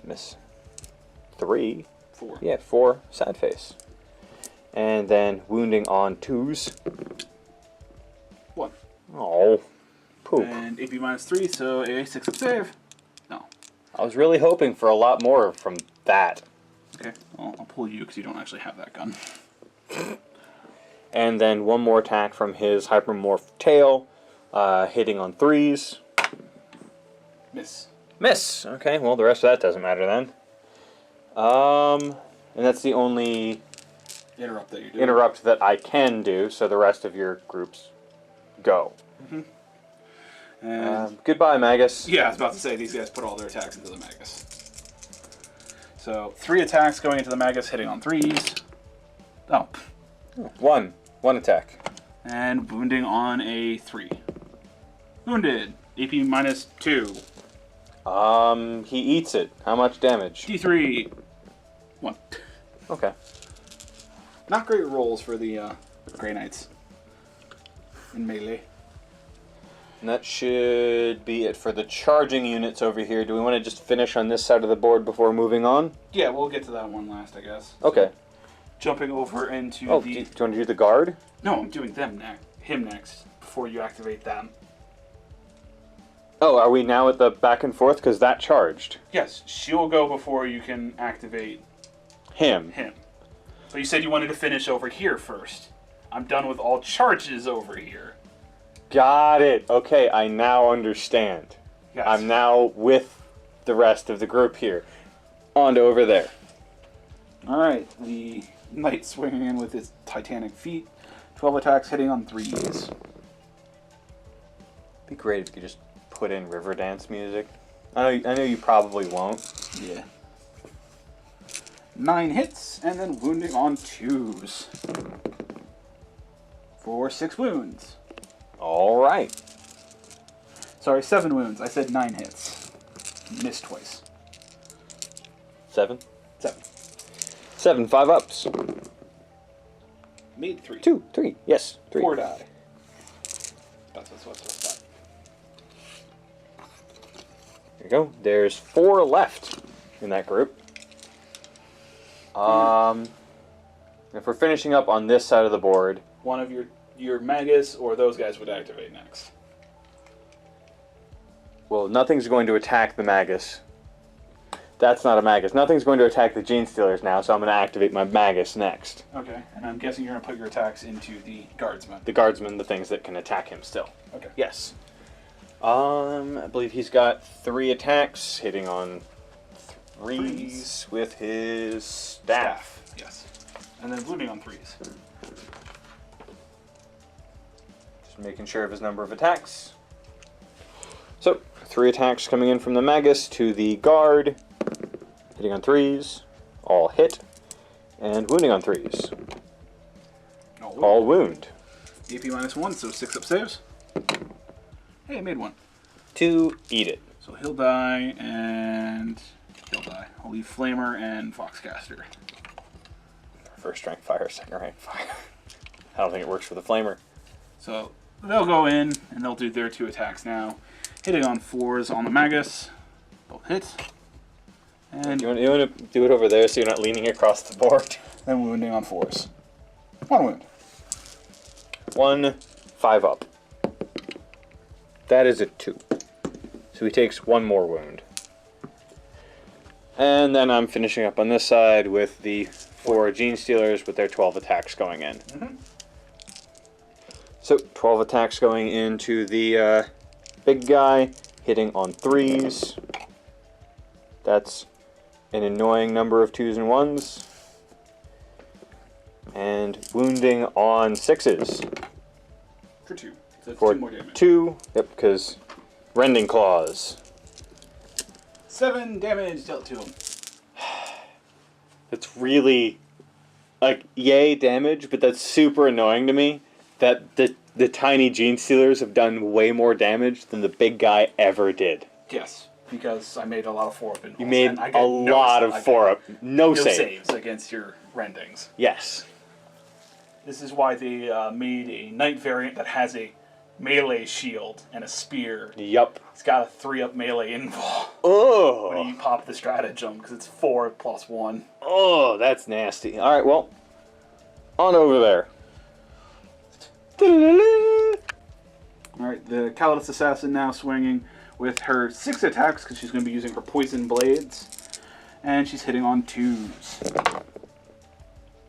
Miss 3. 4. Yeah, 4, sad face. And then wounding on 2s. 1. Oh, poop. And AP minus 3, so a 6 up save. No. I was really hoping for a lot more from that. Okay, well, I'll pull you because you don't actually have that gun. And then 1 more attack from his Hypermorph tail, hitting on 3s. Miss. Miss. Okay, well, the rest of that doesn't matter then. And that's the only Interrupt that you're doing. interrupt that I can do, so the rest of your groups go. And Goodbye, Magus. yeah, I was about to say, these guys put all their attacks into the Magus. So, 3 attacks going into the Magus, hitting on 3s. Oh. 1 attack. And wounding on a 3. Wounded. AP minus 2. He eats it. How much damage? D3. 1. Okay. Not great rolls for the Grey Knights. In melee. And that should be it for the charging units over here. Do we want to just finish on this side of the board before moving on? Yeah, we'll get to that one last, I guess. Okay. Jumping over into Oh, do you want to do the guard? No, I'm doing him next, before you activate them. Oh, are we now at the back and forth? Because that charged. Yes, she'll go before you can activate Him. But you said you wanted to finish over here first. I'm done with all charges over here. Got it. Okay, I now understand. Yes. I'm now with the rest of the group here. On to over there. Alright, the knight swinging in with his titanic feet. 12 attacks hitting on 3s. Be great if you could just put in Riverdance music. I know you probably won't. Yeah. 9 hits, and then wounding on 2s. For 6 wounds. All right. Sorry, 7 wounds. I said 9 hits. Missed twice. 7. 7. 7. 5 ups. Made 3. 2. 3. Yes. 3. 4 die. That's. There you go. There's 4 left in that group. If we're finishing up on this side of the board, One of your your Magus or those guys would activate next. Well, nothing's going to attack the Magus. That's not a Magus. Nothing's going to attack the Gene Stealers now, so I'm going to activate my Magus next. Okay, and I'm guessing you're going to put your attacks into the Guardsman. The Guardsman, the things that can attack him still. Okay. Yes. I believe he's got 3 attacks, hitting on 3s with his staff. Yes. And then wounding on 3s. Just making sure of his number of attacks. So, 3 attacks coming in from the Magus to the Guard, hitting on 3s, all hit, and wounding on 3s. All wound. AP -1, so 6 up saves. Hey, I made 1. 2, eat it. So he'll die, and he'll die. I'll leave Flamer and Foxcaster. First rank fire, second rank fire. I don't think it works for the Flamer. So they'll go in, and they'll do their 2 attacks now. Hitting on 4s on the Magus. They'll hit. And You want to do it over there so you're not leaning across the board? then wounding on 4s. 1 wound. 1, 5 up. That is a 2. So he takes 1 more wound. And then I'm finishing up on this side with the 4 Gene Stealers with their 12 attacks going in. Mm-hmm. So 12 attacks going into the big guy, hitting on 3s. That's an annoying number of 2s and 1s. And wounding on 6s. For 2. So that's For 2 more damage. 2, yep, because Rending Claws. 7 damage dealt to him. That's really, like, yay damage, but that's super annoying to me that the tiny Gene Stealers have done way more damage than the big guy ever did. Yes, because I made a lot of 4-up pinballs. You made a lot of 4-up. No saves saves. against your Rendings. Yes. This is why they made a Knight variant that has a melee shield and a spear. Yup. It's got a 3-up melee invul Oh. when you pop the stratagem, because it's 4 plus 1. Oh, that's nasty. Alright, well, on over there. Alright, the Calidus Assassin now swinging with her 6 attacks, because she's going to be using her Poison Blades. And she's hitting on 2s.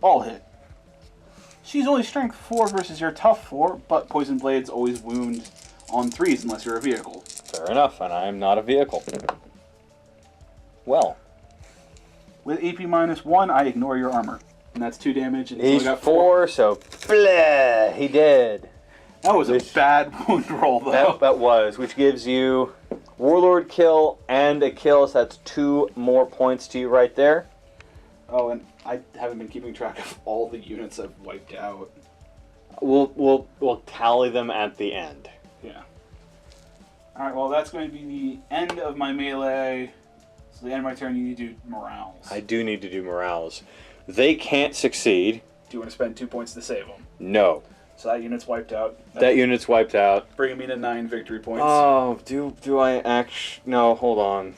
All hit. She's only strength 4 versus your tough 4, but Poison Blades always wound on 3s unless you're a vehicle. Fair enough, and I am not a vehicle. Well. With AP -1, I ignore your armor. And that's 2 damage. And He's got 4, so blah, he did. That was a bad wound roll, though. That was, which gives you Warlord kill and a kill, so that's 2 more points to you right there. Oh, and I haven't been keeping track of all the units I've wiped out. We'll tally them at the end. Yeah. Alright, well that's going to be the end of my melee. So the end of my turn, you need to do morales. I do need to do morales. They can't succeed. Do you want to spend 2 points to save them? No. So that unit's wiped out. That unit's wiped out. Bringing me to 9 victory points. Oh, do I actually... No, hold on.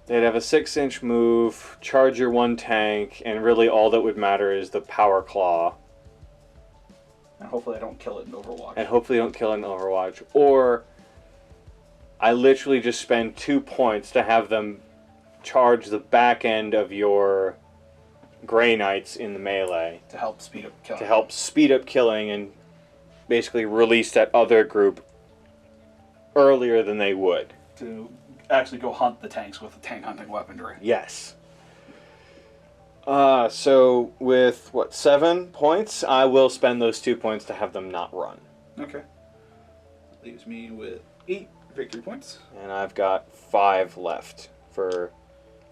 They'd have a 6-inch move, charge your 1 tank, and really all that would matter is the Power Claw. And hopefully I don't kill it in Overwatch. And hopefully don't kill it in Overwatch. Or I literally just spend 2 points to have them charge the back end of your Grey Knights in the melee. To help speed up killing. To help speed up killing and basically release that other group earlier than they would. To actually go hunt the tanks with the tank hunting weaponry. Yes. So with, 7 points, I will spend those 2 points to have them not run. Okay. Leaves me with 8 victory points. And I've got 5 left for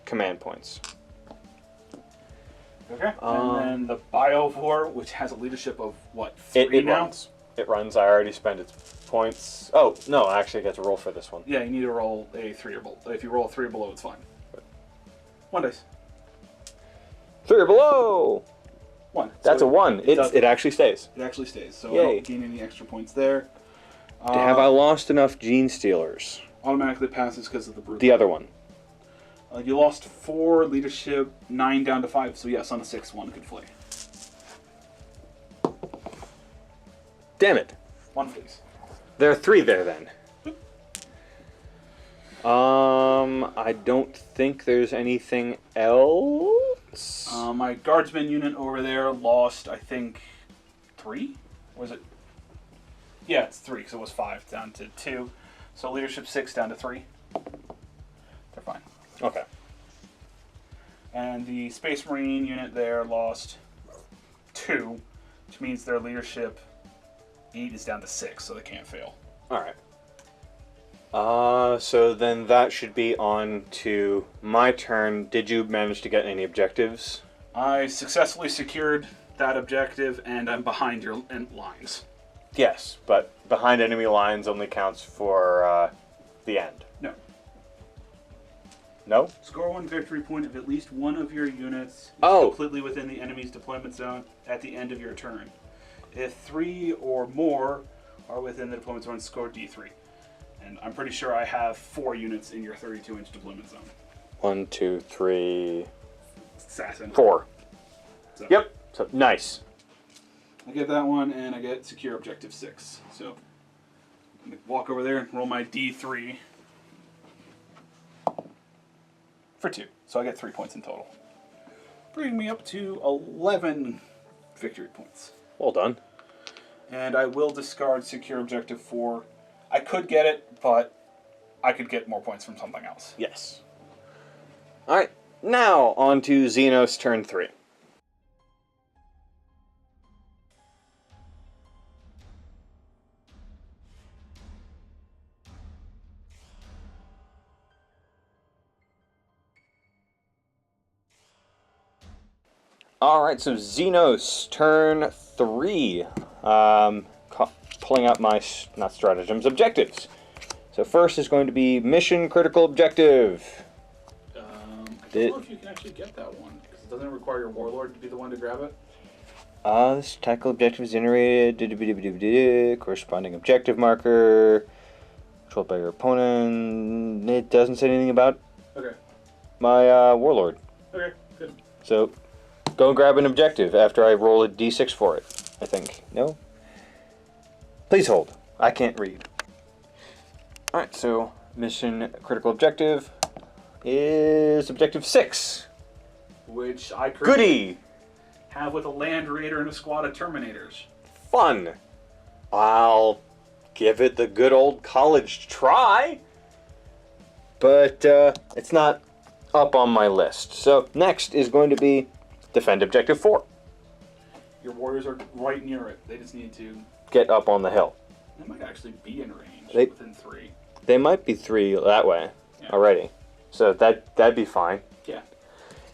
command points. Okay. And then the Biovore, which has a leadership of, 3 it now? runs. It runs. I already spent its points. Oh, no, actually I get to roll for this one. Yeah, you need to roll a 3 or below. If you roll a 3 or below, it's fine. 1 dice. 3 or below! 1. That's so a 1. It actually stays. It actually stays. So Yay. I don't gain any extra points there. Have I lost enough Gene Stealers? Automatically passes because of the brute. The other one. You lost 4 leadership, 9 down to 5. So yes, on a 6th one, could flee. Damn it. 1, please. There are 3 there then. I don't think there's anything else. My guardsman unit over there lost, I think, 3? Was it? Yeah, it's 3 because it was 5 down to 2. So leadership 6 down to 3. They're fine. Okay. And the Space Marine unit there lost 2, which means their leadership 8 is down to 6, so they can't fail. All right. So then that should be on to my turn. Did you manage to get any objectives? I successfully secured that objective, and I'm behind your lines. Yes, but behind enemy lines only counts for the end. No. No? Score 1 victory point if at least one of your units is completely within the enemy's deployment zone at the end of your turn. If 3 or more are within the deployment zone, score D3. And I'm pretty sure I have 4 units in your 32-inch deployment zone. 1, 2, 3, Assassin. 4. So Yep. So nice. I get that one, and I get secure objective 6. So I'm going to walk over there and roll my D3 for 2. So I get 3 points in total. Bringing me up to 11 victory points. Well done. And I will discard secure objective 4. I could get it, but I could get more points from something else. Yes. All right. Now on to Xenos turn 3. Alright, so Xenos, turn 3. Pulling out my, not stratagems, objectives. So first is going to be mission critical objective. I don't know if you can actually get that one, because it doesn't require your warlord to be the one to grab it. This tactical objective is generated, corresponding objective marker, controlled by your opponent. It doesn't say anything about my warlord. Okay, good. So go grab an objective after I roll a d6 for it, I think. No? Please hold. I can't read. Alright, so mission critical objective is objective 6. Which I could Goody! have with a Land Raider and a squad of Terminators. Fun! I'll give it the good old college try. But it's not up on my list. So next is going to be defend objective 4. Your warriors are right near it. They just need to... Get up on the hill. They might actually be in range within 3. They might be 3 that way already. So that'd be fine. Yeah.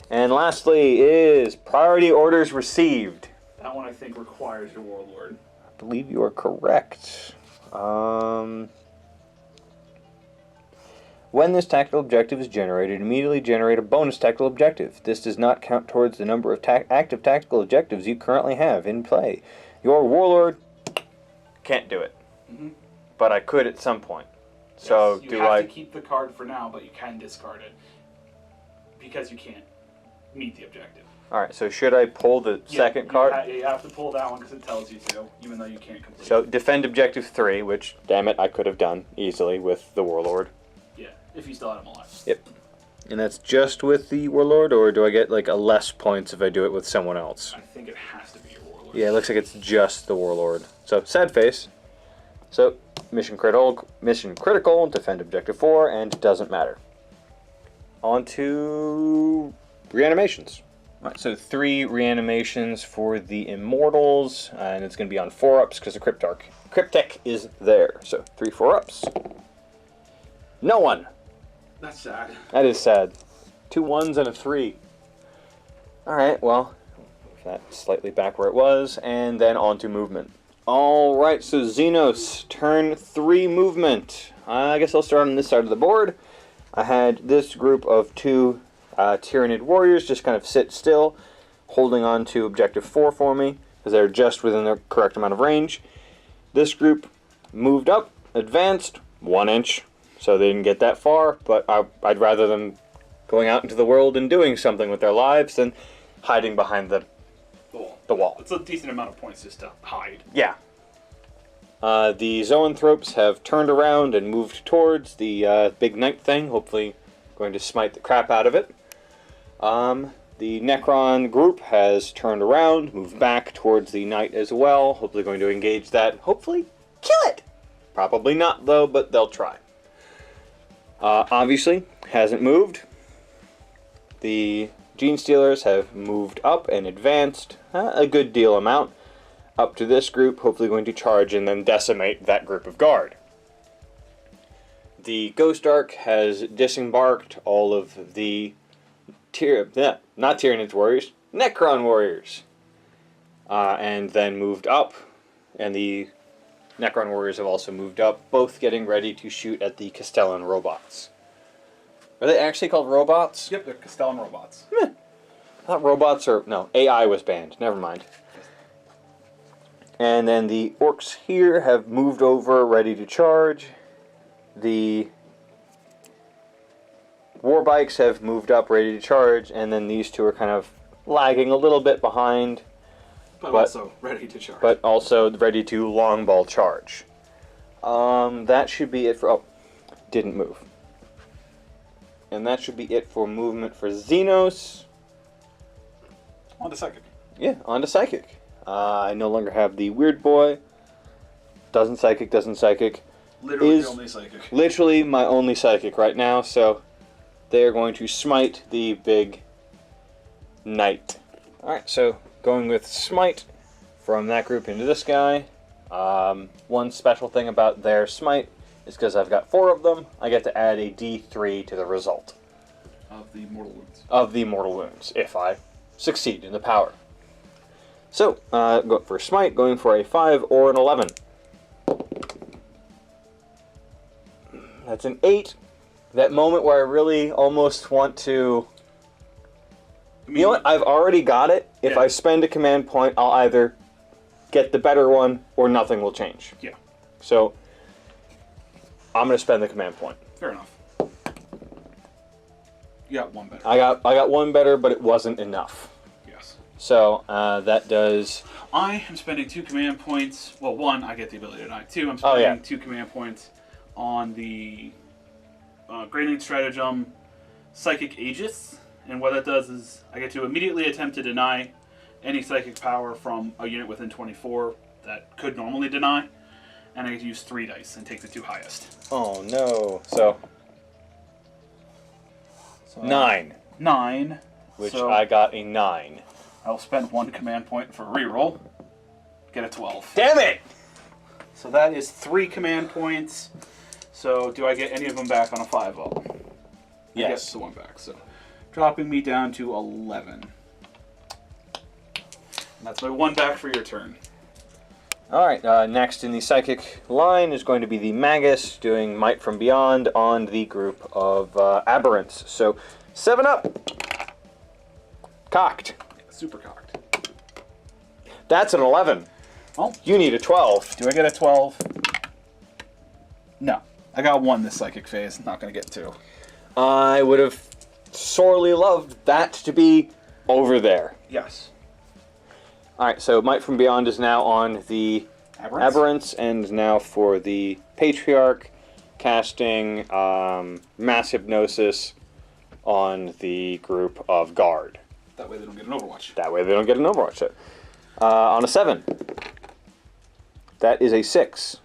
And lastly is priority orders received. That one I think requires your warlord. I believe you are correct. When this tactical objective is generated, immediately generate a bonus tactical objective. This does not count towards the number of active tactical objectives you currently have in play. Your warlord can't do it. Mm-hmm. But I could at some point. So yes, do you have I... to keep the card for now, but you can discard it. Because you can't meet the objective. Alright, so should I pull the second card? You have to pull that one because it tells you to, even though you can't complete So it. defend objective 3, which, damn it, I could have done easily with the warlord. Yeah, if you still had him alive. Yep. And that's just with the warlord, or do I get like a less points if I do it with someone else? I think it has to be your warlord. Yeah, it looks like it's just the warlord. So sad face. So mission critical, defend objective 4, and doesn't matter. On to reanimations. Right, so 3 reanimations for the immortals, and it's going to be on 4-ups because the cryptek is there. So 3 4-ups. No one. That's sad. That is sad. 2 1s and a 3. Alright, well, that's slightly back where it was, and then on to movement. Alright, so Xenos, turn 3 movement. I guess I'll start on this side of the board. I had this group of 2 Tyrannid warriors just kind of sit still, holding on to objective 4 for me, because they're just within their correct amount of range. This group moved up, advanced, 1 inch. So they didn't get that far, but I'd rather them going out into the world and doing something with their lives than hiding behind the wall. It's a decent amount of points just to hide. Yeah. The zoanthropes have turned around and moved towards the big knight thing, hopefully going to smite the crap out of it. The Necron group has turned around, moved back towards the knight as well, hopefully going to engage that, hopefully kill it! Probably not though, but they'll try. Obviously, hasn't moved. The Gene Stealers have moved up and advanced a good deal amount up to this group, hopefully going to charge and then decimate that group of guard. The Ghost Ark has disembarked all of the not Tyranids warriors, Necron warriors, and then moved up, and the Necron warriors have also moved up, both getting ready to shoot at the Castellan robots. Are they actually called robots? Yep, they're Castellan robots. I thought robots are... No, AI was banned. Never mind. And then the orcs here have moved over, ready to charge. The warbikes have moved up, ready to charge, and then these two are kind of lagging a little bit behind. But also ready to charge. But also ready to longball charge. That should be it for... Oh, didn't move. And that should be it for movement for Xenos. On to Psychic. Yeah, on to Psychic. I no longer have the Weird Boy. Doesn't Psychic, doesn't Psychic. Literally the only Psychic. Literally my only Psychic right now, so they are going to smite the big knight. Alright, so going with smite from that group into this guy. One special thing about their smite is because I've got 4 of them, I get to add a D3 to the result. Of the mortal wounds. Of the mortal wounds, if I succeed in the power. So, go for smite, going for a 5 or an 11. That's an 8. That moment where I really almost want to... You know what? I've already got it. If I spend a command point, I'll either get the better one or nothing will change. Yeah. So, I'm going to spend the command point. Fair enough. You got one better. I got one better, but it wasn't enough. Yes. So, that does... I am spending 2 command points. Well, 1, I get the ability to deny. 2, I'm spending 2 command points on the Grey Stratagem Psychic Aegis. And what that does is I get to immediately attempt to deny any psychic power from a unit within 24 that could normally deny. And I get to use 3 dice and take the 2 highest. Oh, no. So 9. 9. Which so I got a 9. I'll spend 1 command point for reroll. Get a 12. Damn it! So that is 3 command points. So do I get any of them back on a 5-0? Yes. I get the 1 back. So dropping me down to 11. And that's my 1 back for your turn. Alright, next in the Psychic line is going to be the Magus doing Might from Beyond on the group of Aberrants. So, 7 up! Cocked. Super cocked. That's an 11. Oh. You need a 12. Do I get a 12? No. I got 1 this Psychic phase. Not going to get 2. I would have sorely loved that to be over there. Yes. Alright, so Might from Beyond is now on the Aberrants, and now for the Patriarch, casting Mass Hypnosis on the group of Guard. That way they don't get an Overwatch. That way they don't get an Overwatch hit. On a 7. That is a 6.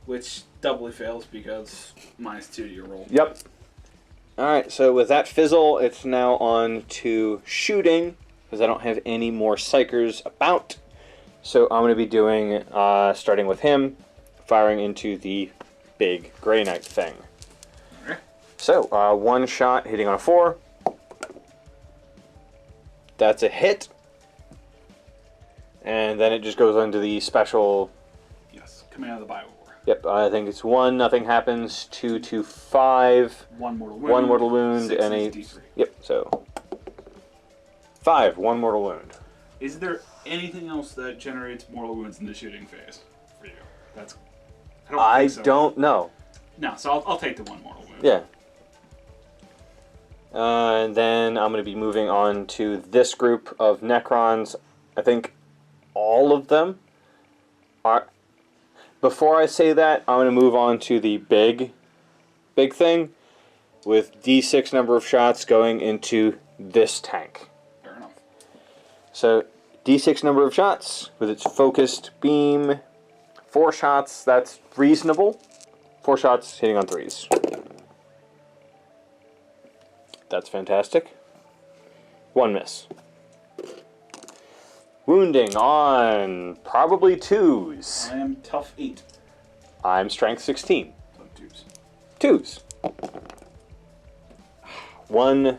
Which doubly fails because -2 to your roll. Yep. Alright, so with that fizzle, it's now on to shooting, because I don't have any more Psychers about. So I'm going to be doing, starting with him, firing into the big Grey Knight thing. Okay. So, 1 shot hitting on a 4. That's a hit. And then it just goes into the special... Yes, Command of the Biowar. Yep, I think it's 1, nothing happens, 2 to 5. 1 mortal wound. 1 mortal wound, 6 and a... is D3. Yep, so... 5, 1 mortal wound. Is there anything else that generates mortal wounds in the shooting phase for you? That's... I think so. don't know. No, so I'll take the 1 mortal wound. Yeah. And then I'm going to be moving on to this group of Necrons. I think all of them are... before I say that, I'm going to move on to the big thing with D6 number of shots going into this tank. Fair enough. So D6 number of shots with its focused beam. 4 shots, that's reasonable. 4 shots hitting on 3s. That's fantastic. 1 miss. Wounding on probably 2s. I am tough 8. I'm strength 16. So 2s. 2s. 1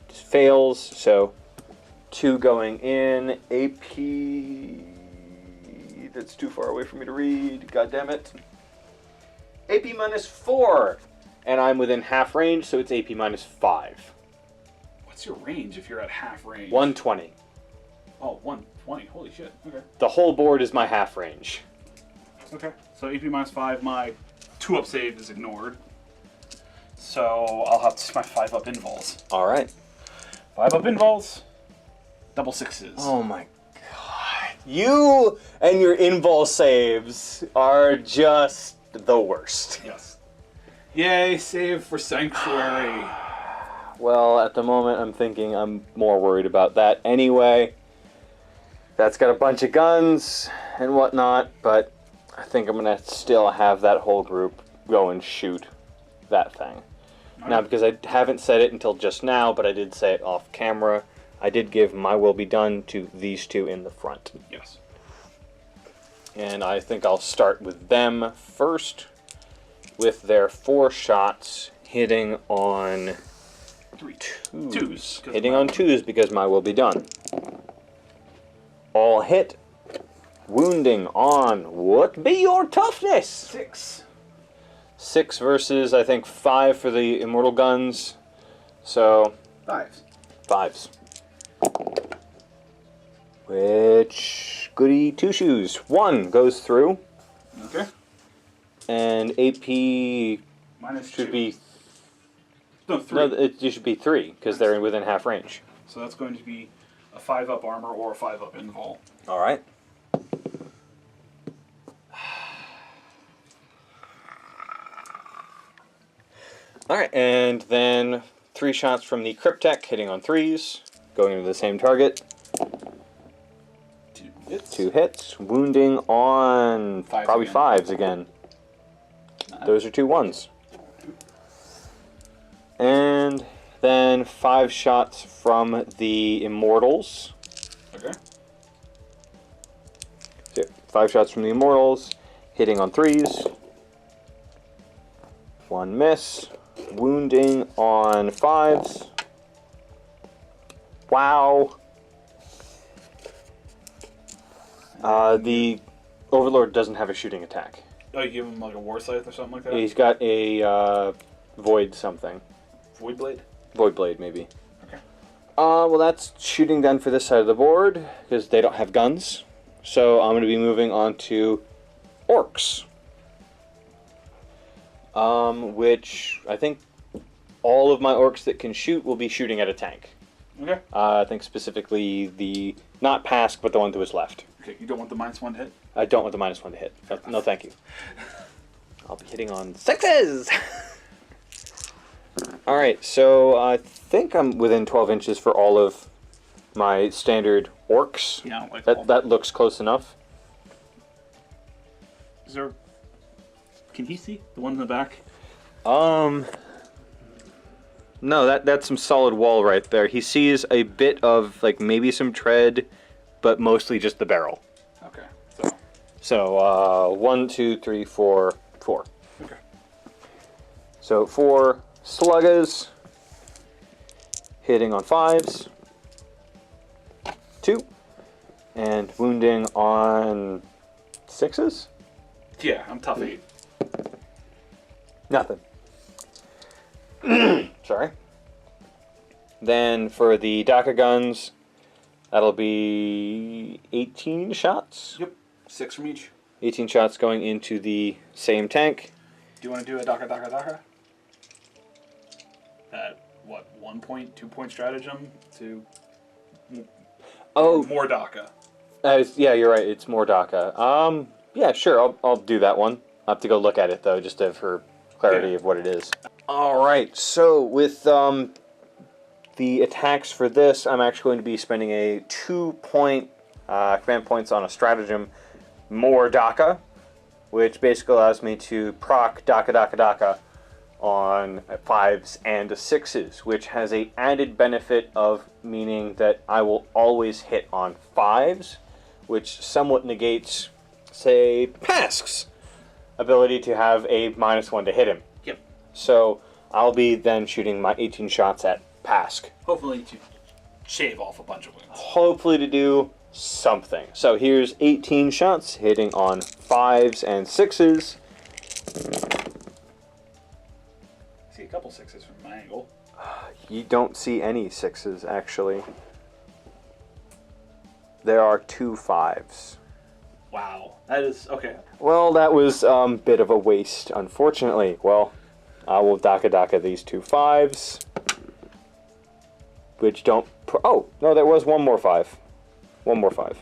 just fails, so 2 going in. AP... That's too far away for me to read. God damn it. AP minus 4. And I'm within half range, so it's AP minus 5. What's your range if you're at half range? 120. Oh, 120. Holy shit. Okay. The whole board is my half range. Okay. So AP minus 5, my 2-up save is ignored. So I'll have my 5-up invols. Alright. 5-up invols. Double 6s. Oh my god. You and your invul saves are just the worst. Yes. Yay, save for Sanctuary. Well, at the moment, I'm thinking I'm more worried about that anyway. That's got a bunch of guns and whatnot, but I think I'm going to still have that whole group go and shoot that thing. Right. Now, because I haven't said it until just now, but I did say it off camera, I did give my will be done to these 2 in the front. Yes. And I think I'll start with them first, with their 4 shots hitting on 2s. Hitting on 2s because my will be done. All hit. Wounding on what be your toughness? 6. 6 versus, I think, 5 for the immortal guns. So, 5s. 5s. Which, goody 2 shoes. 1 goes through. Okay. And AP Minus should 2. be... No, 3. No, it should be 3, because they're within half range. So that's going to be a 5-up armor or a 5-up invul. Alright. Alright, and then 3 shots from the Cryptek hitting on 3s, going into the same target. 2 hits. 2 hits, wounding on 5s probably again. 5s again. Those are 2 1s. And then 5 shots from the Immortals. Okay. So 5 shots from the Immortals, hitting on 3s. 1 miss. Wounding on 5s. Wow. The Overlord doesn't have a shooting attack. Oh, you give him like a war scythe or something like that? He's got a Void something. Void Blade? Void Blade, maybe. Okay. Well, that's shooting done for this side of the board, because they don't have guns. So I'm going to be moving on to Orcs. Which I think all of my Orcs that can shoot will be shooting at a tank. Okay. I think specifically the, not Pask, but the one to his left. Okay, you don't want the -1 to hit? I don't want the -1 to hit. No, thank you. I'll be hitting on 6s! Alright, so I think I'm within 12 inches for all of my standard Orcs. Yeah, like That looks close enough. Is there... Can he see? The one in the back? No, that's some solid wall right there. He sees a bit of, like, maybe some tread, but mostly just the barrel. Okay, So, 1, 2, 3, 4, 4. Okay. So, 4 sluggers, hitting on 5s. 2. And wounding on 6s? Yeah, I'm tough 8. Nothing. Sorry. Then for the Daka guns, that'll be 18 shots. Yep, 6 from each. 18 shots going into the same tank. Do you want to do a Daka? At what, 1 point, 2 point stratagem to Oh, more Daka? yeah, you're right. It's more Daka. Yeah, sure. I'll do that one. I'll have to go look at it though, just for clarity of what it is. All right. So with the attacks for this, I'm actually going to be spending a 2-point command points on a stratagem, more DACA, which basically allows me to proc DACA on 5s and 6s, which has a added benefit of meaning that I will always hit on 5s, which somewhat negates, say, Pask's ability to have a -1 to hit him. Yep. So I'll be then shooting my 18 shots at Pask. Hopefully to shave off a bunch of wounds. Hopefully to do something. So here's 18 shots hitting on 5s and 6s. I see a couple 6s from my angle. You don't see any 6s, actually. There are 2 5s. Wow. That is... Okay. Well, that was a bit of a waste, unfortunately. Well, I will DACA these 2 5s. Which don't... Oh, no, there was one more 5. One more 5.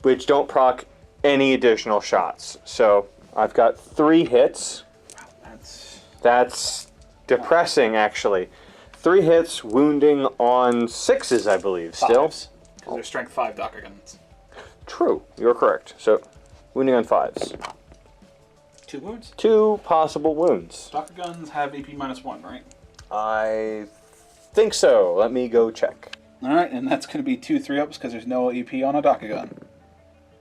Which don't proc any additional shots. So, I've got 3 hits. Wow, That's depressing, actually. 3 hits, wounding on 6s, I believe, still. Because they're strength 5 DACA guns. True, you're correct. So, wounding on 5s. 2 wounds? 2 possible wounds. DACA guns have AP -1, right? I think so. Let me go check. Alright, and that's going to be 2 3-ups because there's no AP on a DACA gun.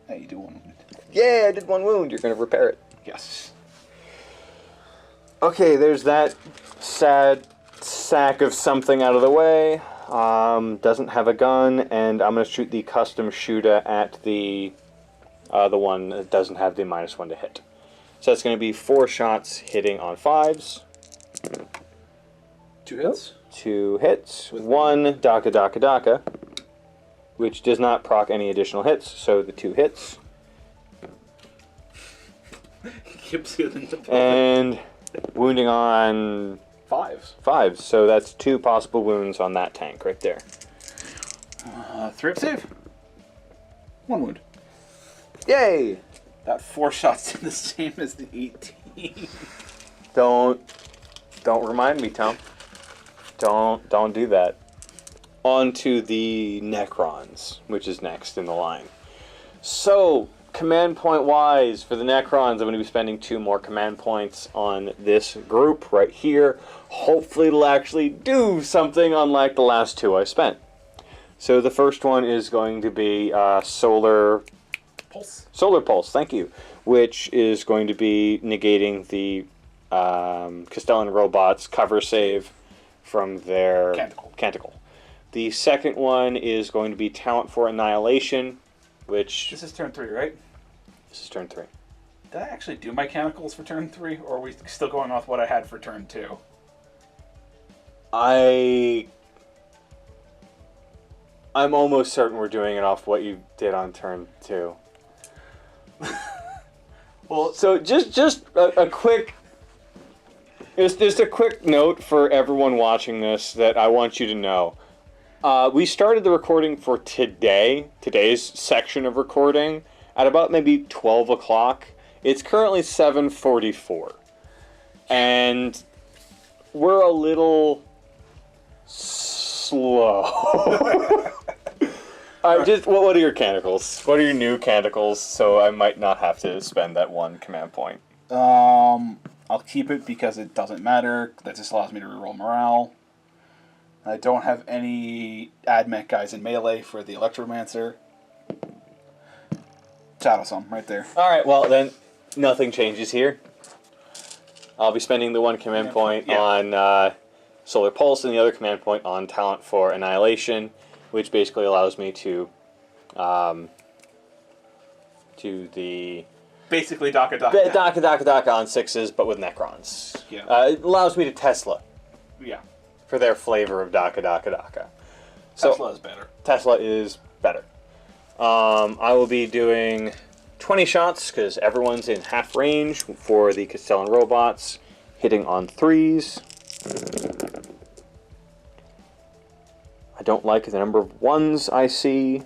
Hey, you do 1 wound. Yeah, I did 1 wound. You're going to repair it. Yes. Okay, there's that sad sack of something out of the way. Doesn't have a gun, and I'm going to shoot the custom shooter at the one that doesn't have the -1 to hit. So it's going to be 4 shots hitting on 5s. 2 hits. 2 hits. 1 DACA, which does not proc any additional hits, so the 2 hits. And wounding on 5s, so that's 2 possible wounds on that tank right there. 3-up save. 1 wound. Yay! That 4 shots did the same as the 18. Don't remind me, Tom. Don't do that. On to the Necrons, which is next in the line. So, command point wise, for the Necrons, I'm going to be spending 2 more command points on this group right here. Hopefully it'll actually do something unlike the last 2 I spent. So the first one is going to be Solar Pulse, thank you. Which is going to be negating the Castellan robots' cover save from their Canticle. The second one is going to be Talent for Annihilation, which... This is turn 3, right? This is turn 3. Did I actually do my Canticles for turn 3, or are we still going off what I had for turn 2? I'm almost certain we're doing it off what you did on turn 2. Well, so just a quick... Just a quick note for everyone watching this that I want you to know. We started the recording for today's section of recording, at about maybe 12 o'clock. It's currently 7:44. And we're a little slow. What are your canticles? What are your new canticles, so I might not have to spend that 1 command point? I'll keep it because it doesn't matter. That just allows me to reroll morale. I don't have any AdMech guys in melee for the Electromancer. Shadow some right there. Alright, well then, nothing changes here. I'll be spending the 1 command point on Solar Pulse and the other command point on Talent for Annihilation, which basically allows me to the... Basically DACA on 6s, but with Necrons. Yeah. It allows me to Tesla. Yeah. For their flavor of DACA. So, Tesla is better. Tesla is better. I will be doing 20 shots, because everyone's in half range for the Castellan robots, hitting on 3s. I don't like the number of 1s I see.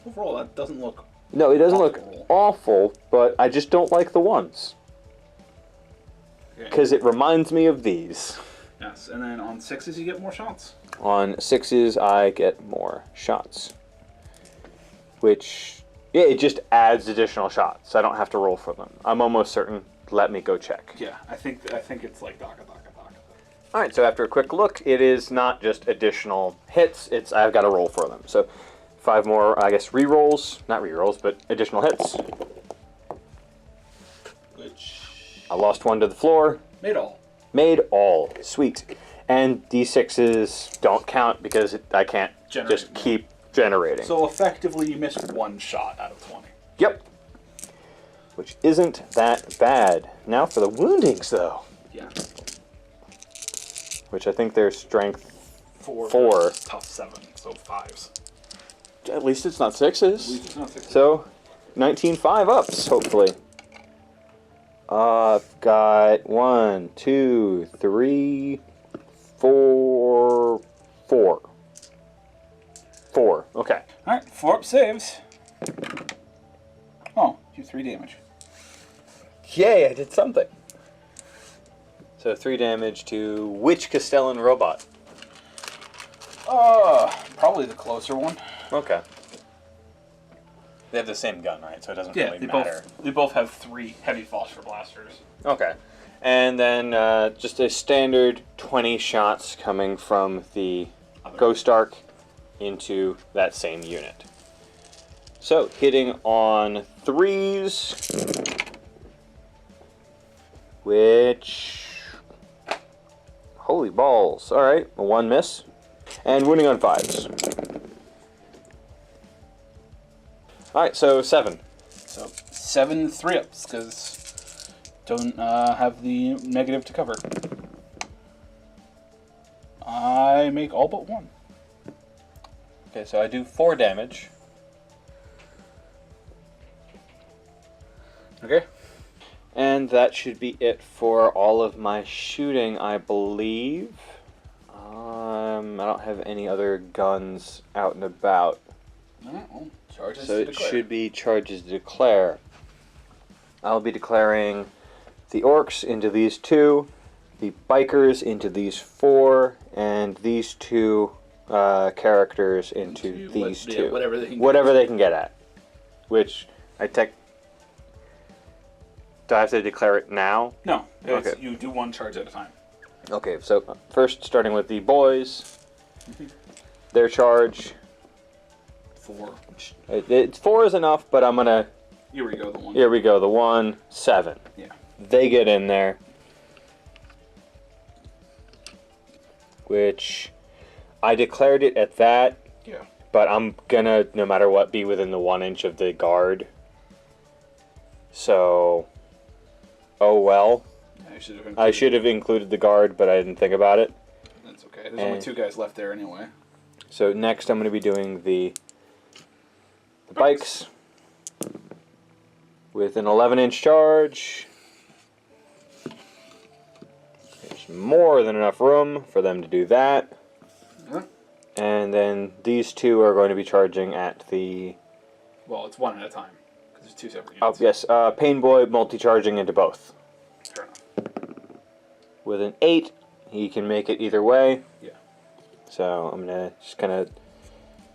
Overall, that doesn't look No, it doesn't look awful, but I just don't like the ones. Because it reminds me of these. Yes, and then on 6s you get more shots. On 6s I get more shots. Which, yeah, it just adds additional shots. I don't have to roll for them. I'm almost certain. Let me go check. Yeah, I think it's like Daka. Alright, so after a quick look, it is not just additional hits, it's I've got to roll for them. So 5 more, I guess, re-rolls. Not re-rolls, but additional hits. Which... I lost 1 to the floor. Made all. Made all. Sweet. And D6s don't count because I can't just keep generating. So effectively you missed 1 shot out of 20. Yep. Which isn't that bad. Now for the woundings, though. Yeah. Which I think they're strength 4. Tough 7, so 5s. At least it's not 6s. At least it's not 6s. So, 19 5-ups, hopefully. I've got 1, 2, 3, 4, 4. 4, okay. Alright, 4 up saves. Oh, you 3 damage. Yay, I did something. So 3 damage to which Castellan robot? Probably the closer one. Okay. They have the same gun, right? So it doesn't really matter. They both have 3 heavy phosphor blasters. Okay. And then just a standard 20 shots coming from the Ghost Arc into that same unit. So hitting on 3s, which... Holy balls. Alright, a 1 miss. And wounding on 5s. Alright, so 7. So 7 3-ups, because don't have the negative to cover. I make all but 1. Okay, so I do 4 damage. Okay. And that should be it for all of my shooting, I believe. I don't have any other guns out and about. Alright, well, charges So to it declare. should be charges to declare. I'll be declaring the orcs into these 2, the bikers into these 4, and these 2 characters into these 2. Whatever they can get at. Which I do I have to declare it now? No, Okay. you do 1 charge at a time. Okay, so first starting with the boys. Their charge. 4. It's 4 is enough, but I'm gonna... Here we go, the 1. Here we go, the 1, 7. Yeah. They get in there. Which I declared it at that. Yeah. But I'm gonna, no matter what, be within the 1 inch of the guard. So, oh well. I should have included the guard, but I didn't think about it. That's okay. There's only 2 guys left there anyway. So next I'm going to be doing the bikes with an 11-inch charge. There's more than enough room for them to do that. Yeah. And then these 2 are going to be charging at the... Well, it's 1 at a time, because there's 2 separate Oh, units. yes, Pain Boy multi-charging into both. Fair enough. With an 8, he can make it either way. Yeah. So I'm going to just kind of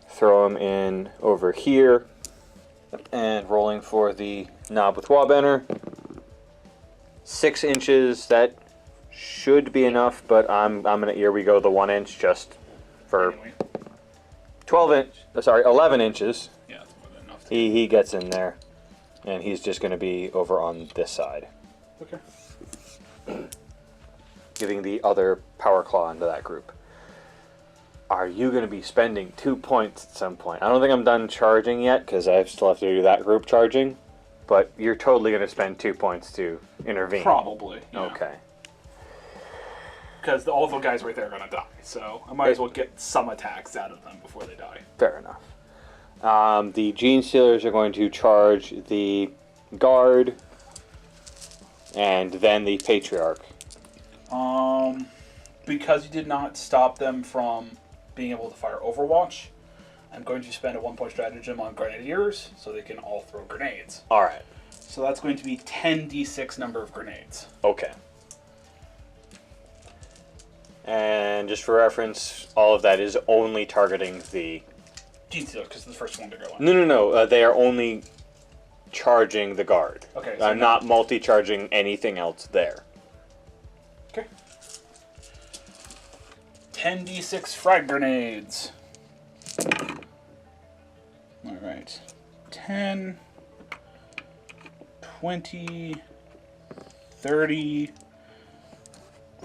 throw him in over here. And rolling for the knob with Wabbanner. 6 inches, that should be enough, but I'm going to, here we go, the 1 inch just for Anyway. 11 inches. Yeah, that's more than enough. He gets in there, and he's just going to be over on this side. Okay. Giving the other Power Claw into that group. Are you going to be spending 2 points at some point? I don't think I'm done charging yet, because I still have to do that group charging. But you're totally going to spend 2 points to intervene. Probably. Yeah. Okay. Because all the guys right there are going to die, so I might as well get some attacks out of them before they die. Fair enough. The Gene Stealers are going to charge the Guard, and then the Patriarch. Because you did not stop them from being able to fire Overwatch, I'm going to spend a 1-point stratagem on Grenadiers so they can all throw grenades. All right. So that's going to be 10d6 number of grenades. Okay. And just for reference, all of that is only targeting the... Gene Stealer, because it's the first one to go in. No. They are only charging the guard. Okay. So not multi-charging anything else there. Okay. 10d6 frag grenades. Alright. 10, 20, 30,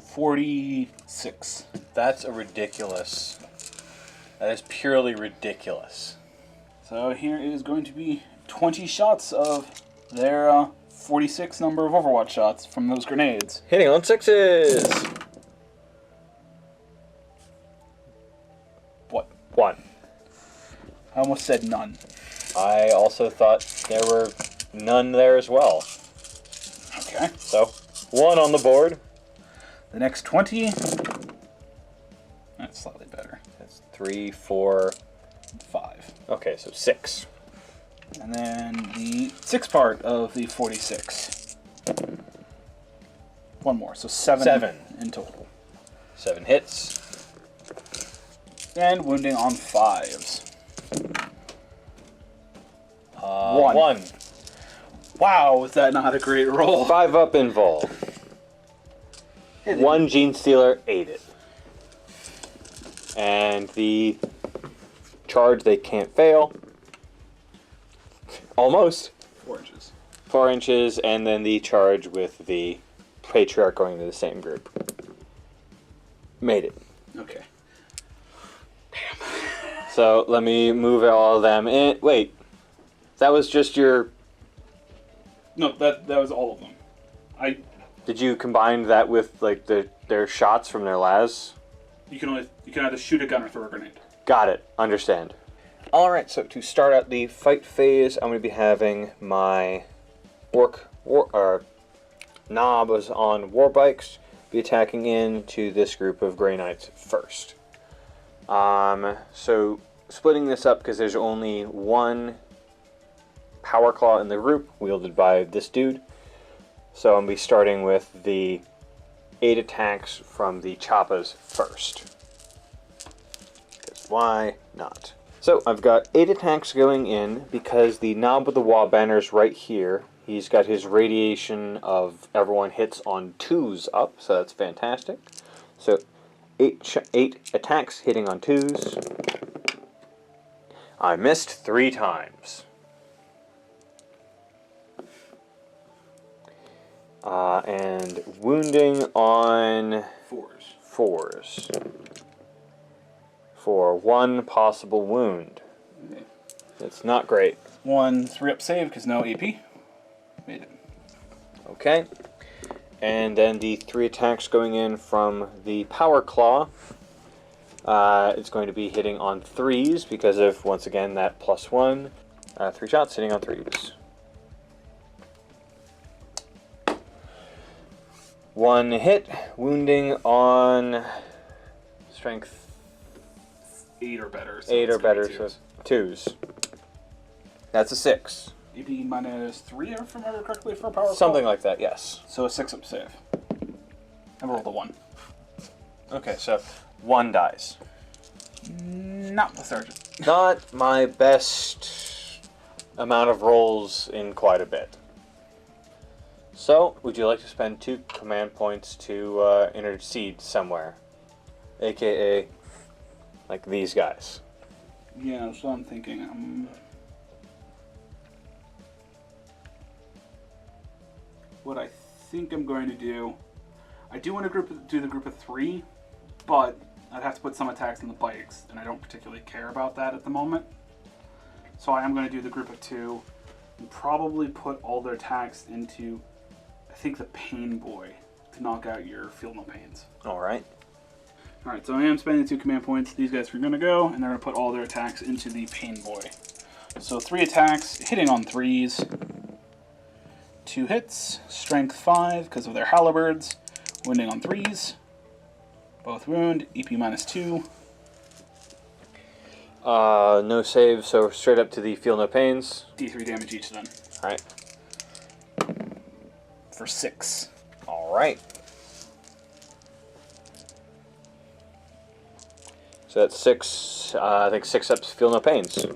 46. That's a ridiculous... That is purely ridiculous. So here is going to be 20 shots of their 46 number of Overwatch shots from those grenades. Hitting on 6s! What? 1. I almost said none. I also thought there were none there as well. Okay. So, 1 on the board. The next 20. That's slightly better. That's 3, 4... 5. Okay, so 6. And then the 6th part of the 46. One more, so 7. 7 in total. 7 hits. And wounding on 5s. 1. Wow, was that not a great roll? 5 up involved. 1 Gene Stealer ate it. And the charge they can't fail. Almost. 4 inches. 4 inches, and then the charge with the Patriarch going to the same group. Made it. Okay. So let me move all of them in. Wait, that was just your... No, that was all of them. Did you combine that with like their shots from their las? You can either shoot a gun or throw a grenade. Got it. Understand. All right. So to start out the fight phase, I'm going to be having my knobs on war bikes be attacking into this group of Grey Knights first. So splitting this up because there's only one power claw in the group wielded by this dude. So I'm going to be starting with the 8 attacks from the Choppas first. Because why not? So I've got 8 attacks going in because the knob with the wall banner's right here. He's got his radiation of everyone hits on 2s up, so that's fantastic. So 8 attacks hitting on 2s. I missed 3 times. And wounding on 4s. For 1 possible wound. Okay. That's not great. 1 3-up save because no AP. Made it. Okay. And then the 3 attacks going in from the Power Claw. It's going to be hitting on 3s because of, once again, that +1. 3 shots hitting on 3s. 1 hit, wounding on strength 8 or better. So 8 or it's gonna better, be so 2s. That's a 6. AP -3, if I remember correctly, for a power Something call. like that, yes. So a 6-up save. I rolled a 1. Okay, so 1 dies. Not the sergeant. Not my best amount of rolls in quite a bit. So, would you like to spend 2 command points to intercede somewhere? AKA, like these guys. Yeah, so I'm thinking. What I think I'm going to do. I do want to do the group of 3, but I'd have to put some attacks on the bikes, and I don't particularly care about that at the moment. So I am going to do the group of 2, and probably put all their attacks into, I think, the Pain Boy to knock out your Feel No Pains. Alright. Alright, so I am spending 2 command points. These guys are going to go, and they're going to put all their attacks into the Pain Boy. So 3 attacks, hitting on 3s. 2 hits, strength 5 because of their halberds, wounding on 3s. Both wound, EP -2. No save, so straight up to the feel no pains. D3 damage each then. Alright. For 6. Alright. So that's 6, I think 6 ups feel no pains.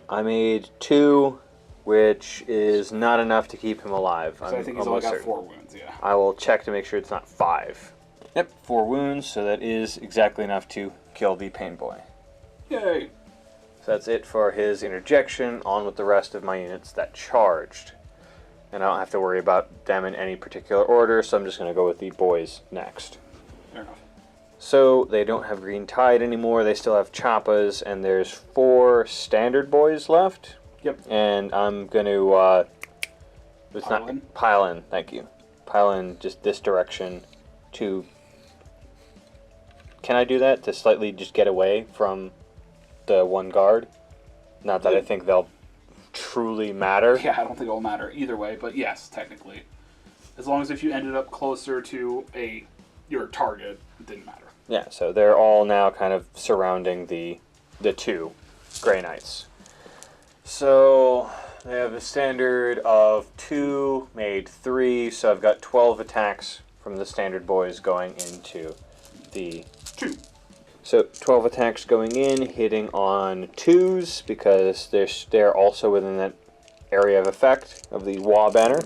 I made 2, which is not enough to keep him alive. So I think he's only got 4 wounds, yeah. I will check to make sure it's not 5. Yep, 4 wounds, so that is exactly enough to kill the pain boy. Yay! So that's it for his interjection. On with the rest of my units that charged. And I don't have to worry about them in any particular order, so I'm just going to go with the boys next. Fair enough. So they don't have Green Tide anymore, they still have Chappas, and there's 4 standard boys left. Yep. And I'm going to, Pile in, thank you. Pile in just this direction to... Can I do that? To slightly just get away from the one guard? Not that I think they'll truly matter. Yeah, I don't think it'll matter either way, but yes, technically. As long as if you ended up closer to your target, it didn't matter. Yeah, so they're all now kind of surrounding the 2 Grey Knights. So they have a standard of 2, made 3, so I've got 12 attacks from the standard boys going into the 2. So 12 attacks going in, hitting on 2s because they're also within that area of effect of the Wa banner,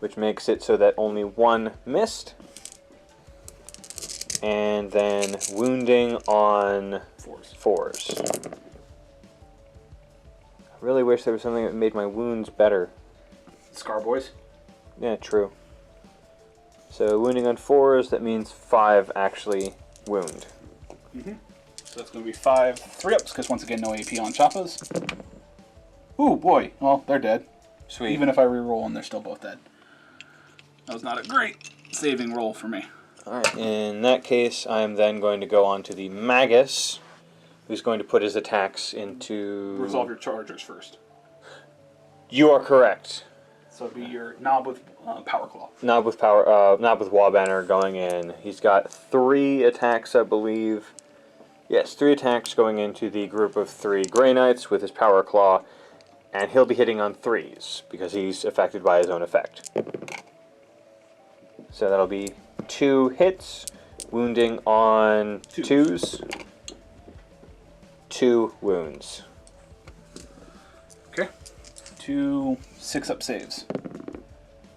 which makes it so that only 1 missed. And then wounding on 4s. I really wish there was something that made my wounds better. Scar boys? Yeah, true. So wounding on 4s, that means 5 actually wound. Mm-hmm. So that's going to be 5 3-ups, because once again, no AP on Chappas. Ooh, boy. Well, they're dead. Sweet. Even if I reroll them, they're still both dead. That was not a great saving roll for me. Alright, in that case, I'm then going to go on to the Magus, who's going to put his attacks into... Resolve your chargers first. You are correct. So it'd be your knob with Power Claw. Knob with Wa banner going in. He's got 3 attacks, I believe. Yes, 3 attacks going into the group of 3 Grey Knights with his Power Claw, and he'll be hitting on 3s because he's affected by his own effect. So that'll be 2 hits, wounding on 2s, 2 wounds. Okay. 2 6-up saves.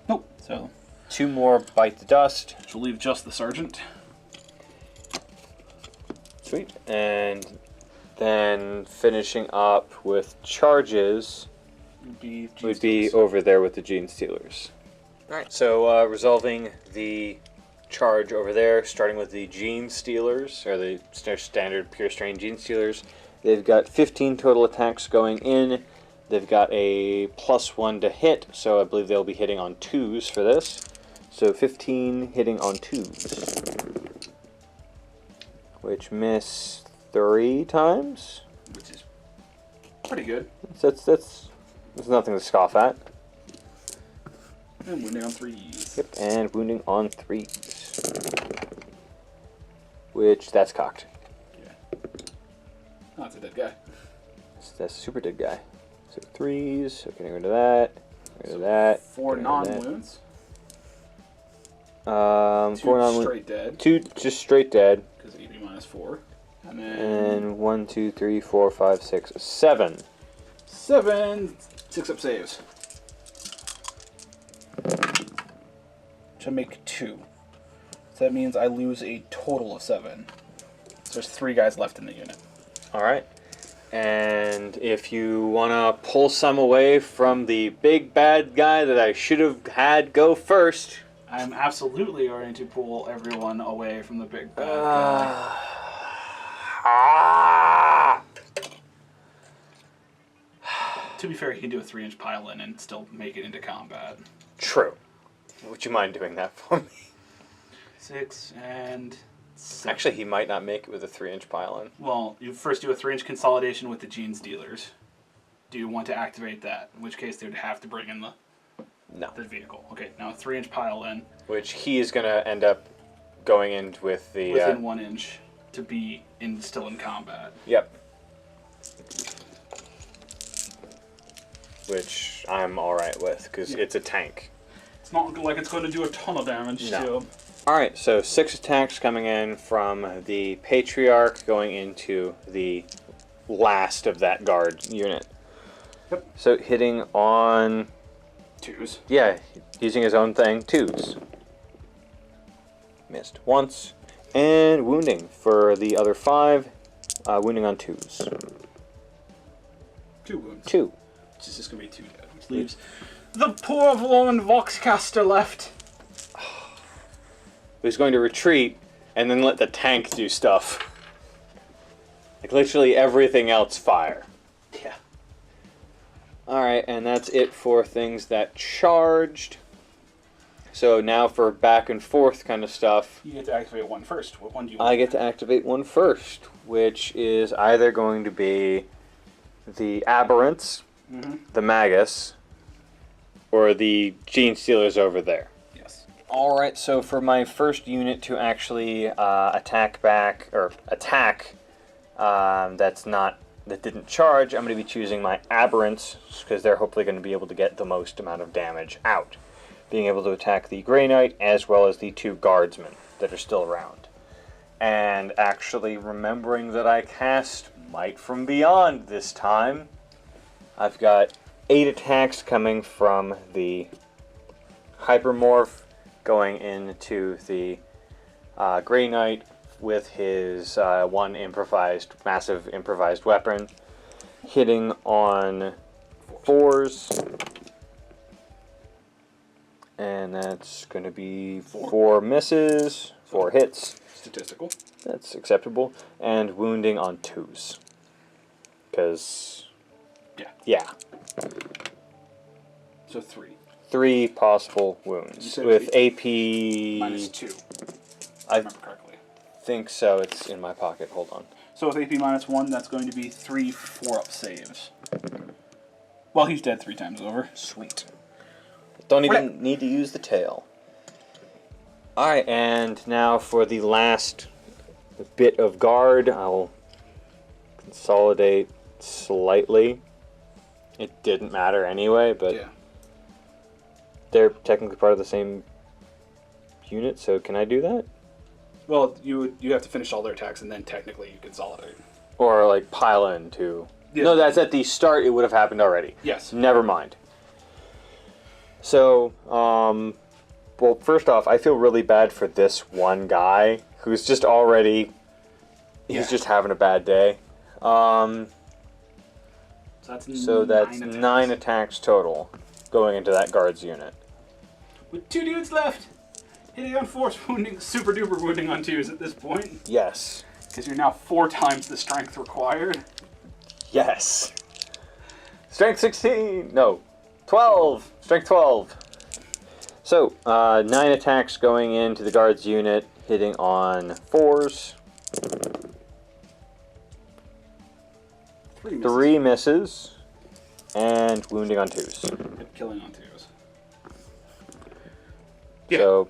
Nope. So 2 more bite the dust. which will leave just the sergeant. Sweet. And then finishing up with charges would be over there with the Gene Stealers. Alright, so resolving the charge over there, starting with the Gene Stealers, or the standard Pure Strain Gene Stealers. They've got 15 total attacks going in. They've got a +1 to hit, so I believe they'll be hitting on 2s for this. So 15 hitting on 2s. Which miss 3 times. Which is pretty good. That's nothing to scoff at. And wounding on 3s. Yep, and wounding on 3s. Which, that's cocked. Yeah. Oh, that's a dead guy. That's a super dead guy. So 3s, okay, getting rid of that. Rid of that. 4 non-wounds. 2 4 non-wounds. straight dead. 2 just straight dead. Because EB -4. And then... And 1, 2, 3, 4, 5, 6, 7. 7 6-up saves. To make 2. So that means I lose a total of 7. So there's 3 guys left in the unit. Alright. And if you want to pull some away from the big bad guy that I should have had go first. I'm absolutely going to pull everyone away from the big bad guy. To be fair, he can do a 3-inch pile-in and still make it into combat. True. Would you mind doing that for me? 6 and 7. Actually, he might not make it with a 3-inch pile-in. Well, you first do a 3-inch consolidation with the Gene Stealers. Do you want to activate that? In which case, they would have to bring in the vehicle. Okay, now a 3-inch pile-in. Which he is going to end up going in with the... Within 1 inch. to be still in combat. Yep. Which I'm alright with, because it's a tank. It's not like it's going to do a ton of damage to him. Alright, so 6 attacks coming in from the Patriarch going into the last of that guard unit. Yep. So hitting on... 2s. Yeah, using his own thing, 2s. Missed once. And wounding for the other 5, wounding on 2s. 2 wounds. 2. Which is just going to be 2 dead, which leaves the poor Vloran Voxcaster left. Who's going to retreat and then let the tank do stuff. Like literally everything else fire. Yeah. Alright, and that's it for things that charged. So now for back and forth kind of stuff. You get to activate one first. What one do you want? I get to activate one first, which is either going to be the Aberrants, the Magus, or the Gene Stealers over there. Yes. Alright, so for my first unit to actually attack back, or attack that didn't charge, I'm going to be choosing my Aberrants, because they're hopefully going to be able to get the most amount of damage out. Being able to attack the Grey Knight, as well as the 2 Guardsmen that are still around. And actually remembering that I cast Might from Beyond this time, I've got 8 attacks coming from the Hypermorph, going into the Grey Knight with his one massive improvised weapon, hitting on 4s, and that's going to be 4 misses, 4 hits. Statistical. That's acceptable, and wounding on 2s. Because, yeah. So 3. 3 possible wounds with AP -2. I remember correctly. Think so. It's in my pocket. Hold on. So with AP -1, that's going to be 3 4-up saves. Well, he's dead 3 times over. Sweet. Don't even need to use the tail. Alright, and now for the last bit of guard, I'll consolidate slightly. It didn't matter anyway, but they're technically part of the same unit, so can I do that? Well, you have to finish all their attacks, and then technically you consolidate. Or like pile into... Yeah. No, that's at the start. It would have happened already. Yes. Never mind. So, well, first off, I feel really bad for this one guy who's just already... He's just having a bad day. So that's 9 attacks total going into that guard's unit. With 2 dudes left, hitting on 4s, wounding, super duper wounding on 2s at this point. Yes. Because you're now 4 times the strength required. Yes. Strength 16! No, 12! Strength 12. So, 9 attacks going into the guard's unit, hitting on 4s. 3 misses. And wounding on 2s. And killing on 2s. So,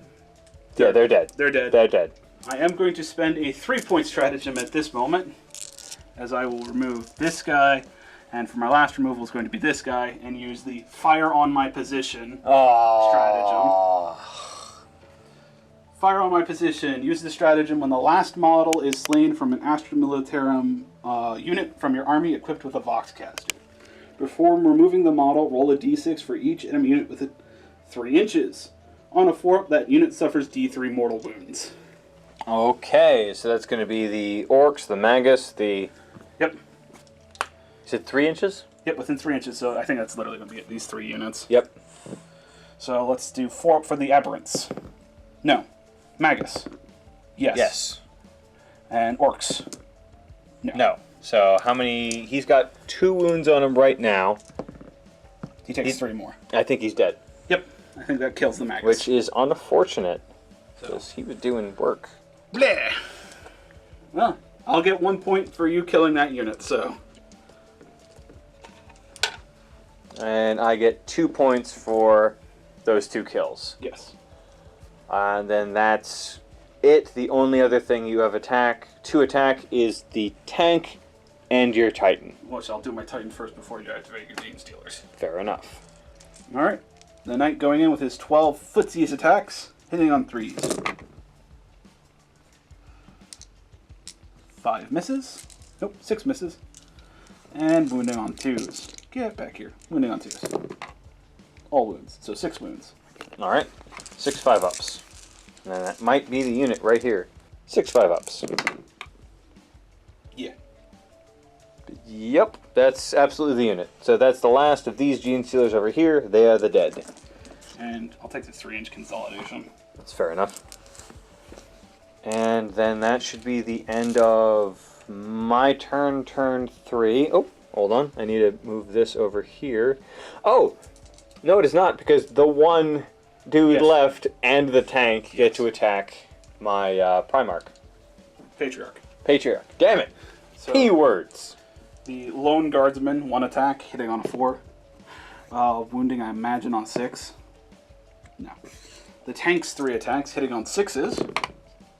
yeah, they're dead. They're dead. They're dead. I am going to spend a 3-point stratagem at this moment, as I will remove this guy, and for my last removal is going to be this guy, and use the fire on my position stratagem. Fire on my position. Use the stratagem when the last model is slain from an Astra Militarum unit from your army equipped with a Voxcaster. Before removing the model, roll a d6 for each enemy unit within 3 inches. On a 4-up, that unit suffers d3 mortal wounds. Okay, so that's going to be the Orcs, the Magus, the... Yep. You said 3 inches? Yep, within 3 inches, so I think that's literally going to be at these 3 units. Yep. So let's do 4-up for the Aberrants. No. Magus. Yes. Yes. And Orcs. No. No. So how many... He's got 2 wounds on him right now. He takes 3 more. I think he's dead. Yep. I think that kills the Magus. Which is unfortunate, because he was doing work. Bleh. Well, I'll get 1 point for you killing that unit, so... And I get 2 points for those 2 kills. Yes. And then that's it. The only other thing you have to attack is the tank and your Titan. Which I'll do my Titan first before you activate your Gene Stealers. Fair enough. Alright. The Knight going in with his 12 footsies attacks, hitting on 3s. 5 misses. Nope, 6 misses. And wounding on 2s. Get back here. Wounding on 2s. All wounds. So 6 wounds. Alright. 6 5-ups. And that might be the unit right here. 6 5-ups. Yeah. Yep, that's absolutely the unit. So that's the last of these Gene Stealers over here. They are the dead. And I'll take the 3-inch consolidation. That's fair enough. And then that should be the end of my turn 3. Oh, hold on. I need to move this over here. Oh, no it is not, because the one dude left and the tank get to attack my Primarch. Patriarch. Patriarch. Damn it. So, Keywords. the Lone Guardsman, 1 attack, hitting on a 4. Wounding, I imagine, on 6. No. The tank's 3 attacks, hitting on 6s.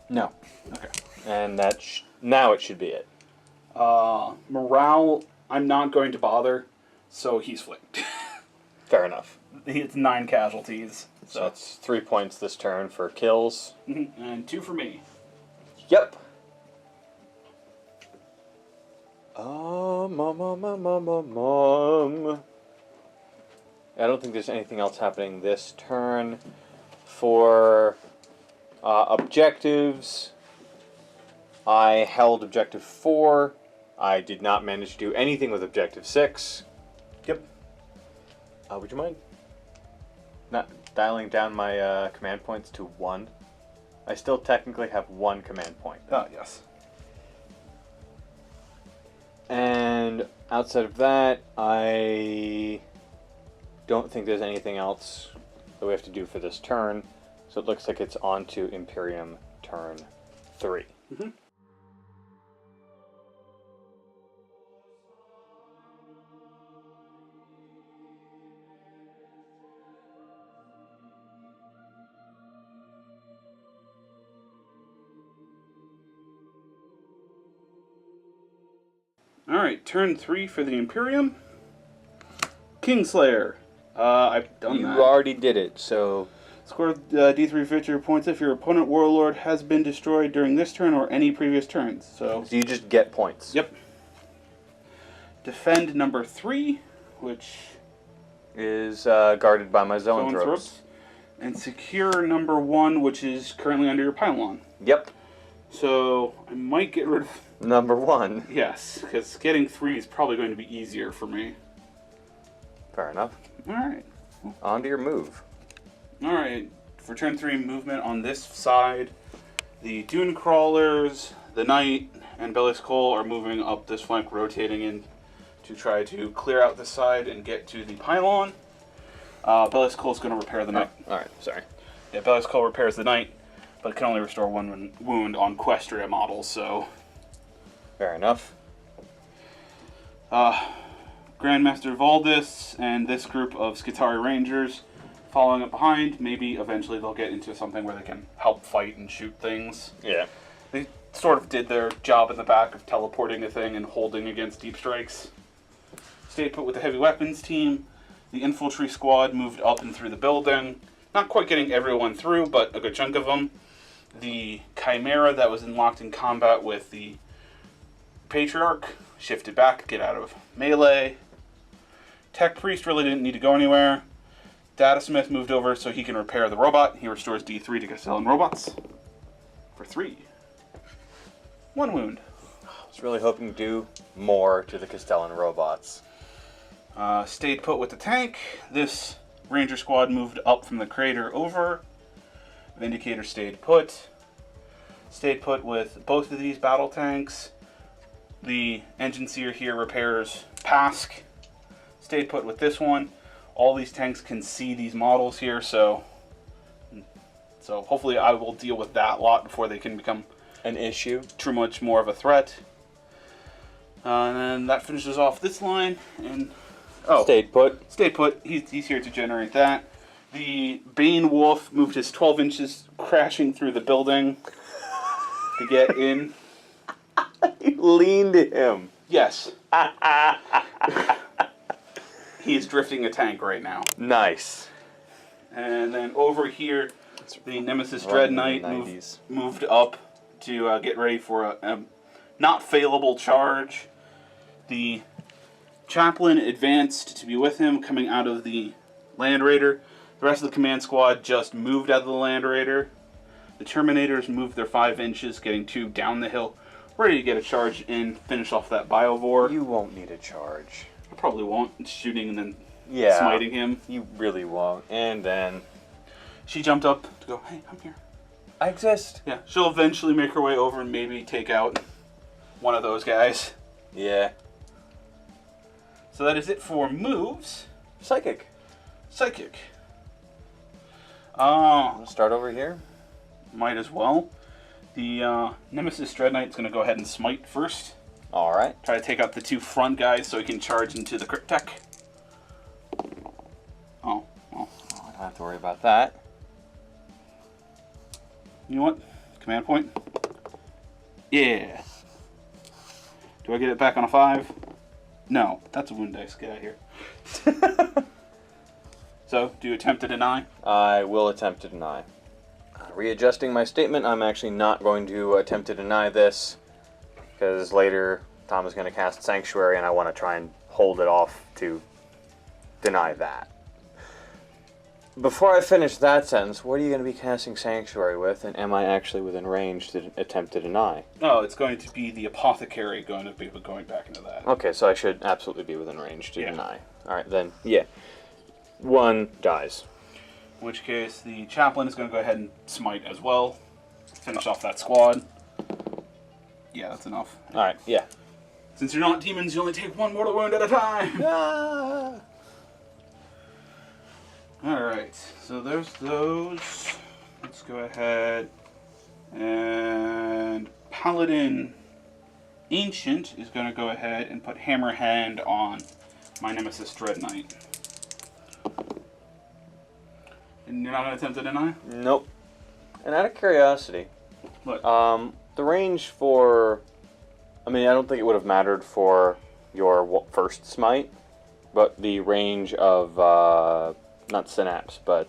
No. Okay. And that now it should be it. Morale, I'm not going to bother, so he's flicked. Fair enough. It's 9 casualties. So that's 3 points this turn for kills. And 2 for me. Yep. I don't think there's anything else happening this turn. For objectives, I held objective 4. I did not manage to do anything with objective 6. Yep. Would you mind not dialing down my command points to 1? I still technically have 1 command point. Yes. And outside of that, I don't think there's anything else that we have to do for this turn. So it looks like it's on to Imperium turn 3. Mm-hmm. Alright, turn 3 for the Imperium. Kingslayer. I've done that. You already did it, so... Score D3 victory points if your opponent Warlord has been destroyed during this turn or any previous turns. So you just get points. Yep. Defend number 3, which is guarded by my Zoanthropes. And secure number 1, which is currently under your pylon. Yep. So I might get rid of... Number 1. Yes, because getting 3 is probably going to be easier for me. Fair enough. Alright. On to your move. Alright, for turn 3 movement on this side, the Dune Crawlers, the Knight, and Belly's Coal are moving up this flank, rotating in to try to clear out this side and get to the pylon. Belly's Coal is going to repair the Knight. Alright, sorry. Yeah, Belly's Coal repairs the Knight, but can only restore 1 wound on Questria models, so... Fair enough. Grandmaster Valdis and this group of Skitari Rangers following up behind. Maybe eventually they'll get into something where they can help fight and shoot things. Yeah. They sort of did their job in the back of teleporting a thing and holding against deep strikes. Stayed put with the heavy weapons team. The infantry squad moved up and through the building. Not quite getting everyone through, but a good chunk of them. The Chimera that was locked in combat with the Patriarch shifted back, get out of melee. Tech Priest really didn't need to go anywhere. Datasmith moved over so he can repair the robot. He restores D3 to Castellan robots for 3. 1 wound. I was really hoping to do more to the Castellan robots. Stayed put with the tank. This Ranger squad moved up from the crater over. Vindicator stayed put. Stayed put with both of these battle tanks. The Engine Seer here repairs Pask. Stayed put with this one. All these tanks can see these models here, so hopefully I will deal with that lot before they can become an issue. Too much more of a threat. And then that finishes off this line. And stayed put. Stayed put. He's here to generate that. The Bane Wolf moved his 12 inches, crashing through the building. to get in. You leaned to him. Yes. He is drifting a tank right now. Nice. And then over here, the Nemesis Right in the Dread Knight 90s. moved up to get ready for a not failable charge. The Chaplain advanced to be with him, coming out of the Land Raider. The rest of the command squad just moved out of the Land Raider. The Terminators moved their 5 inches, getting 2 down the hill, ready to get a charge in, finish off that Biovore. You won't need a charge. I probably won't. Shooting and then Yeah. smiting him. You really won't. And then... She jumped up to go, hey, I'm here. I exist. Yeah, she'll eventually make her way over and maybe take out one of those guys. Yeah. So that is it for moves. Psychic. Psychic. I'll start over here. Might as well. The Nemesis Dread Knight's going to go ahead and smite first. Alright. Try to take out the 2 front guys so he can charge into the crit tech. Oh, well. I don't have to worry about that. You know what? Command point. Yeah. Do I get it back on a 5? No. That's a wound dice. Get out of here. So, do you attempt to deny? I will attempt to deny. Readjusting my statement, I'm actually not going to attempt to deny this, because later Tom is going to cast Sanctuary and I want to try and hold it off to deny that. Before I finish that sentence, what are you going to be casting Sanctuary with, and am I actually within range to attempt to deny? No, it's going to be the Apothecary going to be going back into that. Okay, so I should absolutely be within range to Yeah. deny. Alright, then, yeah. 1 dies. In which case, the Chaplain is going to go ahead and smite as well. Finish off that squad. Yeah, that's enough. Alright, yeah. Since you're not demons, you only take 1 mortal wound at a time. Ah! Alright, so there's those. Let's go ahead and Paladin Ancient is going to go ahead and put Hammer Hand on my Nemesis Dread Knight. And you're not going to attempt to deny? Nope. And out of curiosity, What? the range for... I mean, I don't think it would have mattered for your first smite, but the range of, not Synapse, but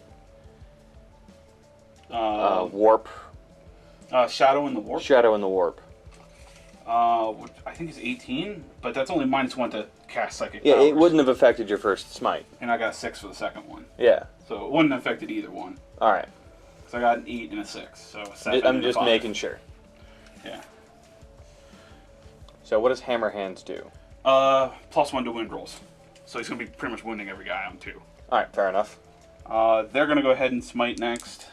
Warp. Shadow in the Warp? Shadow in the Warp. I think it's 18, but that's only -1 to cast Psychic Yeah, powers. it wouldn't have affected your first smite. And I got a 6 for the second one. Yeah. So it wouldn't have affected either one. Alright. So I got an 8 and a 6. So a 7 I'm and a just 5. making sure. Yeah. So what does Hammer Hands do? +1 to wound rolls. So he's going to be pretty much wounding every guy on 2. Alright, fair enough. They're going to go ahead and smite next.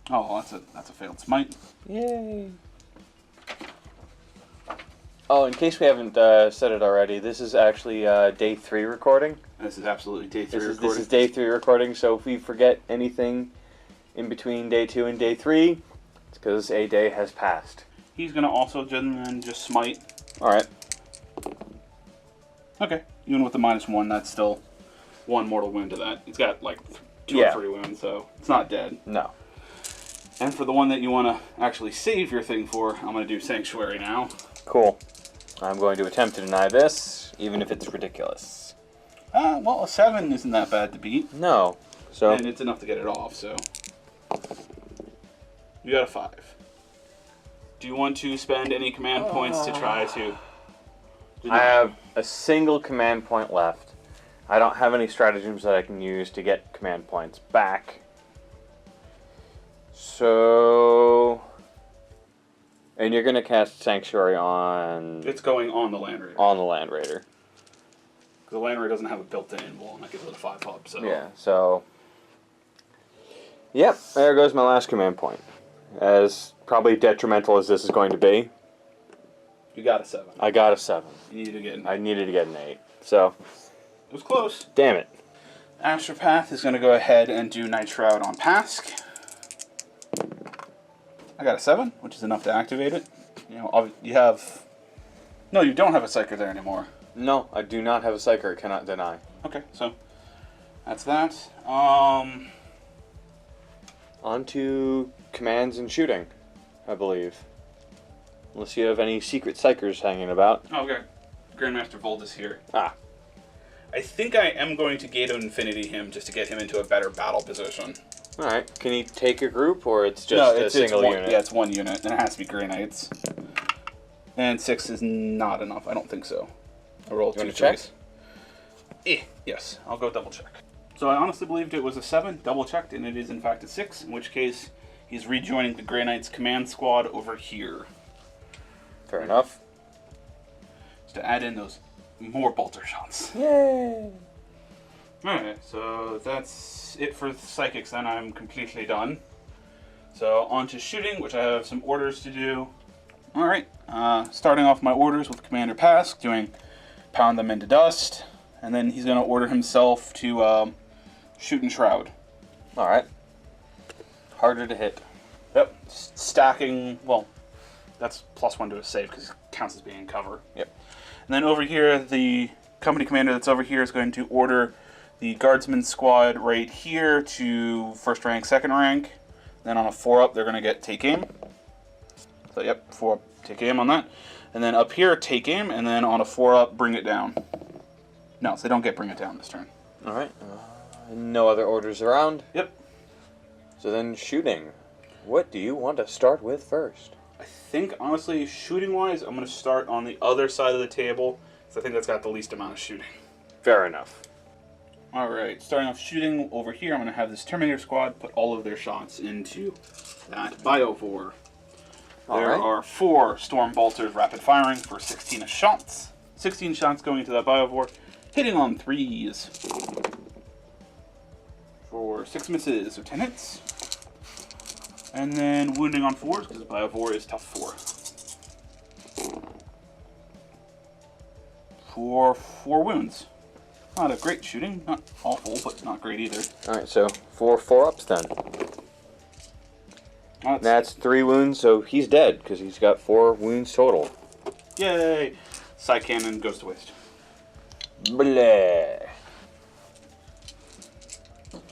Oh, that's a failed smite. Yay. Oh, in case we haven't said it already, this is actually day 3 recording. This is absolutely day 3 This recording. is day 3 recording, so if we forget anything in between day 2 and day 3, it's because a day has passed. He's going to also then just smite. Alright. Okay. Even with the -1, that's still 1 mortal wound to that. He's got like 2 Yeah. or 3 wounds, so it's not dead. No. And for the one that you want to actually save your thing for, I'm going to do Sanctuary now. Cool. I'm going to attempt to deny this, even if it's ridiculous. Well, a 7 isn't that bad to beat. No. So, And it's enough to get it off, so. You got a 5. Do you want to spend any command points to try to... I have a single command point left. I don't have any stratagems that I can use to get command points back. So... And you're going to cast Sanctuary on... It's going on the Land Raider. On the Land Raider. The Land Raider doesn't have a built-in wall, and that gives it a 5 hub, so... Yeah, so... Yep, there goes my last command point. As probably detrimental as this is going to be, You got a 7. I got a 7. You needed to get an 8. I needed to get an 8. So, It was close. damn it. Astropath is going to go ahead and do Night Shroud on Pask. I got a 7, which is enough to activate it. You know, you have... No, you don't have a Psyker there anymore. No, I do not have a Psyker. I cannot deny. Okay, so that's that. On to commands and shooting. I believe. Unless you have any secret psychers hanging about. Oh, okay. Grandmaster Voldus here. Ah. I think I am going to Gate of Infinity him just to get him into a better battle position. Alright. Can he take a group, or it's just a single unit? Yeah, it's one unit, and it has to be Grey Knights. And 6 is not enough. I don't think so. I rolled 2 checks. Yes, I'll go double check. So I honestly believed it was a 7, double checked, and it is in fact a 6, in which case he's rejoining the Grey Knights command squad over here. Fair enough. Just to add in those more bolter shots. Yay! Alright, so that's it for psychics then. I'm completely done. So on to shooting, which I have some orders to do. Alright, starting off my orders with Commander Pask, doing pound them into dust, and then he's going to order himself to shoot and shroud. Alright. Harder to hit. Yep, stacking, well, that's +1 to his save because it counts as being in cover. Yep. And then over here, the company commander that's over here is going to order the guardsman squad right here to 1st rank, 2nd rank. Then on a 4-up, they're going to get take aim. So, yep, 4-up, take aim on that. And then up here, take aim, and then on a 4-up, bring it down. No, so they don't get bring it down this turn. Alright. No other orders around? Yep. So then shooting. What do you want to start with first? I think, honestly, shooting-wise, I'm going to start on the other side of the table, because I think that's got the least amount of shooting. Fair enough. Alright, starting off shooting over here, I'm going to have this Terminator squad put all of their shots into that Biovore. There are 4 Storm Bolters rapid firing for 16 shots. 16 shots going into that Biovore, hitting on 3s. For 6 misses, so 10 hits. And then wounding on 4s, because Biovore is tough 4. For 4 wounds. Not a great shooting, not awful, but not great either. Alright, so 4-4-ups then. That's 3 wounds, so he's dead, because he's got 4 wounds total. Yay! Side cannon goes to waste. Bleh.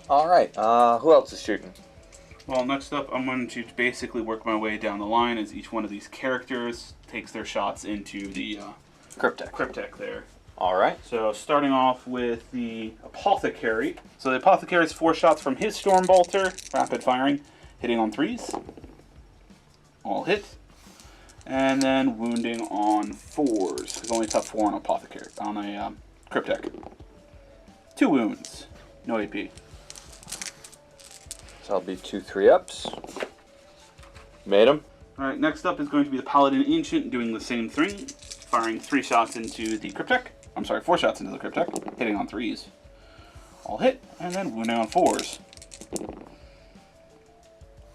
Alright, who else is shooting? Well, next up, I'm going to basically work my way down the line as each one of these characters takes their shots into the Cryptek there. Alright. So, starting off with the Apothecary. So, the Apothecary is 4 shots from his Storm Bolter, rapid firing, hitting on 3s. All hit. And then wounding on 4s. There's only tough 4 on Apothecary, on a Cryptek. 2 wounds. No AP. So I'll be 2 3-ups. Made him. Alright, next up is going to be the Paladin Ancient, doing the same thing. Firing 3 shots into the Cryptek. I'm sorry, 4 shots into the Cryptek, hitting on 3s. All hit, and then wounding on 4s.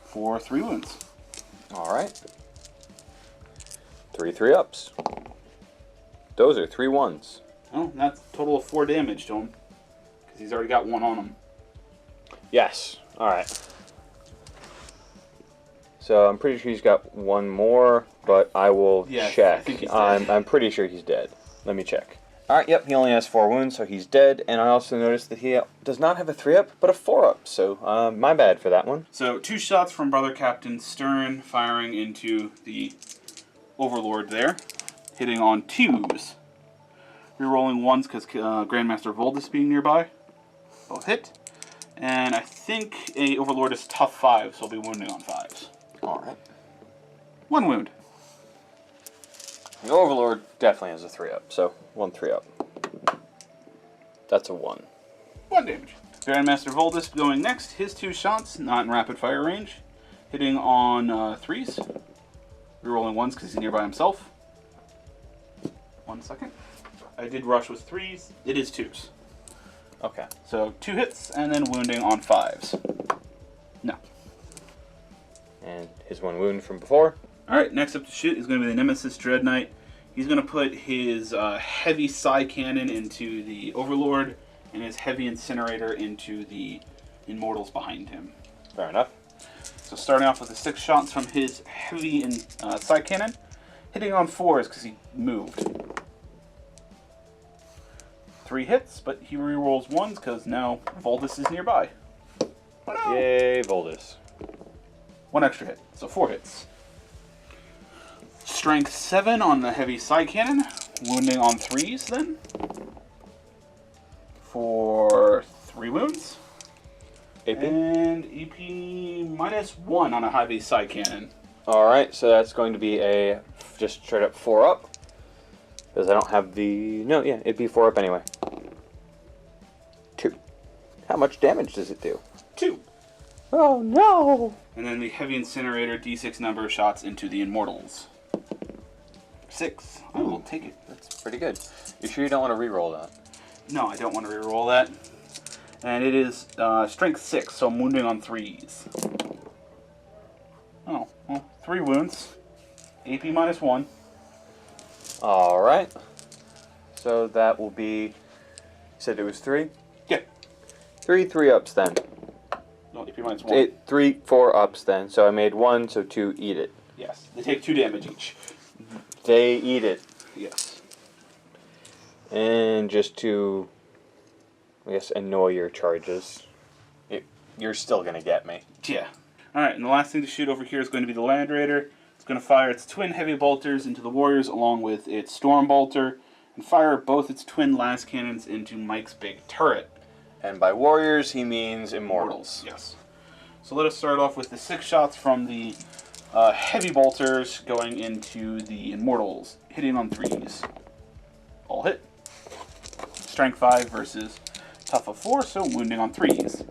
For 3 wounds. Alright. 3 3-ups. Those are 3 1s. Oh, that's a total of 4 damage to him. Because he's already got 1 on him. Yes. Alright. So I'm pretty sure he's got 1 more, but I will check. I think he's dead. I'm pretty sure he's dead. Let me check. Alright, yep, he only has 4 wounds, so he's dead. And I also noticed that he does not have a 3-up, but a 4-up. So, my bad for that one. So, 2 shots from Brother Captain Stern, firing into the Overlord there. Hitting on 2s. Rerolling 1s because Grandmaster Voldus being nearby. Both hit. And I think a Overlord is tough 5, so I'll be wounding on 5s. Alright. 1 wound. The Overlord definitely has a 3-up, so 1 3-up. That's a 1. 1 damage. Grandmaster Voldus going next. His 2 shots, not in rapid fire range. Hitting on 3s. Rerolling 1s because he's nearby himself. 1 second. I did rush with 3s. It is 2s. Okay. So 2 hits and then wounding on 5s. No. And his 1 wound from before. Alright, next up to shoot is going to be the Nemesis Dread Knight. He's going to put his heavy side cannon into the Overlord and his heavy incinerator into the Immortals behind him. Fair enough. So starting off with the 6 shots from his heavy side cannon, hitting on 4s because he moved. 3 hits, but he rerolls 1s because now Voldus is nearby. Yay, Voldus. 1 extra hit, so 4 hits. strength 7 on the heavy side cannon, wounding on 3s then. For 3 wounds. AP? And EP minus 1 on a heavy side cannon. Alright, so that's going to be a just straight up 4 up. Because I don't have the... No, yeah, it'd be 4 up anyway. 2. How much damage does it do? 2. Oh no! And then the heavy incinerator, d6 number of shots into the immortals. 6. I will take it. That's pretty good. You sure you don't want to re-roll that? No, I don't want to reroll that. And it is strength 6, so I'm wounding on 3s. Oh, well, 3 wounds. AP minus 1. Alright. So that will be... You said it was 3? Yeah. 3 ups then. No, AP minus 1. 3 4 ups then. So I made 1, so 2 eat it. Yes. They take 2 damage each. They eat it. Yes. And just to, I guess, annoy your charges, you're still going to get me. Yeah. Alright, and the last thing to shoot over here is going to be the Land Raider. It's going to fire its twin heavy bolters into the warriors along with its storm bolter, and fire both its twin las cannons into Mike's big turret. And by warriors, he means immortals. Yes. So let us start off with the 6 shots from the heavy bolters going into the immortals, hitting on 3s. All hit. Strength 5 versus tough of 4, so wounding on 3s.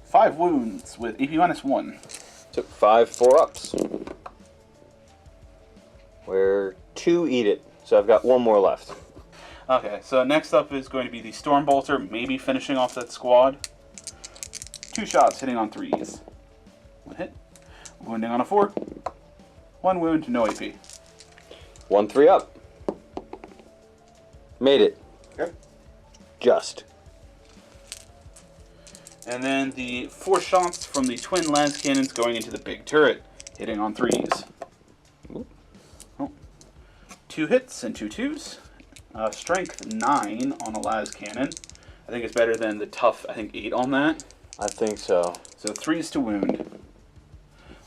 5 wounds with AP minus 1. Took 5 4 ups. Where 2 eat it, so I've got 1 more left. Okay, so next up is going to be the Storm Bolter, maybe finishing off that squad. 2 shots hitting on 3s. 1 hit. Wounding on a 4. 1 wound, no AP. 1 3 up. Made it. Okay. Just. And then the 4 shots from the twin las cannons going into the big turret, hitting on 3s. Oh. 2 hits and 2 2s. Strength 9 on a las cannon. I think it's better than the tough, 8 on that. I think so. So 3s to wound.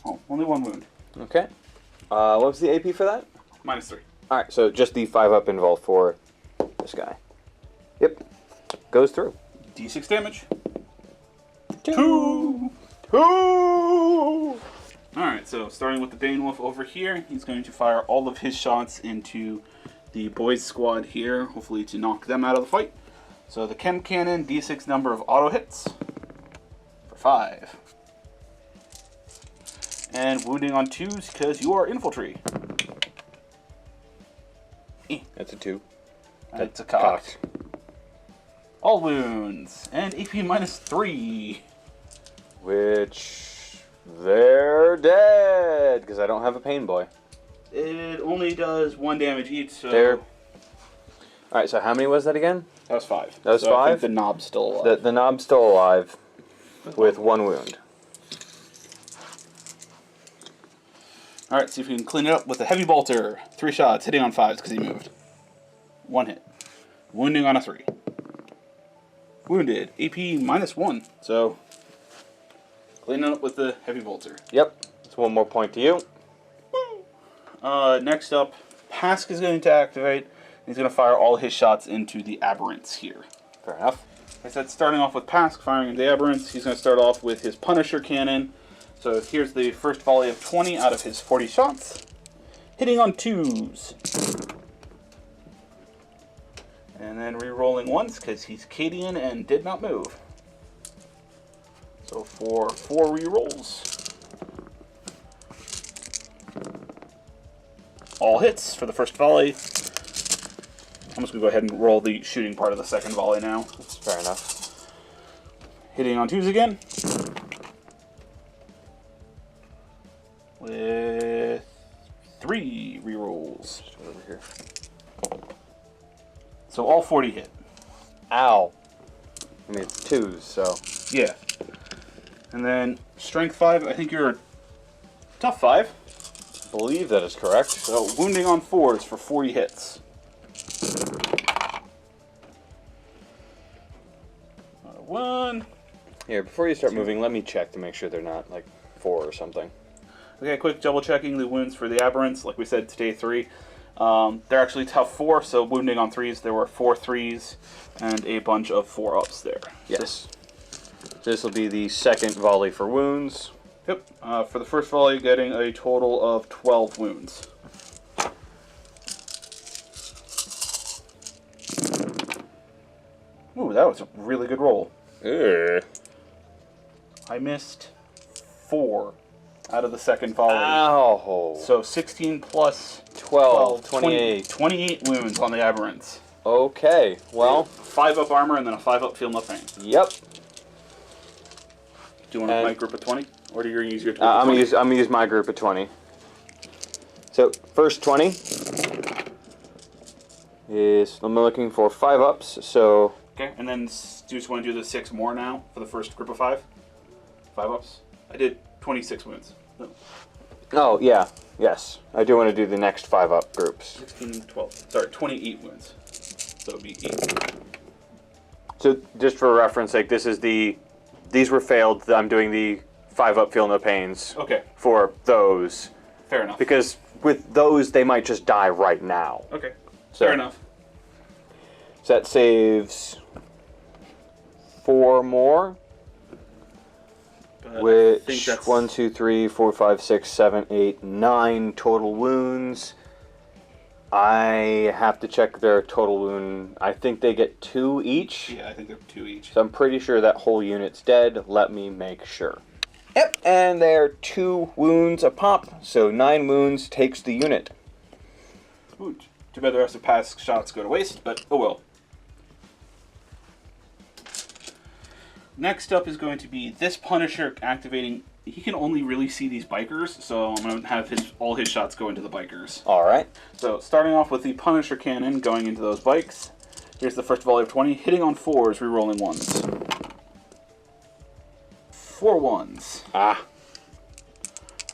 Oh, only 1 wound. Okay. What was the AP for that? Minus 3. Alright, so just the 5 up involved for this guy. Yep. Goes through. D6 damage. 2. Alright, so starting with the Bane Wolf over here, he's going to fire all of his shots into the boys squad here, hopefully to knock them out of the fight. So the Chem Cannon, D6 number of auto hits for 5. And wounding on 2s because you are infantry. That's a 2. That's a cocked. All wounds. And AP minus 3. Which... they're dead, because I don't have a pain boy. It only does 1 damage each, so... They're... Alright, so how many was that again? That was 5. That was so 5? I think the knob's still alive. The knob's still alive, with 1 wound. Alright, see if we can clean it up with the heavy bolter. 3 shots, hitting on 5s because he moved. 1 hit. Wounding on a 3. Wounded. AP minus 1. So, clean it up with the heavy bolter. Yep. That's 1 more point to you. Next up, Pask is going to activate. He's going to fire all his shots into the aberrants here. Fair enough. I said starting off with Pask, firing into the aberrants. He's going to start off with his Punisher cannon. So here's the first volley of 20 out of his 40 shots. Hitting on 2s. And then re-rolling once because he's Cadian and did not move. So for 4 re-rolls. All hits for the first volley. I'm just going to go ahead and roll the shooting part of the second volley now. That's fair enough. Hitting on 2s again. With 3 re-rolls. Just over here. So all 40 hit. Ow. I mean, it's 2s, so... Yeah. And then strength 5, I think you're a tough 5. I believe that is correct. So wounding on 4s for 40 hits. One. Here, before you start moving, let me check to make sure they're not, like, 4 or something. Okay, quick double checking the wounds for the aberrants. Like we said, today 3. They're actually tough 4, so wounding on 3s, there were 4 3s and a bunch of 4-ups there. Yes. This will be the second volley for wounds. Yep. For the first volley, getting a total of 12 wounds. Ooh, that was a really good roll. I missed 4 out of the second volley. Ow. So 16 plus 12, 28. 28 wounds on the aberrants. Okay, well. 5-up armor and then a 5-up feel no pain. Yep. Do you want my group of 20? Or do you use your I'm gonna use my group of 20. So, first 20 is, I'm looking for 5-ups, so. Okay, and then do you just want to do the 6 more now for the first group of 5? 5-ups? I did 26 wounds. No. Oh, yeah. Yes. I do want to do the next 5-up groups. 16, 12. Sorry, 28 wounds. So it would be 8. So, just for reference sake, this is these were failed. I'm doing the 5-up feel no pains. Okay. For those. Fair enough. Because with those, they might just die right now. Okay. So, fair enough. So that saves 4 more. Which, 1, 2, 3, 4, 5, 6, 7, 8, 9 total wounds. I have to check their total wound. I think they get 2 each. Yeah, I think they're 2 each. So I'm pretty sure that whole unit's dead. Let me make sure. Yep, and they're 2 wounds a pop, so 9 wounds takes the unit. Ooh, too bad the rest of past shots go to waste, but oh well. Next up is going to be this Punisher activating. He can only really see these bikers, so I'm going to have all his shots go into the bikers. Alright. So starting off with the Punisher cannon going into those bikes. Here's the first volley of 20. Hitting on 4s, rerolling 1s. 4 1s.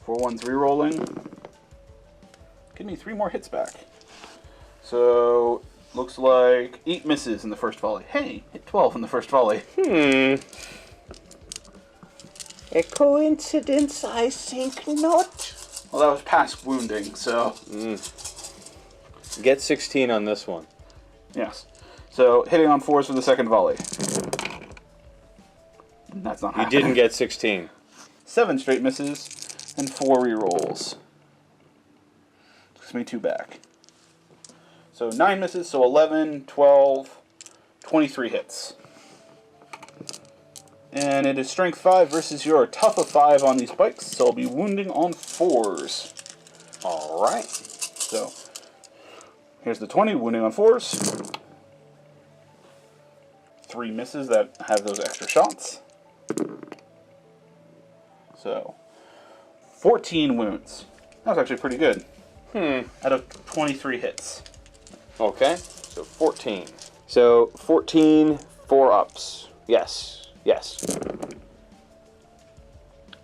4 1s rerolling. Give me 3 more hits back. So, looks like 8 misses in the first volley. Hey, hit 12 in the first volley. A coincidence, I think not. Well, that was past wounding, so... Get 16 on this one. Yes. So, hitting on 4s for the second volley. That's not You happening. didn't get 16. 7 straight misses, and 4 rerolls. Gives me 2 back. So 9 misses, so 11, 12, 23 hits. And it is strength 5 versus your tough of 5 on these bikes, so I'll be wounding on 4s. Alright. So, here's the 20, wounding on 4s. 3 misses that have those extra shots. So, 14 wounds. That was actually pretty good. Out of 23 hits. Okay, so 14. So 14, 4-ups. Yes, yes.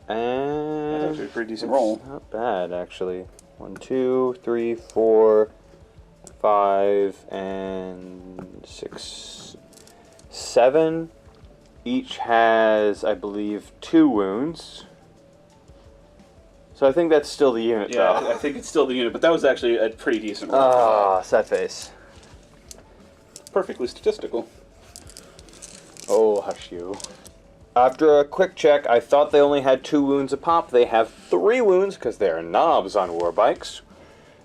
And That's actually a pretty decent roll. Not bad, actually. 1, 2, 3, 4, 5, and 6, 7. Each has, I believe, 2 wounds. So I think that's still the unit, Yeah, though. I think it's still the unit, but that was actually a pretty decent roll. Ah, sad face. Perfectly statistical. Oh, hush you. After a quick check, I thought they only had 2 wounds a pop. They have 3 wounds because they're knobs on war bikes.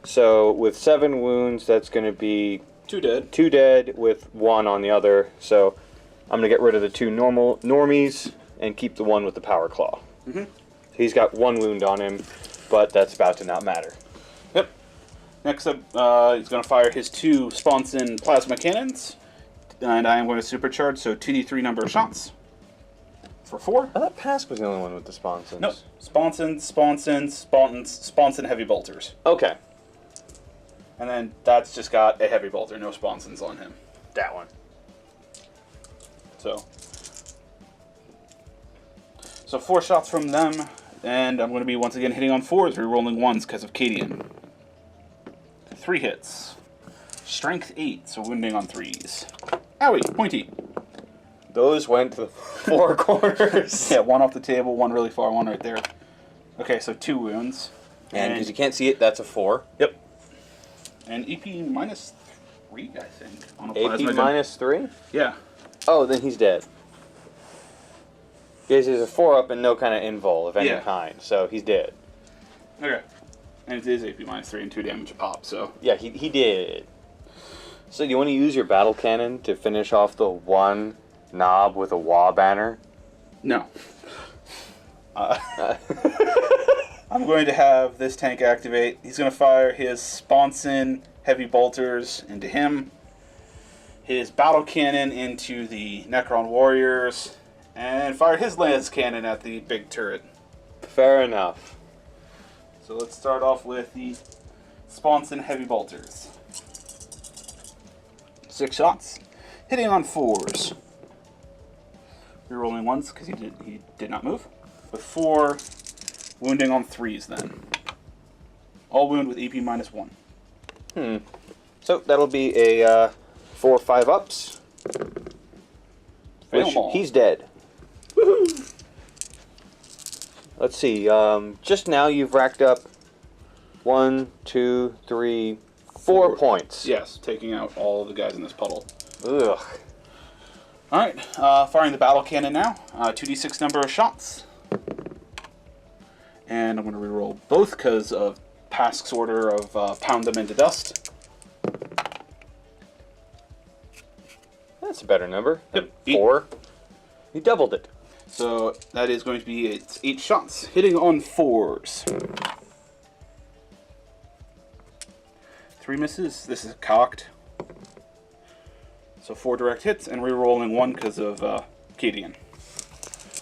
So with 7 wounds, that's going to be 2 dead. 2 dead with 1 on the other. So I'm going to get rid of the 2 normies and keep the one with the power claw. He's got 1 wound on him, but that's about to not matter. Yep. Next up, he's going to fire his 2 Sponson plasma cannons. And I am going to supercharge, so 2d3 number of shots. For 4. I thought Pask was the only one with the sponsons. Nope. Sponson heavy bolters. Okay. And then that's just got a heavy bolter, no sponsons on him. That one. So 4 shots from them, and I'm going to be once again hitting on 4s, rerolling 1s because of Cadian. 3 hits. Strength 8, so wounding on 3s. Owie, pointy. Those went to the 4 corners. Yeah, 1 off the table, 1 really far, 1 right there. Okay, so 2 wounds. And because you can't see it, that's a 4. Yep. And EP minus 3, I think. On a AP plasma minus 3? Yeah. Oh, then he's dead. Because he's a 4-up and no kind of invul of any Yeah. kind, so he's dead. Okay. And it is AP minus 3 and 2 damage a pop, so. Yeah, he did. So do you want to use your battle cannon to finish off the one knob with a wah banner? No. I'm going to have this tank activate. He's going to fire his Sponson heavy bolters into him, his battle cannon into the Necron warriors, and fire his lance cannon at the big turret. Fair enough. So let's start off with the Sponson heavy bolters. 6 shots, hitting on 4s. Rerolling 1s because he did not move. With 4, wounding on 3s then. All wound with EP minus 1. So that'll be a 4 5-ups. Fail 'em all. He's dead. Woohoo! Let's see. Just now you've racked up 1, 2, 3, 4 points. Yes, taking out all the guys in this puddle. Ugh. Alright, firing the battle cannon now. 2d6 number of shots. And I'm going to reroll both because of Pask's order of pound them into dust. That's a better number. Yep. 4. You doubled it. So that is going to be it's 8 shots, hitting on 4s. 3 misses. This is cocked. So 4 direct hits and re-rolling 1 because of Cadian.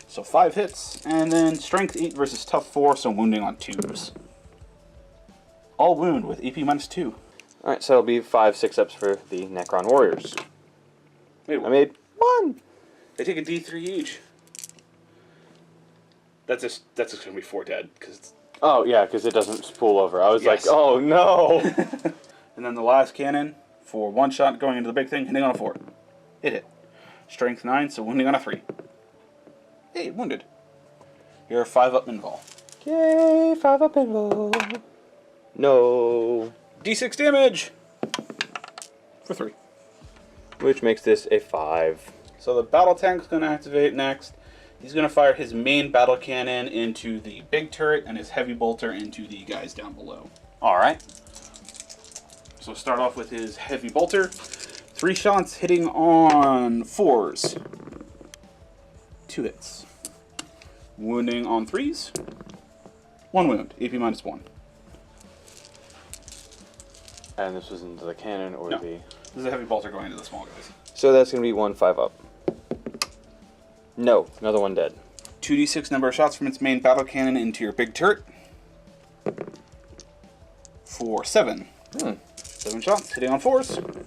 So 5 hits, and then strength 8 versus tough 4, so wounding on 2s. All wound with AP minus 2. Alright, so it'll be 5 6-ups for the Necron warriors. I made 1. They take a D3 each. That's just going to be 4 dead. Oh, yeah, because it doesn't spool over. I was Yes. like, oh no! And then the last cannon for 1 shot going into the big thing, hitting on a 4. It hit. Strength 9, so wounding on a 3. Hey, wounded. You're a 5-up invul. Yay, 5-up invul. No. D6 damage! For 3. Which makes this a 5. So the battle tank's going to activate next. He's going to fire his main battle cannon into the big turret and his heavy bolter into the guys down below. Alright. So start off with his heavy bolter. 3 shots hitting on 4s. 2 hits. Wounding on 3s. 1 wound. AP minus 1. And this was into the cannon or No. the... This is a heavy bolter going into the small guys. So that's going to be 1 5-up. No, another one dead. 2d6 number of shots from its main battle cannon into your big turret. For 7. 7 shots, hitting on 4s.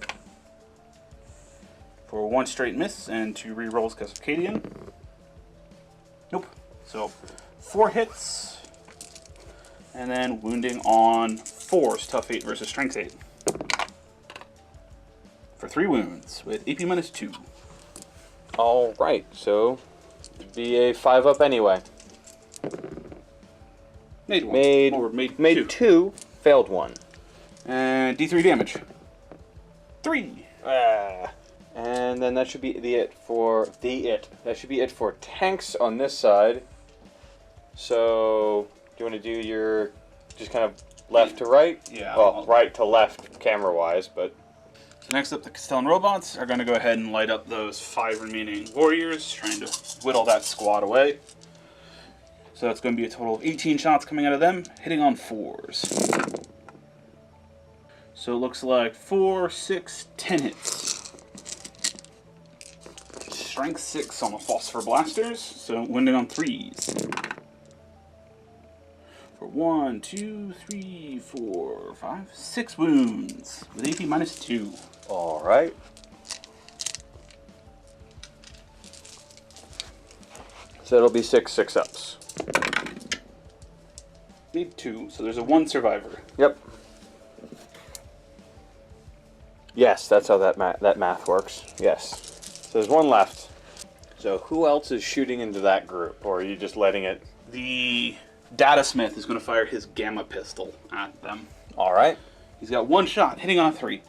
For 1 straight miss and 2 rerolls because of Cadian. Nope. So 4 hits. And then wounding on 4s, tough 8 versus strength 8. For 3 wounds with AP minus 2. Alright, so it'd be a 5-up anyway. Made 1. Made, Or made made 2. 2, failed 1. And D3 damage. 3. And then that should be That should be it for tanks on this side. So, do you want to do your just kind of left to right? Yeah. Well, right to left camera-wise, but... So next up, the Castellan robots are going to go ahead and light up those 5 remaining warriors, trying to whittle that squad away. So that's going to be a total of 18 shots coming out of them, hitting on 4s. So it looks like 4, 6, 10 hits. Strength 6 on the phosphor blasters, so wounding on 3s. For 1, 2, 3, 4, 5, 6 wounds with AP minus 2. Alright. So it'll be 6 6-ups. Need 2, so there's a 1 survivor. Yep. Yes, that's how that math works. Yes. So there's 1 left. So who else is shooting into that group, or are you just letting it... The Data Smith is going to fire his gamma pistol at them. All right. He's got one shot, hitting on a 3.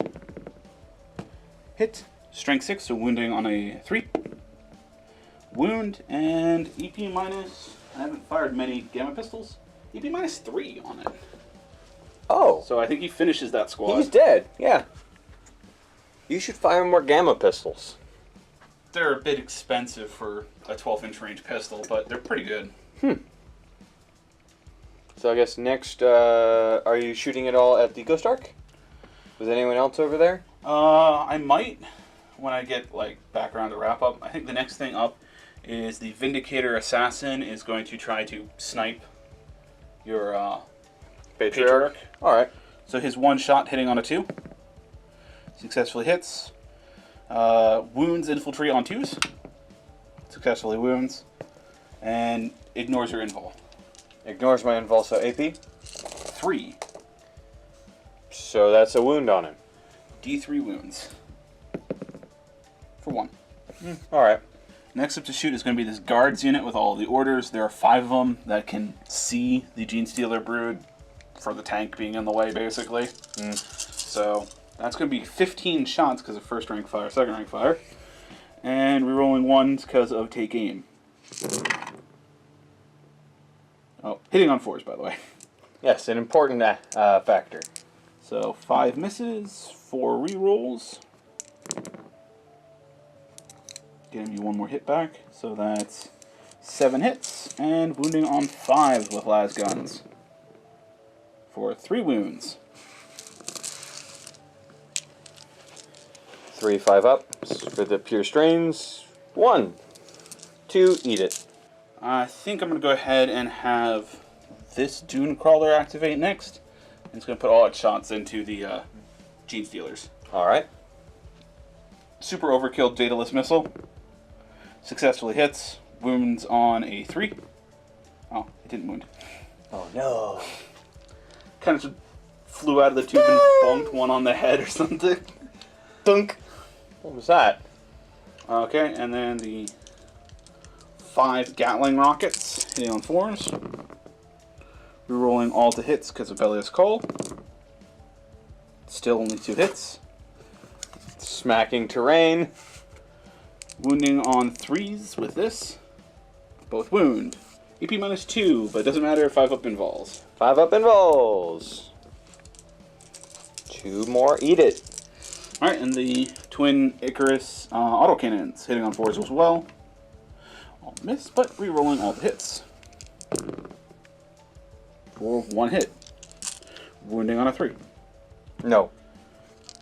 Hit, strength 6, so wounding on a 3. Wound, and EP minus, I haven't fired many gamma pistols, EP minus 3 on it. Oh. So I think he finishes that squad. He's dead, yeah. You should fire more gamma pistols. They're a bit expensive for a 12-inch range pistol, but they're pretty good. So I guess next, are you shooting it all at the Ghost Arc? Was anyone else over there? I might, when I get back around to wrap up. I think the next thing up is the Vindicator Assassin is going to try to snipe your Patriarch. Alright. So his one shot hitting on a 2. Successfully hits. Wounds infiltrate on 2s. Successfully wounds. And ignores your invul. Ignores my invul, so AP? 3. So that's a wound on him. D3 wounds. For 1. Alright. Next up to shoot is going to be this guards unit with all the orders. There are 5 of them that can see the Gene Stealer brood for the tank being in the way, basically. So that's going to be 15 shots because of first rank fire, second rank fire. And rerolling 1s because of take aim. Oh, hitting on 4s, by the way. Yes, an important factor. So 5 misses, 4 rerolls. Giving you 1 more hit back, so that's 7 hits, and wounding on 5s with las guns. For 3 wounds. 3 5-ups for the pure strains. 1. 2, eat it. I think I'm going to go ahead and have this Dune Crawler activate next. And it's going to put all its shots into the Gene Stealers. Alright. Super Overkill Daedalus Missile. Successfully hits. Wounds on a 3. Oh, it didn't wound. Oh no. Kind of just flew out of the tube and bonked one on the head or something. Dunk. What was that? Okay, and then the 5 Gatling rockets hitting on 4s. Rerolling all to hits because of Belial's Call. Still only 2 hits. Smacking terrain. Wounding on 3s with this. Both wound. EP minus 2, but it doesn't matter if 5 up involves. 5 up involves. 2 more, eat it. Alright, and the twin Icarus autocannons hitting on 4s as well. All miss, but rerolling all the hits. For 1 hit. Wounding on a 3. No.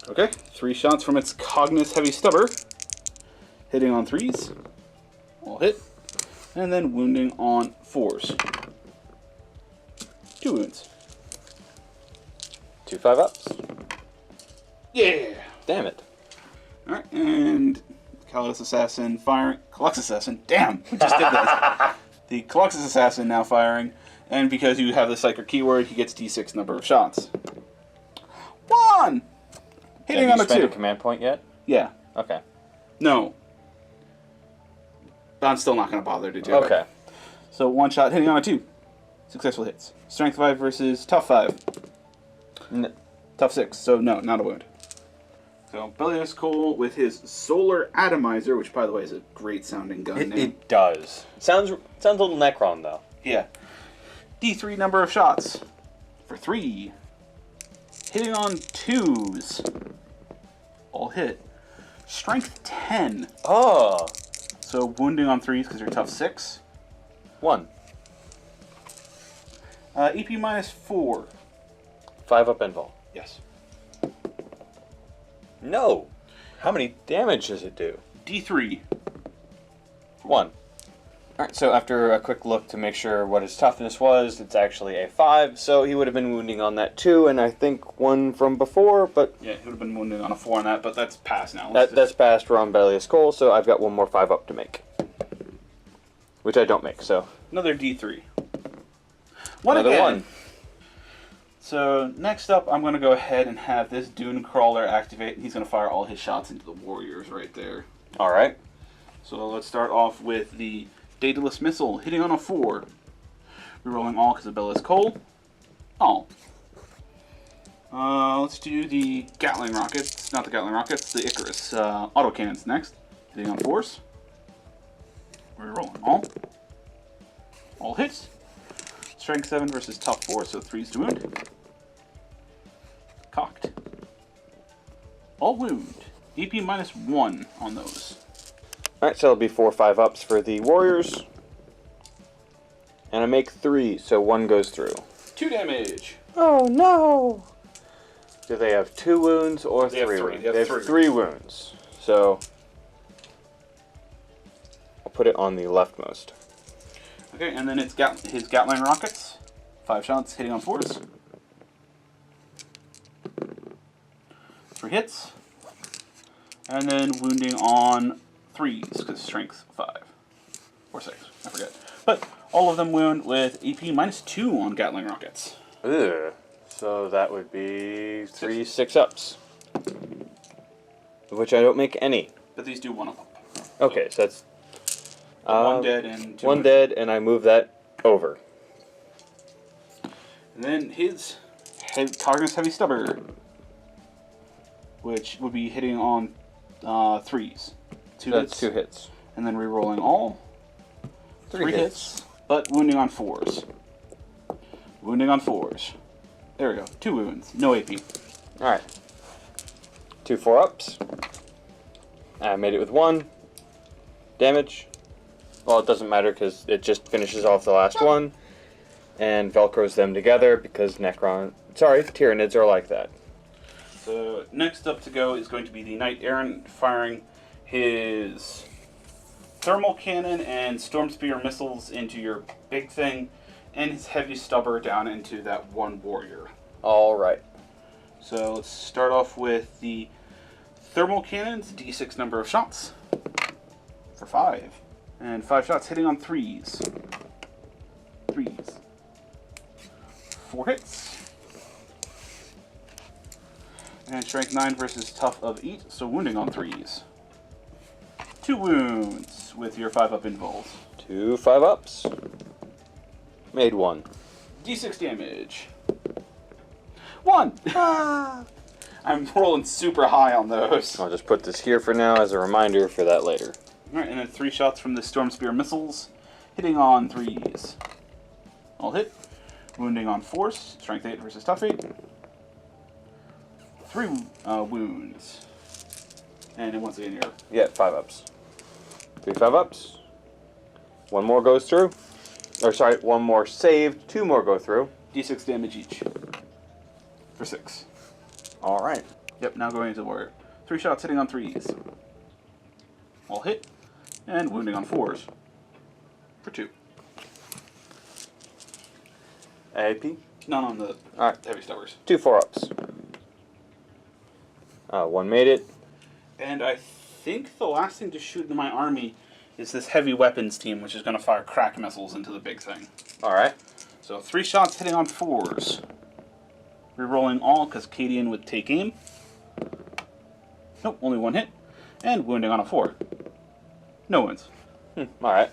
Okay, 3 shots from its Cognis Heavy Stubber. Hitting on 3s. All hit. And then wounding on 4s. 2 wounds. 2 5-ups. Yeah! Damn it. Alright, and Calus Assassin firing. Calux Assassin? Damn! We just did this. The Caluxus Assassin now firing. And because you have the Psyker keyword, he gets D6 number of shots. 1! Hitting on a 2. Have you spent a command point yet? Yeah. Okay. No. But I'm still not going to bother to do it. Okay. So 1 shot hitting on a 2. Successful hits. Strength 5 versus Tough 5. Tough 6, so no, not a wound. So Belias Cole with his Solar Atomizer, which by the way is a great sounding gun name. It does. Sounds a little Necron though. Yeah. D3 number of shots. For 3. Hitting on 2s. All hit. Strength 10. Oh. So wounding on 3s because you're tough 6. 1. EP minus 4. 5 up invul. Yes. No. How many damage does it do? D3. 1. Alright, so after a quick look to make sure what his toughness was, it's actually a 5, so he would have been wounding on that 2, and I think 1 from before, but... Yeah, he would have been wounding on a 4 on that, but that's past now. That's past Ron Belias Cole, so I've got 1 more 5 up to make. Which I don't make, so... Another D3. One Another again. 1. So next up, I'm going to go ahead and have this Dune Crawler activate. He's going to fire all his shots into the warriors right there. Alright. So let's start off with the Daedalus Missile hitting on a 4. Rerolling all because Abella is coal. All. Let's do the Gatling rockets. Not the Gatling rockets, the Icarus. Autocannons next. Hitting on force. Rerolling all. All hits. Strength 7 versus tough 4, so 3's to wound. Cocked. All wound. AP -1 on those. Alright, so it'll be 4 5-ups for the warriors. And I make 3, so 1 goes through. 2 damage. Oh no! Do they have 2 wounds or They have 3 three. wounds? They have 3 wounds. So I'll put it on the leftmost. Okay, and then it's his Gatling rockets. 5 shots hitting on force. 3 hits. And then wounding on 3s, because strength 5. Or 6, I forget. But all of them wound with AP -2 on Gatling rockets. Ugh. So that would be 3 6-ups. Of which I don't make any. But these do 1 up. Okay, so that's... 1 dead and 2 1 wounded. dead, and I move that over. And then his Targus Heavy Stubber, which would be hitting on 3s. 2 That's hits. 2 hits. And then re-rolling all. 3 hits. But wounding on 4s. Wounding on 4s. There we go. 2 wounds. No AP. Alright. 2 4-ups. I made it with 1 damage. Well, it doesn't matter because it just finishes off the last one. And Velcros them together because Tyranids are like that. So next up to go is going to be the Knight Errant firing his thermal cannon and storm spear missiles into your big thing, and his heavy stubber down into that one warrior. Alright. So let's start off with the thermal cannons, D6 number of shots for 5. And 5 shots hitting on 3s. 3s. 4 hits. And strength 9 versus tough of 8, so wounding on 3s. 2 wounds with your 5-up involves. 2 5-ups. Made 1. D6 damage. 1! I'm rolling super high on those. I'll just put this here for now as a reminder for that later. Alright, and then 3 shots from the Storm Spear missiles, hitting on 3s. All hit. Wounding on force, strength 8 versus tough 8. 3 wounds. And then once again, you're... Yeah, 5-ups. 3 5-ups. 1 more goes through. Or sorry, 1 more saved, 2 more go through. D6 damage each. For 6. Alright. Yep, now going into the warrior. 3 shots hitting on 3s. All hit. And wounding on 4s. For 2. AP. None on the Alright. heavy stubbers. 2 4-ups. 1 made it. And I think the last thing to shoot in my army is this heavy weapons team, which is going to fire crack missiles into the big thing. Alright. So 3 shots hitting on 4s. Rerolling all because Cadian would take aim. Nope, only 1 hit. And wounding on a 4. No wounds. Alright.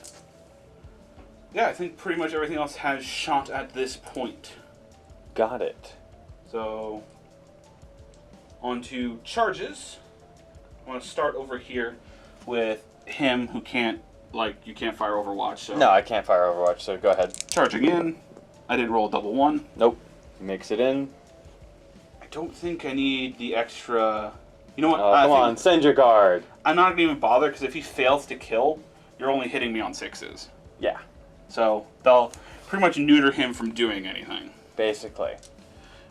Yeah, I think pretty much everything else has shot at this point. Got it. So, on to charges. I want to start over here with him who can't, you can't fire Overwatch. So No, I can't fire Overwatch, so go ahead. Charging in. I didn't roll a double 1. Nope. He makes it in. I don't think I need the extra... You know what? Oh, come on, send your guard. I'm not going to even bother, because if he fails to kill, you're only hitting me on 6s. Yeah, So, they'll pretty much neuter him from doing anything. basically.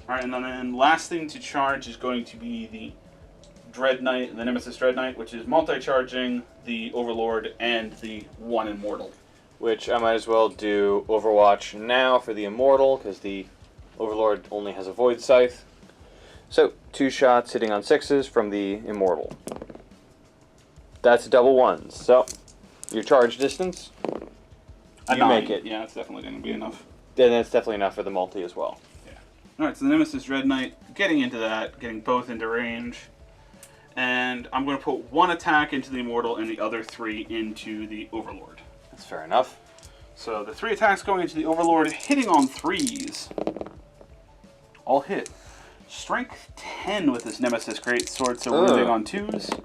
Alright, and then last thing to charge is going to be the Dread Knight, the Nemesis Dread Knight, which is multi-charging the Overlord and the one Immortal. Which I might as well do Overwatch now for the Immortal, because the Overlord only has a Void Scythe. So, 2 shots hitting on 6s from the Immortal. That's double 1s. So, your charge distance, A you 9. make it. Yeah, that's definitely going to be enough. Then that's definitely enough for the multi as well. Yeah. Alright, so the Nemesis Dread Knight, getting into that, getting both into range. And I'm going to put 1 attack into the Immortal and the other 3 into the Overlord. That's fair enough. So the 3 attacks going into the Overlord, hitting on 3s. All hit. Strength 10 with this Nemesis Greatsword, so wounding on 2s.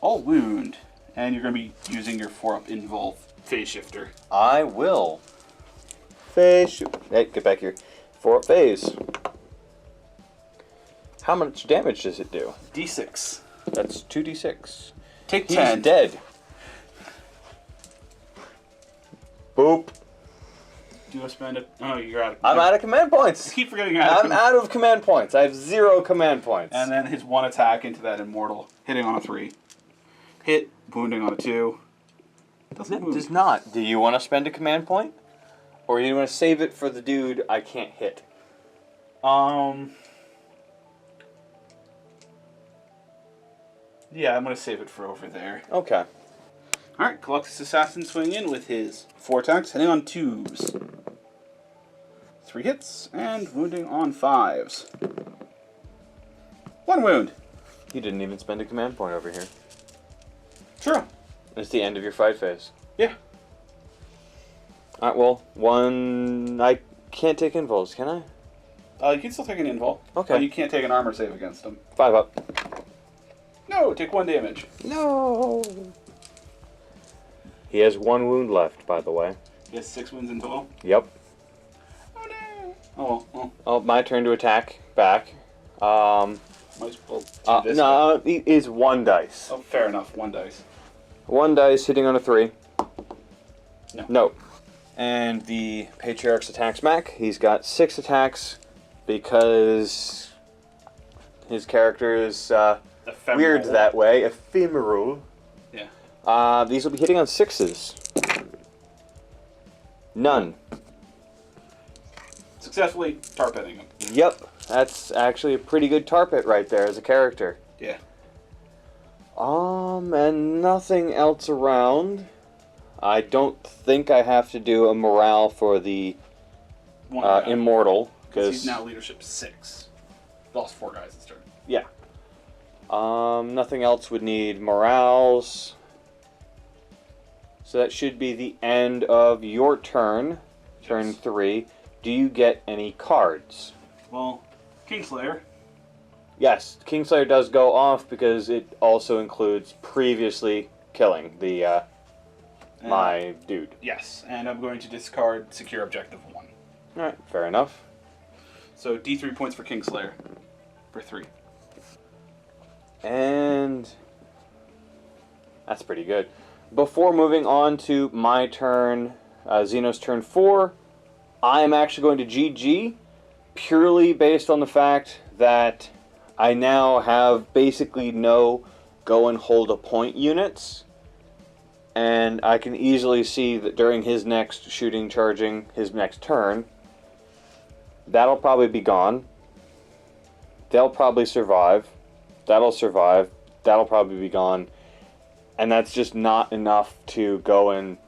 All wound. And you're going to be using your 4-up invul phase shifter. I will. Phase. Hey, get back here. 4-up phase. How much damage does it do? D6. That's 2d6. Take He's 10. dead. Boop. Do you want to spend it? Oh, you're out of... I'm out of command I points. keep forgetting you're out of... I'm out of command points. I have 0 command points. And then his 1 attack into that Immortal, hitting on a 3. Hit, wounding on a 2. Doesn't move. Does not. Do you want to spend a command point? Or do you want to save it for the dude I can't hit? Yeah, I'm going to save it for over there. Okay. Alright, Colossus Assassin swinging in with his 4 attacks, hitting on 2s. 3 hits, and wounding on 5s. 1 wound. You didn't even spend a command point over here. True. It's the end of your fight phase. Yeah. Alright, well, 1... I can't take invuls, can I? You can still take an invul. Okay. But you can't take an armor save against him. 5 up. No, take 1 damage. No! He has 1 wound left, by the way. He has 6 wounds in total. Yep. Oh no. Oh well. Oh, my turn to attack back. Might as well do this. No, it is 1 dice. Oh, fair enough. 1 dice. 1 dice hitting on a 3. No. No. And the Patriarch's attacks Mac. He's got 6 attacks because his character is Ephemeral. weird that way. Ephemeral. Yeah. These will be hitting on 6s. None. Successfully tarpeting him. Yep. That's actually a pretty good tar pit right there as a character. Yeah. And nothing else around. I don't think I have to do a morale for the Immortal. Because he's now leadership 6. Lost 4 guys this turn. Yeah. Nothing else would need morales. So that should be the end of your turn. Turn Yes. 3. Do you get any cards? Well, Kingslayer. Yes, Kingslayer does go off because it also includes previously killing the my dude. Yes, and I'm going to discard Secure Objective 1. Alright, fair enough. So D3 points for Kingslayer. For 3. And that's pretty good. Before moving on to my turn, Xenos turn 4, I am actually going to GG purely based on the fact that I now have basically no go and hold a point units. And I can easily see that during his next shooting charging, his next turn, that'll probably be gone. They'll probably survive. That'll survive. That'll probably be gone. And that's just not enough to go and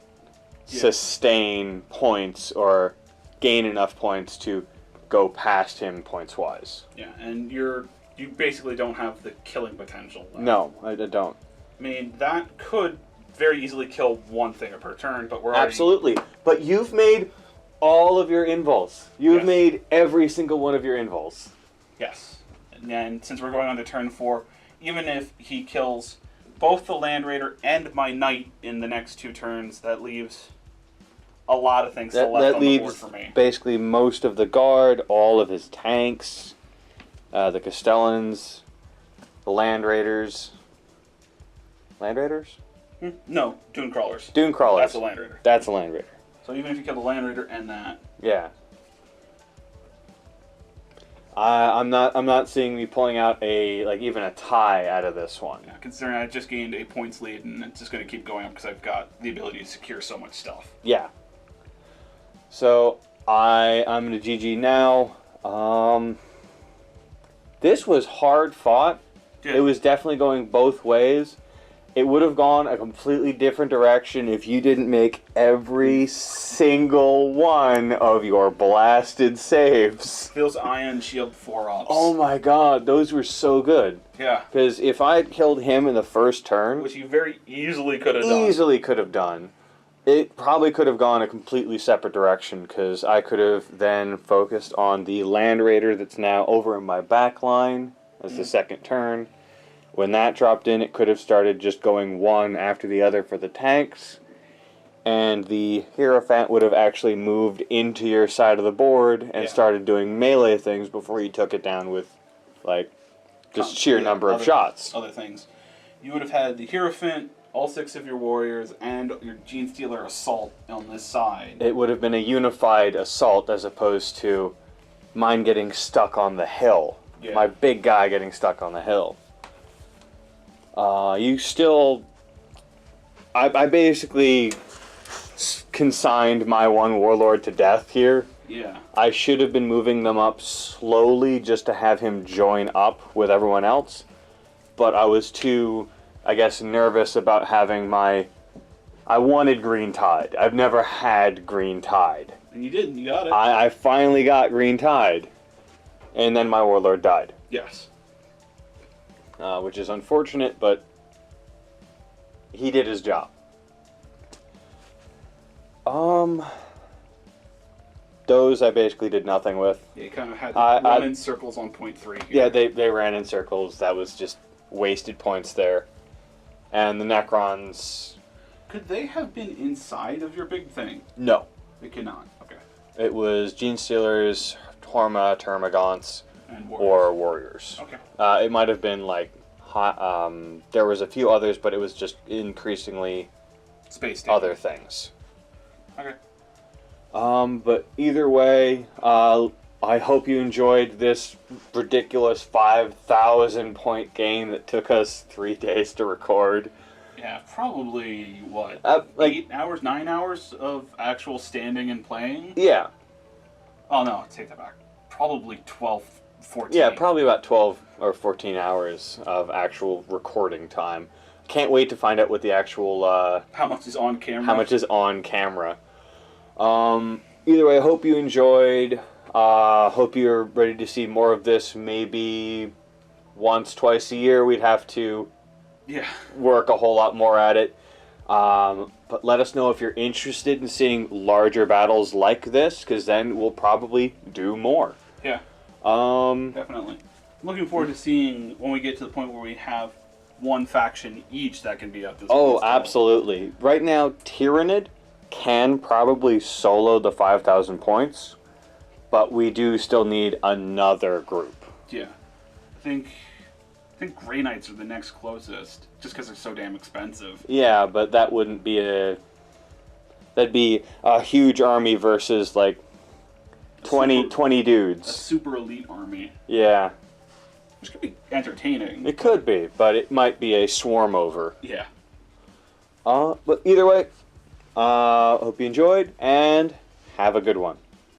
sustain points or gain enough points to go past him points-wise. Yeah, and you basically don't have the killing potential left. No, I don't. I mean, that could very easily kill 1 thing per turn, but we're already... Absolutely. But you've made all of your invuls. You've Yes. made every single one of your invuls. Yes. And since we're going on to turn 4, even if he kills both the Land Raider and my Knight in the next 2 turns, that leaves a lot of things still left That on the board leaves for me. basically most of the guard, all of his tanks, the Castellans, the Land Raiders. Land Raiders? No, Dune Crawlers. Dune Crawlers. That's a Land Raider. That's a Land Raider. So even if you kill the Land Raider and that... Yeah. I'm not seeing me pulling out even a tie out of this one. Yeah, considering I just gained a points lead, and it's just going to keep going up because I've got the ability to secure so much stuff. Yeah. So I'm going to GG now. This was hard fought. Good. It was definitely going both ways. It would have gone a completely different direction if you didn't make every single one of your blasted saves. Feels Ion Shield 4-ups. Oh my god, those were so good. Yeah. Because if I had killed him in the first turn, Which you very easily could have done. easily could have done, It probably could have gone a completely separate direction, because I could have then focused on the Land Raider that's now over in my back line as the second turn. When that dropped in, it could have started just going one after the other for the tanks, and the Hierophant would have actually moved into your side of the board and started doing melee things before you took it down with, like, just sheer number of shots. Other things. You would have had the Hierophant, all 6 of your warriors, and your Genestealer Assault on this side. It would have been a unified assault as opposed to mine getting stuck on the hill. Yeah. My big guy getting stuck on the hill. You still... I basically consigned my one warlord to death here. Yeah. I should have been moving them up slowly just to have him join up with everyone else. But I was too, I guess, nervous about having my... I wanted Green Tide. I've never had Green Tide. And you didn't. You got it. I finally got Green Tide. And then my warlord died. Yes. Which is unfortunate, but he did his job. Those I basically did nothing with. Yeah, you kind of had to run in circles on point 3 here. Yeah, they ran in circles. That was just wasted points there. And the Necrons... Could they have been inside of your big thing? No. They could not. Okay. It was Genestealers, Torma, Termagants, And or Warriors. Okay. It might have been like... there was a few others, but it was just increasingly Space other things. Okay. But either way, I hope you enjoyed this ridiculous 5,000 point game that took us 3 days to record. Yeah, probably, what, like 8 hours, 9 hours of actual standing and playing? Yeah. Oh, no, take that back. Probably 12, 14. Yeah, probably about 12 or 14 hours of actual recording time. Can't wait to find out what the actual... how much is on camera? How much is on camera. Either way, I hope you enjoyed. Hope you're ready to see more of this. Maybe once, twice a year we'd have to work a whole lot more at it. But let us know if you're interested in seeing larger battles like this, because then we'll probably do more. Yeah. Definitely. Looking forward to seeing when we get to the point where we have one faction each that can be up this. Oh, absolutely. Right now, Tyrannid can probably solo the 5,000 points, but we do still need another group. Yeah. I think Grey Knights are the next closest, just because they're so damn expensive. Yeah, but that wouldn't be that'd be a huge army versus like 20 dudes. A super elite army. Yeah. Which could be entertaining. It could be, but it might be a swarm over. Yeah. But either way, hope you enjoyed, and have a good one.